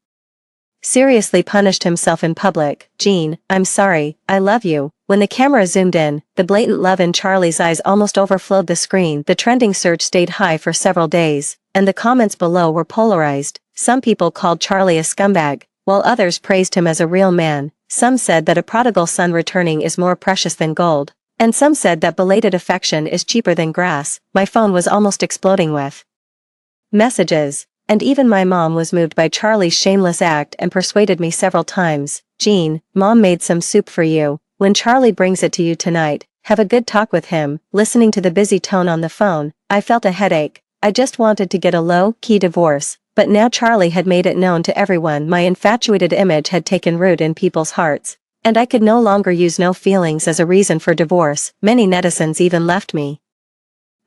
seriously punished himself in public. Jean, I'm sorry, I love you. When the camera zoomed in, the blatant love in Charlie's eyes almost overflowed the screen. The trending search stayed high for several days, and the comments below were polarized. Some people called Charlie a scumbag, while others praised him as a real man. Some said that a prodigal son returning is more precious than gold, and some said that belated affection is cheaper than grass. My phone was almost exploding with messages. And even my mom was moved by Charlie's shameless act and persuaded me several times. Jean, Mom made some soup for you. When Charlie brings it to you tonight, have a good talk with him. Listening to the busy tone on the phone, I felt a headache. I just wanted to get a low-key divorce, but now Charlie had made it known to everyone. My infatuated image had taken root in people's hearts, and I could no longer use no feelings as a reason for divorce. Many netizens even left me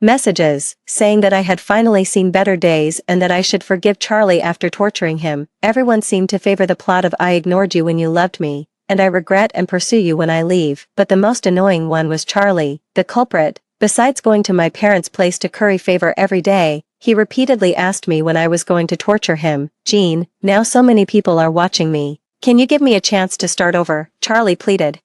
messages, saying that I had finally seen better days and that I should forgive Charlie after torturing him. Everyone seemed to favor the plot of I ignored you when you loved me, and I regret and pursue you when I leave. But the most annoying one was Charlie, the culprit. Besides going to my parents' place to curry favor every day, he repeatedly asked me when I was going to torture him. Jean, now so many people are watching me. Can you give me a chance to start over? Charlie pleaded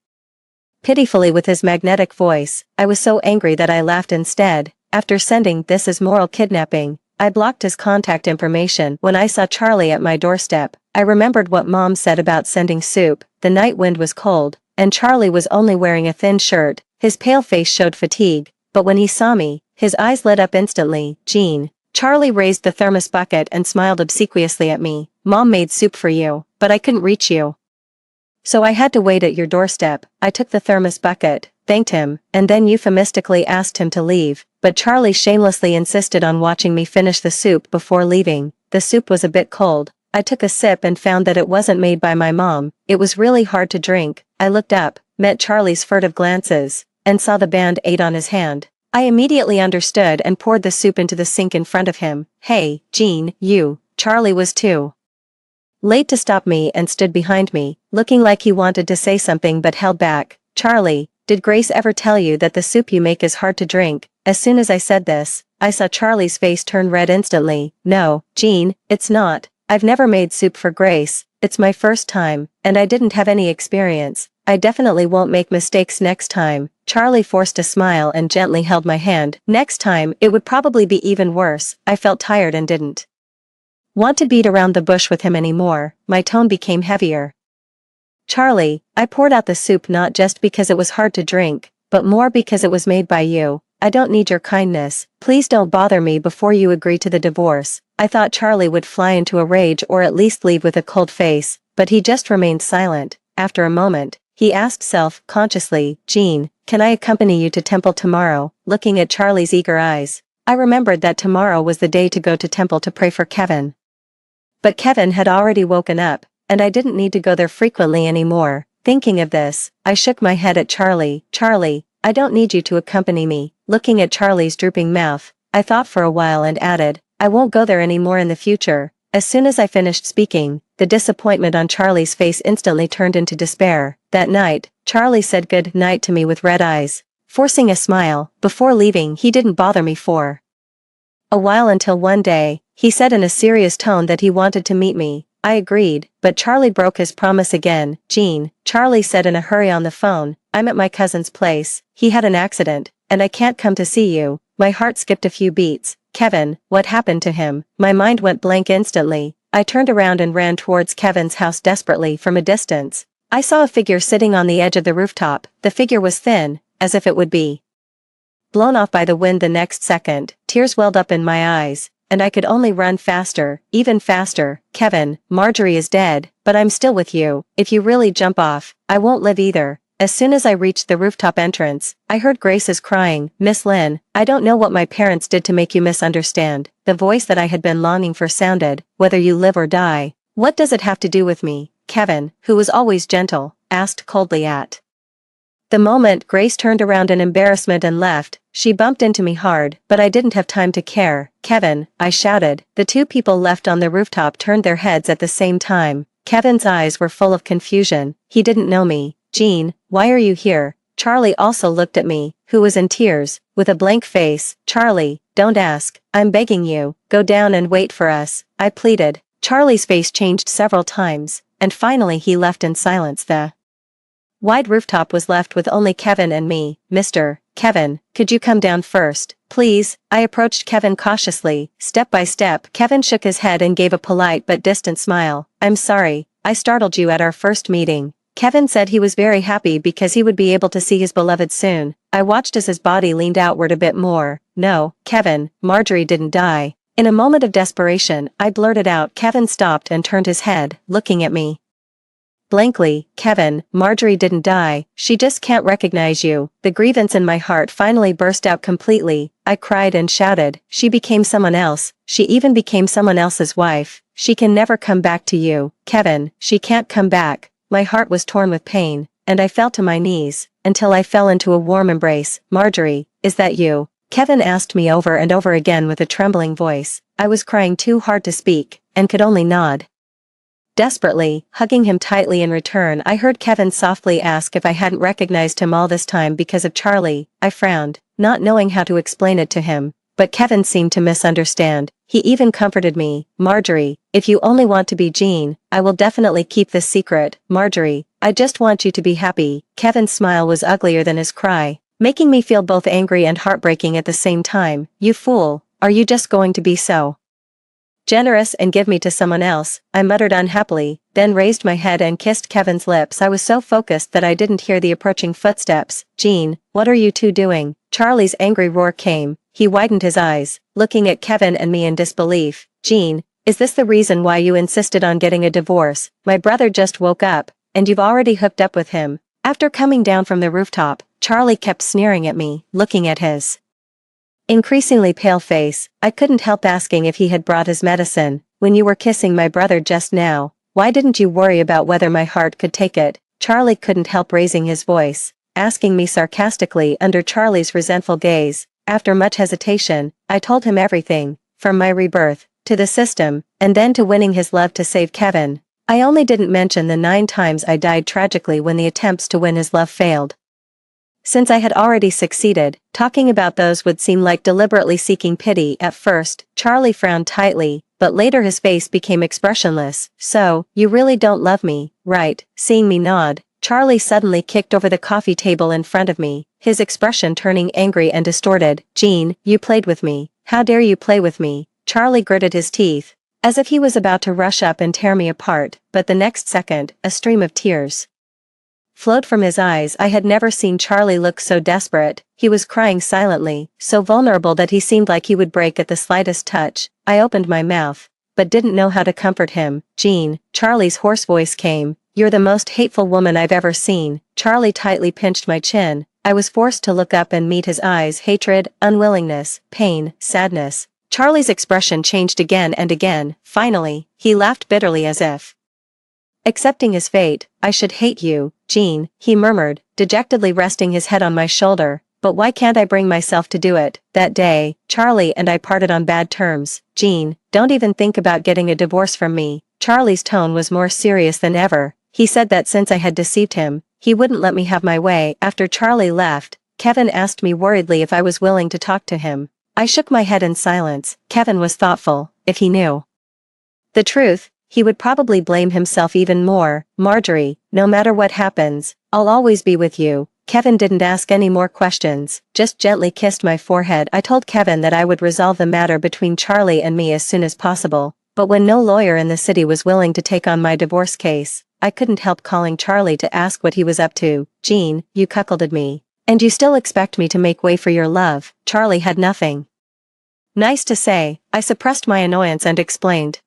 pitifully with his magnetic voice. I was so angry that I laughed instead. After sending "This is moral kidnapping," I blocked his contact information. When I saw Charlie at my doorstep, I remembered what Mom said about sending soup. The night wind was cold, and Charlie was only wearing a thin shirt. His pale face showed fatigue, but when he saw me, his eyes lit up instantly. Jean. Charlie raised the thermos bucket and smiled obsequiously at me. Mom made soup for you, but I couldn't reach you, so I had to wait at your doorstep. I took the thermos bucket, thanked him, and then euphemistically asked him to leave. But Charlie shamelessly insisted on watching me finish the soup before leaving. The soup was a bit cold. I took a sip and found that it wasn't made by my mom. It was really hard to drink. I looked up, met Charlie's furtive glances, and saw the Band-Aid on his hand. I immediately understood and poured the soup into the sink in front of him. Hey, Jean, you. Charlie was too late to stop me and stood behind me, looking like he wanted to say something but held back. Charlie, did Grace ever tell you that the soup you make is hard to drink? As soon as I said this, I saw Charlie's face turn red instantly. No, Jean, it's not. I've never made soup for Grace. It's my first time, and I didn't have any experience. I definitely won't make mistakes next time. Charlie forced a smile and gently held my hand. Next time, it would probably be even worse. I felt tired and didn't want to beat around the bush with him anymore. My tone became heavier. Charlie, I poured out the soup not just because it was hard to drink, but more because it was made by you. I don't need your kindness. Please don't bother me before you agree to the divorce. I thought Charlie would fly into a rage or at least leave with a cold face, but he just remained silent. After a moment, he asked self-consciously, Jean, can I accompany you to temple tomorrow? Looking at Charlie's eager eyes, I remembered that tomorrow was the day to go to temple to pray for Kevin. But Kevin had already woken up, and I didn't need to go there frequently anymore. Thinking of this, I shook my head at Charlie. Charlie, I don't need you to accompany me. Looking at Charlie's drooping mouth, I thought for a while and added, I won't go there anymore in the future. As soon as I finished speaking, the disappointment on Charlie's face instantly turned into despair. That night, Charlie said good night to me with red eyes, forcing a smile. Before leaving, he didn't bother me for a while until one day, he said in a serious tone that he wanted to meet me. I agreed, but Charlie broke his promise again. Jean, Charlie said in a hurry on the phone, I'm at my cousin's place. He had an accident, and I can't come to see you. My heart skipped a few beats. Kevin, what happened to him? My mind went blank instantly. I turned around and ran towards Kevin's house desperately from a distance. I saw a figure sitting on the edge of the rooftop. The figure was thin, as if it would be blown off by the wind the next second. Tears welled up in my eyes, and I could only run faster, even faster. Kevin, Marjorie is dead, but I'm still with you. If you really jump off, I won't live either. As soon as I reached the rooftop entrance, I heard Grace's crying, Miss Lynn, I don't know what my parents did to make you misunderstand. The voice that I had been longing for sounded, whether you live or die. What does it have to do with me? Kevin, who was always gentle, asked coldly at the moment. Grace turned around in embarrassment and left. She bumped into me hard, but I didn't have time to care. Kevin, I shouted. The two people left on the rooftop turned their heads at the same time. Kevin's eyes were full of confusion. He didn't know me. Jean, why are you here? Charlie also looked at me, who was in tears, with a blank face. Charlie, don't ask. I'm begging you. Go down and wait for us, I pleaded. Charlie's face changed several times, and finally he left in silence. The wide rooftop was left with only Kevin and me. Mr. Kevin, could you come down first, please? I approached Kevin cautiously, step by step. Kevin shook his head and gave a polite but distant smile. I'm sorry, I startled you at our first meeting. Kevin said he was very happy because he would be able to see his beloved soon. I watched as his body leaned outward a bit more. No, Kevin, Marjorie didn't die. In a moment of desperation, I blurted out. Kevin stopped and turned his head, looking at me blankly. Kevin, Marjorie didn't die, she just can't recognize you. The grievance in my heart finally burst out completely. I cried and shouted, she became someone else, she even became someone else's wife. She can never come back to you. Kevin, she can't come back. My heart was torn with pain, and I fell to my knees, until I fell into a warm embrace. Marjorie, is that you? Kevin asked me over and over again with a trembling voice. I was crying too hard to speak, and could only nod desperately, hugging him tightly in return. I heard Kevin softly ask if I hadn't recognized him all this time because of Charlie. I frowned, not knowing how to explain it to him, but Kevin seemed to misunderstand. He even comforted me. Marjorie, if you only want to be Jean, I will definitely keep this secret. Marjorie, I just want you to be happy. Kevin's smile was uglier than his cry, making me feel both angry and heartbreaking at the same time. You fool, are you just going to be so generous and give me to someone else? I muttered unhappily, then raised my head and kissed Kevin's lips. I was so focused that I didn't hear the approaching footsteps. Jean, what are you two doing? Charlie's angry roar came. He widened his eyes, looking at Kevin and me in disbelief. Jean, is this the reason why you insisted on getting a divorce? My brother just woke up, and you've already hooked up with him. After coming down from the rooftop, Charlie kept sneering at me, looking at his increasingly pale face. I couldn't help asking if he had brought his medicine. When you were kissing my brother just now, why didn't you worry about whether my heart could take it? Charlie couldn't help raising his voice, asking me sarcastically under Charlie's resentful gaze. After much hesitation, I told him everything, from my rebirth, to the system, and then to winning his love to save Kevin. I only didn't mention the 9 times I died tragically when the attempts to win his love failed. Since I had already succeeded, talking about those would seem like deliberately seeking pity. At first, Charlie frowned tightly, but later his face became expressionless. So, you really don't love me, right? Seeing me nod, Charlie suddenly kicked over the coffee table in front of me, his expression turning angry and distorted. Jean, you played with me. How dare you play with me? Charlie gritted his teeth, as if he was about to rush up and tear me apart, but the next second, a stream of tears flowed from his eyes. I had never seen Charlie look so desperate. He was crying silently, so vulnerable that he seemed like he would break at the slightest touch. I opened my mouth, but didn't know how to comfort him. Jean, Charlie's hoarse voice came, you're the most hateful woman I've ever seen. Charlie tightly pinched my chin. I was forced to look up and meet his eyes. Hatred, unwillingness, pain, sadness. Charlie's expression changed again and again. Finally, he laughed bitterly as if accepting his fate. I should hate you, Jean, he murmured, dejectedly resting his head on my shoulder. But why can't I bring myself to do it? That day, Charlie and I parted on bad terms. Jean, don't even think about getting a divorce from me. Charlie's tone was more serious than ever. He said that since I had deceived him, he wouldn't let me have my way. After Charlie left, Kevin asked me worriedly if I was willing to talk to him. I shook my head in silence. Kevin was thoughtful. If he knew the truth, he would probably blame himself even more. Marjorie, no matter what happens, I'll always be with you. Kevin didn't ask any more questions, just gently kissed my forehead. I told Kevin that I would resolve the matter between Charlie and me as soon as possible, but when no lawyer in the city was willing to take on my divorce case, I couldn't help calling Charlie to ask what he was up to. "Jean, you cuckolded me. And you still expect me to make way for your love?" Charlie had nothing nice to say. I suppressed my annoyance and explained.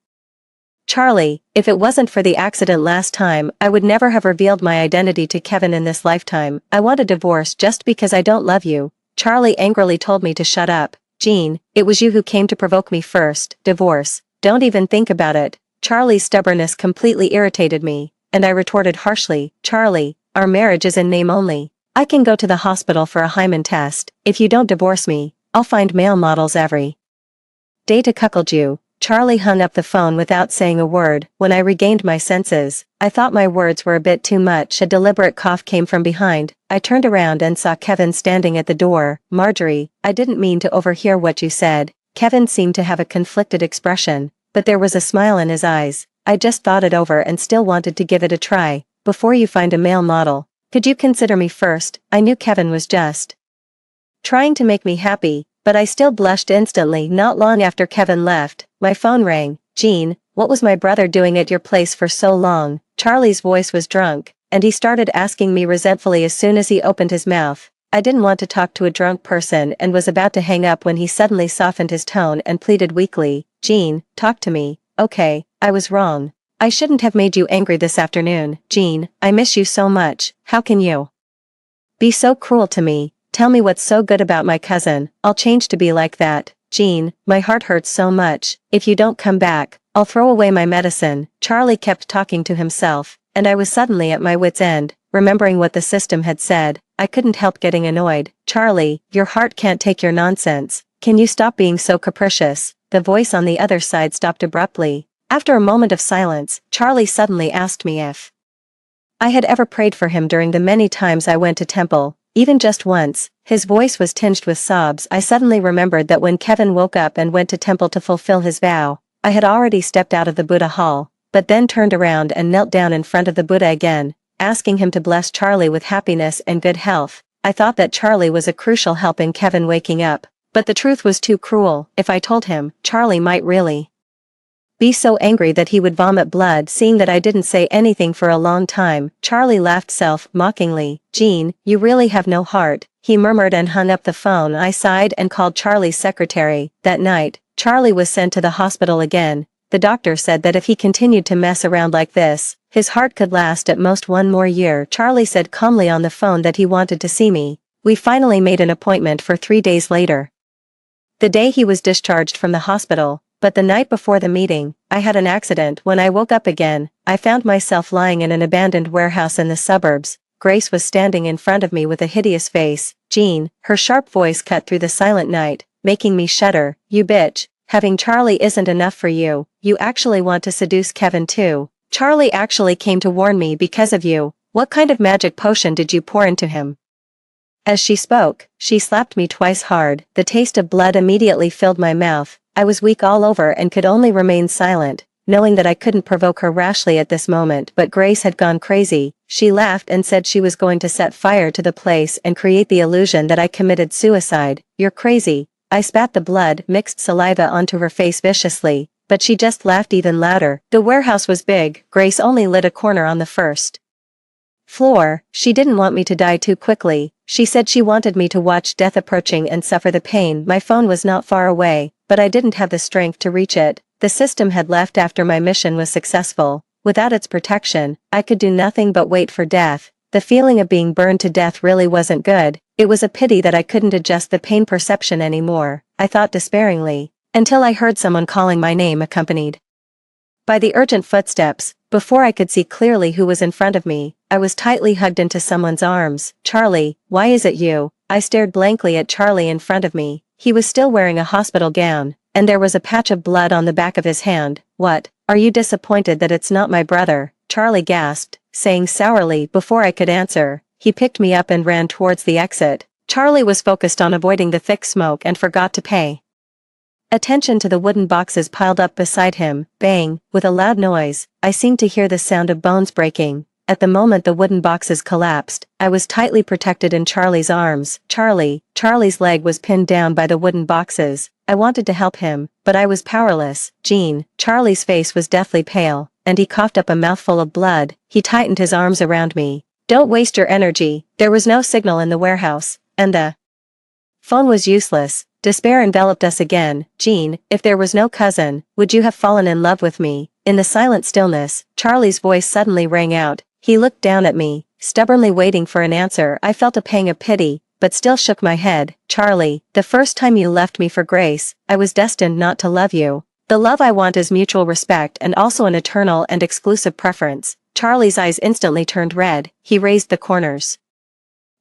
"Charlie, if it wasn't for the accident last time, I would never have revealed my identity to Kevin in this lifetime. I want a divorce just because I don't love you." Charlie angrily told me to shut up. "Jean, it was you who came to provoke me first. Divorce. Don't even think about it." Charlie's stubbornness completely irritated me, and I retorted harshly, "Charlie, our marriage is in name only. I can go to the hospital for a hymen test. If you don't divorce me, I'll find male models every day to cuckold you." Charlie hung up the phone without saying a word. When I regained my senses, I thought my words were a bit too much. A deliberate cough came from behind. I turned around and saw Kevin standing at the door. "Marjorie, I didn't mean to overhear what you said." Kevin seemed to have a conflicted expression, but there was a smile in his eyes. "I just thought it over and still wanted to give it a try. Before you find a male model, could you consider me first?" I knew Kevin was just trying to make me happy, but I still blushed instantly. Not long after Kevin left, my phone rang. "Jean, what was my brother doing at your place for so long?" Charlie's voice was drunk, and he started asking me resentfully as soon as he opened his mouth. I didn't want to talk to a drunk person and was about to hang up when he suddenly softened his tone and pleaded weakly, "Jean, talk to me." "Okay, I was wrong. I shouldn't have made you angry this afternoon. Jean, I miss you so much. How can you be so cruel to me? Tell me what's so good about my cousin. I'll change to be like that." "Jean, my heart hurts so much. If you don't come back, I'll throw away my medicine." Charlie kept talking to himself, and I was suddenly at my wit's end. Remembering what the system had said, I couldn't help getting annoyed. "Charlie, your heart can't take your nonsense. Can you stop being so capricious?" The voice on the other side stopped abruptly. After a moment of silence, Charlie suddenly asked me if I had ever prayed for him during the many times I went to temple. Even just once. His voice was tinged with sobs. I suddenly remembered that when Kevin woke up and went to temple to fulfill his vow, I had already stepped out of the Buddha hall, but then turned around and knelt down in front of the Buddha again, asking him to bless Charlie with happiness and good health. I thought that Charlie was a crucial help in Kevin waking up, but the truth was too cruel. If I told him, Charlie might really be so angry that he would vomit blood. Seeing that I didn't say anything for a long time, Charlie laughed self-mockingly. "Jean, you really have no heart," he murmured and hung up the phone. I sighed and called Charlie's secretary. That night, Charlie was sent to the hospital again. The doctor said that if he continued to mess around like this, his heart could last at most one more year. Charlie said calmly on the phone that he wanted to see me. We finally made an appointment for 3 days later. The day he was discharged from the hospital. But the night before the meeting, I had an accident. When I woke up again, I found myself lying in an abandoned warehouse in the suburbs. Grace was standing in front of me with a hideous face. "Jean," her sharp voice cut through the silent night, making me shudder. "You bitch, having Charlie isn't enough for you. You actually want to seduce Kevin too. Charlie actually came to warn me because of you. What kind of magic potion did you pour into him?" As she spoke, she slapped me twice hard. The taste of blood immediately filled my mouth. I was weak all over and could only remain silent, knowing that I couldn't provoke her rashly at this moment. But Grace had gone crazy. She laughed and said she was going to set fire to the place and create the illusion that I committed suicide. "You're crazy." I spat the blood-mixed saliva onto her face viciously, but she just laughed even louder. The warehouse was big. Grace only lit a corner on the first floor. She didn't want me to die too quickly. She said she wanted me to watch death approaching and suffer the pain. My phone was not far away, but I didn't have the strength to reach it. The system had left after my mission was successful. Without its protection, I could do nothing but wait for death. The feeling of being burned to death really wasn't good. It was a pity that I couldn't adjust the pain perception anymore, I thought despairingly, until I heard someone calling my name accompanied by the urgent footsteps. Before I could see clearly who was in front of me, I was tightly hugged into someone's arms. "Charlie, why is it you?" I stared blankly at Charlie in front of me. He was still wearing a hospital gown, and there was a patch of blood on the back of his hand. "What, are you disappointed that it's not my brother?" Charlie gasped, saying sourly before I could answer. He picked me up and ran towards the exit. Charlie was focused on avoiding the thick smoke and forgot to pay attention to the wooden boxes piled up beside him. Bang, with a loud noise, I seemed to hear the sound of bones breaking. At the moment the wooden boxes collapsed, I was tightly protected in Charlie's arms. Charlie's leg was pinned down by the wooden boxes. I wanted to help him, but I was powerless. Jean, Charlie's face was deathly pale, and he coughed up a mouthful of blood. He tightened his arms around me. Don't waste your energy. There was no signal in the warehouse, and the phone was useless. Despair enveloped us again. Jean, if there was no cousin, would you have fallen in love with me? In the silent stillness, Charlie's voice suddenly rang out. He looked down at me, stubbornly waiting for an answer. I felt a pang of pity, but still shook my head. Charlie, the first time you left me for Grace, I was destined not to love you. The love I want is mutual respect and also an eternal and exclusive preference. Charlie's eyes instantly turned red. He raised the corners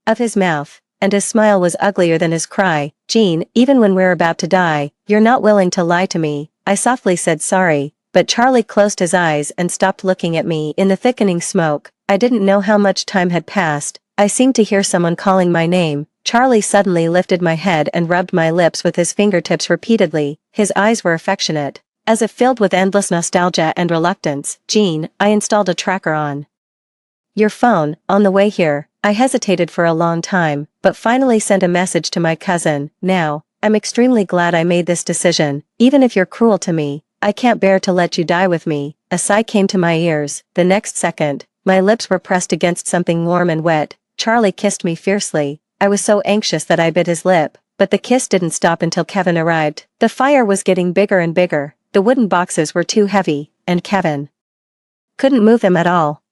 of his mouth, and his smile was uglier than his cry. Jean, even when we're about to die, you're not willing to lie to me. I softly said sorry, but Charlie closed his eyes and stopped looking at me. In the thickening smoke, I didn't know how much time had passed. I seemed to hear someone calling my name. Charlie suddenly lifted my head and rubbed my lips with his fingertips repeatedly. His eyes were affectionate, as if filled with endless nostalgia and reluctance. Jean, I installed a tracker on your phone. On the way here, I hesitated for a long time, but finally sent a message to my cousin. Now, I'm extremely glad I made this decision. Even if you're cruel to me, I can't bear to let you die with me. A sigh came to my ears. The next second, my lips were pressed against something warm and wet. Charlie kissed me fiercely. I was so anxious that I bit his lip, but the kiss didn't stop until Kevin arrived. The fire was getting bigger and bigger. The wooden boxes were too heavy, and Kevin couldn't move them at all.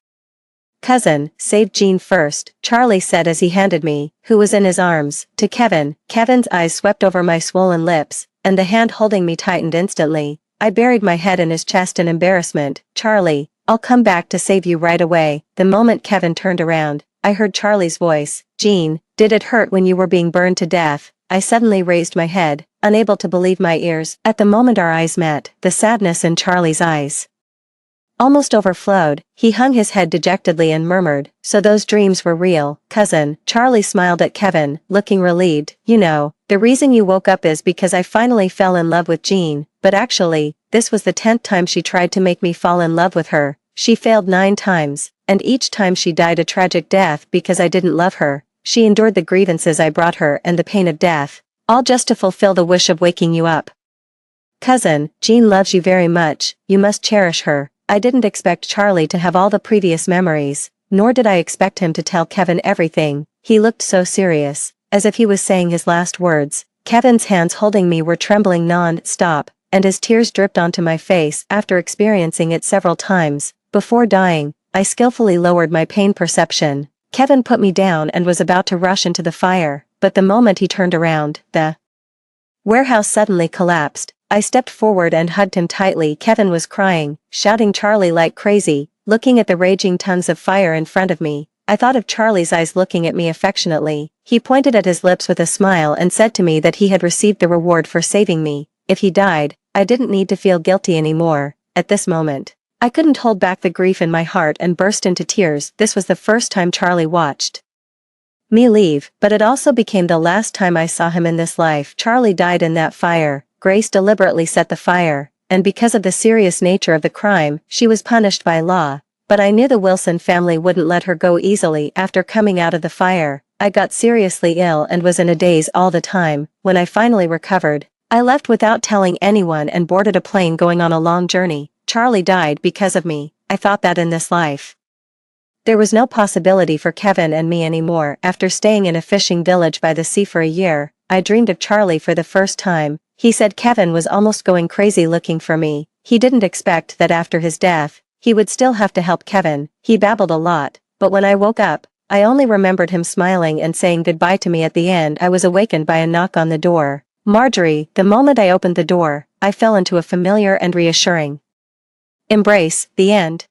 Cousin, save Jean first, Charlie said as he handed me, who was in his arms, to Kevin. Kevin's eyes swept over my swollen lips, and the hand holding me tightened instantly. I buried my head in his chest in embarrassment. Charlie, I'll come back to save you right away. The moment Kevin turned around, I heard Charlie's voice. Jean, did it hurt when you were being burned to death? I suddenly raised my head, unable to believe my ears. At the moment our eyes met, the sadness in Charlie's eyes almost overflowed. He hung his head dejectedly and murmured, so those dreams were real. Cousin, Charlie smiled at Kevin, looking relieved. You know, the reason you woke up is because I finally fell in love with Jean, but actually, this was the 10th time she tried to make me fall in love with her. She failed 9 times, and each time she died a tragic death because I didn't love her. She endured the grievances I brought her and the pain of death, all just to fulfill the wish of waking you up. Cousin, Jean loves you very much. You must cherish her. I didn't expect Charlie to have all the previous memories, nor did I expect him to tell Kevin everything. He looked so serious, as if he was saying his last words. Kevin's hands holding me were trembling non-stop, and his tears dripped onto my face. After experiencing it several times, before dying, I skillfully lowered my pain perception. Kevin put me down and was about to rush into the fire, but the moment he turned around, the warehouse suddenly collapsed. I stepped forward and hugged him tightly. Kevin was crying, shouting Charlie like crazy, looking at the raging tongues of fire in front of me. I thought of Charlie's eyes looking at me affectionately. He pointed at his lips with a smile and said to me that he had received the reward for saving me. If he died, I didn't need to feel guilty anymore. At this moment, I couldn't hold back the grief in my heart and burst into tears. This was the first time Charlie watched me leave, but it also became the last time I saw him in this life. Charlie died in that fire. Grace deliberately set the fire, and because of the serious nature of the crime, she was punished by law. But I knew the Wilson family wouldn't let her go easily. After coming out of the fire, I got seriously ill and was in a daze all the time. When I finally recovered, I left without telling anyone and boarded a plane going on a long journey. Charlie died because of me. I thought that in this life there was no possibility for Kevin and me anymore. After staying in a fishing village by the sea for a year, I dreamed of Charlie for the first time. He said Kevin was almost going crazy looking for me. He didn't expect that after his death, he would still have to help Kevin. He babbled a lot, but when I woke up, I only remembered him smiling and saying goodbye to me. At the end, I was awakened by a knock on the door. Marjorie. The moment I opened the door, I fell into a familiar and reassuring embrace. The end.